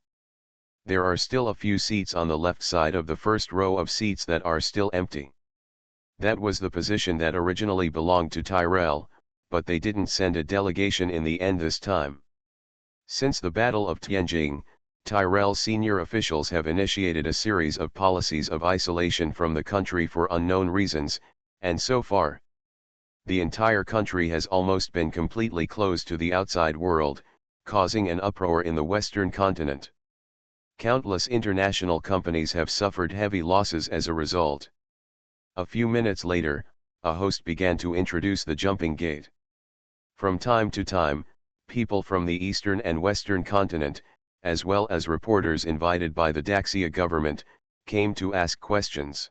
"There are still a few seats on the left side of the first row of seats that are still empty. That was the position that originally belonged to Tyrell, but they didn't send a delegation in the end this time. Since the Battle of Tianjin, Tyrell's senior officials have initiated a series of policies of isolation from the country for unknown reasons, and so far, the entire country has almost been completely closed to the outside world, causing an uproar in the Western continent. Countless international companies have suffered heavy losses as a result." A few minutes later, a host began to introduce the jumping gate. From time to time, people from the Eastern and Western continent, as well as reporters invited by the Daxia government, came to ask questions.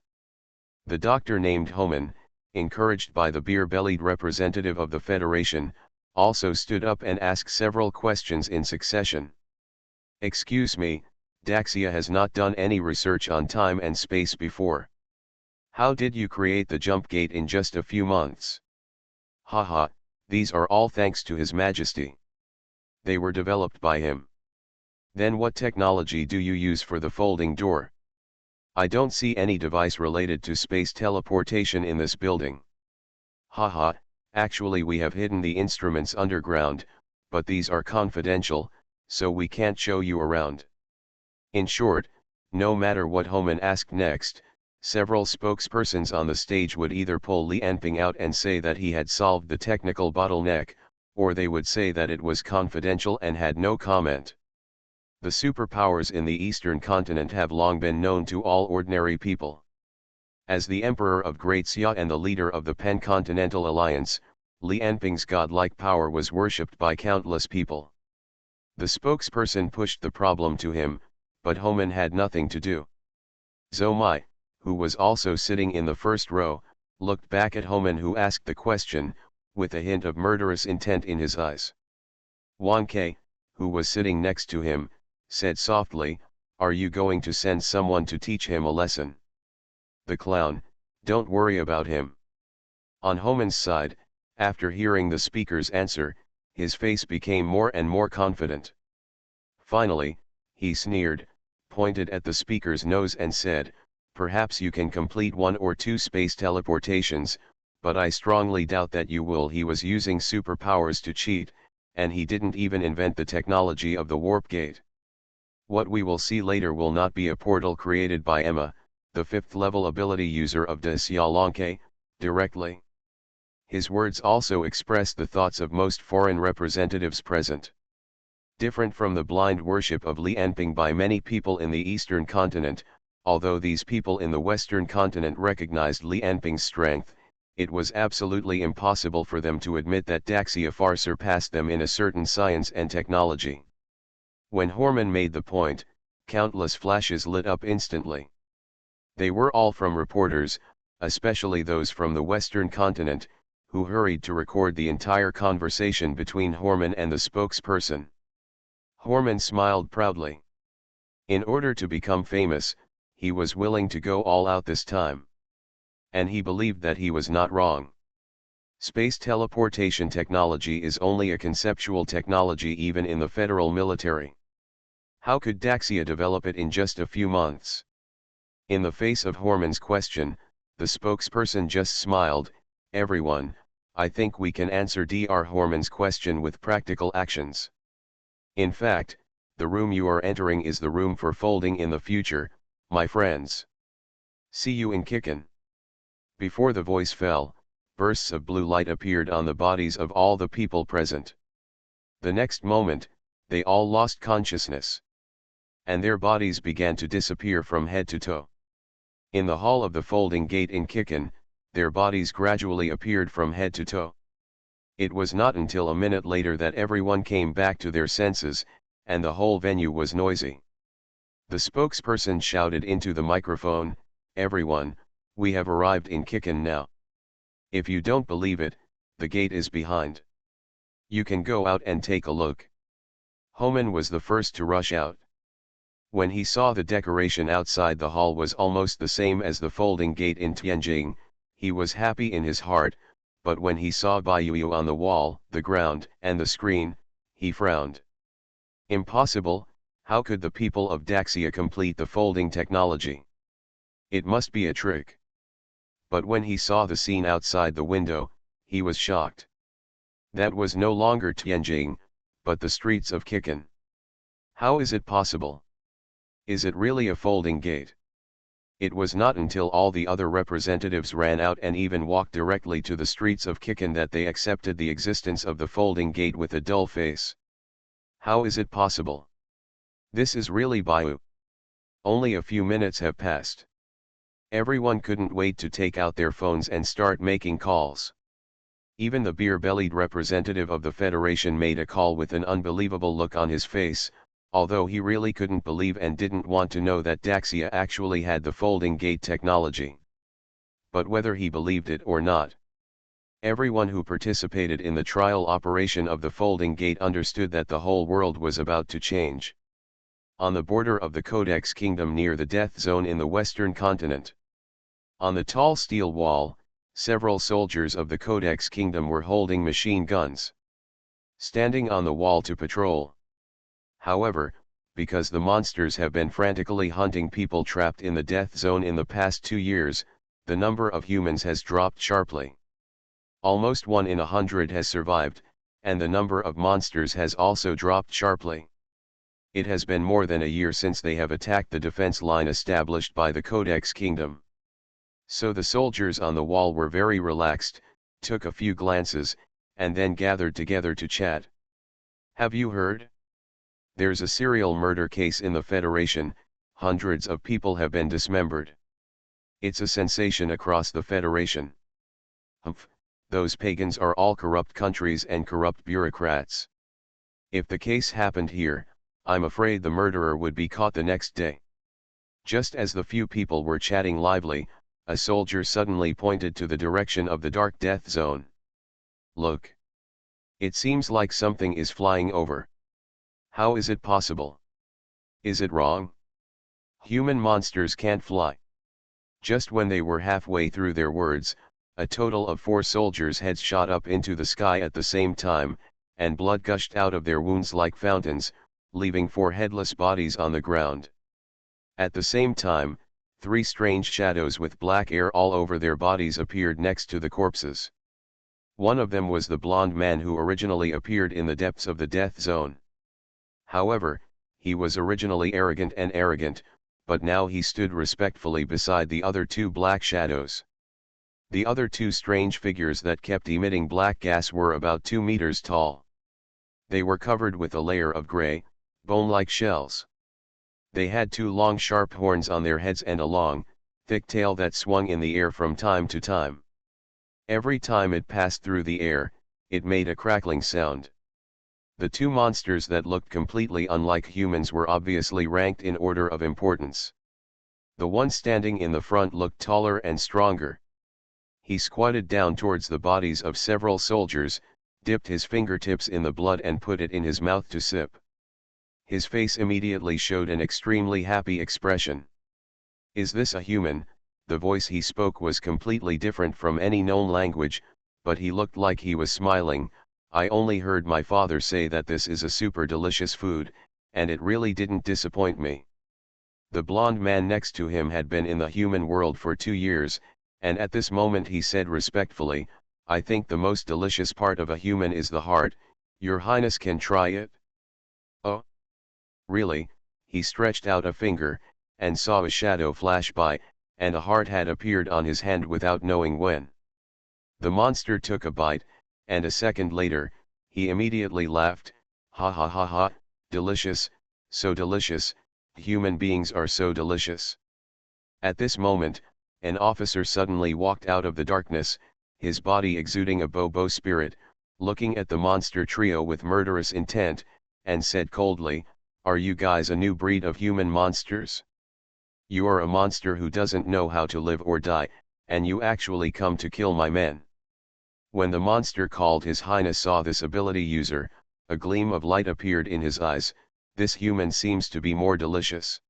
The doctor named Homan, encouraged by the beer-bellied representative of the Federation, also stood up and asked several questions in succession. "Excuse me, Daxia has not done any research on time and space before. How did you create the jump gate in just a few months?" "Haha, these are all thanks to His Majesty. They were developed by him." "Then what technology do you use for the folding door?" "I don't see any device related to space teleportation in this building." "Haha, actually we have hidden the instruments underground, but these are confidential, so we can't show you around." In short, no matter what Homan asked next, several spokespersons on the stage would either pull Li Anping out and say that he had solved the technical bottleneck, or they would say that it was confidential and had no comment. The superpowers in the Eastern continent have long been known to all ordinary people. As the Emperor of Great Xia and the leader of the Pan-Continental Alliance, Li Anping's godlike power was worshipped by countless people. The spokesperson pushed the problem to him, but Homan had nothing to do. Zhou Mai, who was also sitting in the first row, looked back at Homan who asked the question, with a hint of murderous intent in his eyes. Wang Ke, who was sitting next to him, said softly, Are you going to send someone to teach him a lesson? The clown, don't worry about him. On Homan's side, after hearing the speaker's answer, his face became more and more confident. Finally, he sneered, pointed at the speaker's nose and said, "Perhaps you can complete 1 or 2 space teleportations, but I strongly doubt that you will." He was using superpowers to cheat, and he didn't even invent the technology of the warp gate. What we will see later will not be a portal created by Emma, the 5th level ability user of De Sialanke, directly. His words also expressed the thoughts of most foreign representatives present. Different from the blind worship of Li Enping by many people in the Eastern continent, although these people in the Western continent recognized Li Enping's strength, it was absolutely impossible for them to admit that Daxia far surpassed them in a certain science and technology. When Horman made the point, countless flashes lit up instantly. They were all from reporters, especially those from the Western continent, who hurried to record the entire conversation between Horman and the spokesperson. Horman smiled proudly. In order to become famous, he was willing to go all out this time. And he believed that he was not wrong. Space teleportation technology is only a conceptual technology even in the federal military. How could Daxia develop it in just a few months? In the face of Horman's question, the spokesperson just smiled. "Everyone, I think we can answer Dr. Horman's question with practical actions. In fact, the room you are entering is the room for folding in the future, my friends. See you in Kikin." Before the voice fell, bursts of blue light appeared on the bodies of all the people present. The next moment, they all lost consciousness. And their bodies began to disappear from head to toe. In the hall of the folding gate in Kikin, their bodies gradually appeared from head to toe. It was not until a minute later that everyone came back to their senses, and the whole venue was noisy. The spokesperson shouted into the microphone, "Everyone, we have arrived in Kikin now. If you don't believe it, the gate is behind. You can go out and take a look." Homan was the first to rush out. When he saw the decoration outside the hall was almost the same as the folding gate in Tianjin, he was happy in his heart, but when he saw Baiyu on the wall, the ground, and the screen, he frowned. Impossible, how could the people of Daxia complete the folding technology? It must be a trick. But when he saw the scene outside the window, he was shocked. That was no longer Tianjin, but the streets of Kikin. How is it possible? Is it really a folding gate? It was not until all the other representatives ran out and even walked directly to the streets of Kikin that they accepted the existence of the folding gate with a dull face. How is it possible? This is really Baiyu. Only a few minutes have passed. Everyone couldn't wait to take out their phones and start making calls. Even the beer-bellied representative of the Federation made a call with an unbelievable look on his face, although he really couldn't believe and didn't want to know that Daxia actually had the folding gate technology. But whether he believed it or not, everyone who participated in the trial operation of the folding gate understood that the whole world was about to change. On the border of the Codex Kingdom near the death zone in the western continent, on the tall steel wall, several soldiers of the Codex Kingdom were holding machine guns, standing on the wall to patrol. However, because the monsters have been frantically hunting people trapped in the death zone in the past 2 years, the number of humans has dropped sharply. Almost 1 in 100 has survived, and the number of monsters has also dropped sharply. It has been more than a year since they have attacked the defense line established by the Codex Kingdom. So the soldiers on the wall were very relaxed, took a few glances, and then gathered together to chat. "Have you heard? There's a serial murder case in the Federation, hundreds of people have been dismembered. It's a sensation across the Federation. Humph, those pagans are all corrupt countries and corrupt bureaucrats. If the case happened here, I'm afraid the murderer would be caught the next day." Just as the few people were chatting lively, a soldier suddenly pointed to the direction of the dark death zone. "Look. It seems like something is flying over. How is it possible? Is it wrong?" Human monsters can't fly. Just when they were halfway through their words, a total of 4 soldiers' heads shot up into the sky at the same time, and blood gushed out of their wounds like fountains, leaving 4 headless bodies on the ground. At the same time, 3 strange shadows with black hair all over their bodies appeared next to the corpses. One of them was the blonde man who originally appeared in the depths of the death zone. However, he was originally arrogant, but now he stood respectfully beside the other 2 black shadows. The other 2 strange figures that kept emitting black gas were about 2 meters tall. They were covered with a layer of gray, bone-like shells. They had 2 long sharp horns on their heads and a long, thick tail that swung in the air from time to time. Every time it passed through the air, it made a crackling sound. The 2 monsters that looked completely unlike humans were obviously ranked in order of importance. The one standing in the front looked taller and stronger. He squatted down towards the bodies of several soldiers, dipped his fingertips in the blood and put it in his mouth to sip. His face immediately showed an extremely happy expression. "Is this a human?" The voice he spoke was completely different from any known language, but he looked like he was smiling. "I only heard my father say that this is a super delicious food, and it really didn't disappoint me." The blonde man next to him had been in the human world for 2 years, and at this moment he said respectfully, "I think the most delicious part of a human is the heart. Your Highness can try it?" "Oh? Really?" He stretched out a finger, and saw a shadow flash by, and a heart had appeared on his hand without knowing when. The monster took a bite, and a second later, he immediately laughed, "Ha ha ha ha, delicious, so delicious, human beings are so delicious." At this moment, an officer suddenly walked out of the darkness, his body exuding a Bobo spirit, looking at the monster trio with murderous intent, and said coldly, "Are you guys a new breed of human monsters? You are a monster who doesn't know how to live or die, and you actually come to kill my men." When the monster called His Highness saw this ability user, a gleam of light appeared in his eyes. "This human seems to be more delicious."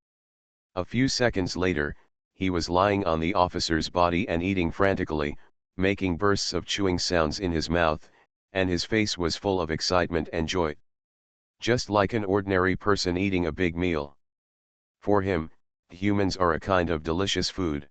A few seconds later, he was lying on the officer's body and eating frantically, making bursts of chewing sounds in his mouth, and his face was full of excitement and joy. Just like an ordinary person eating a big meal. For him, humans are a kind of delicious food.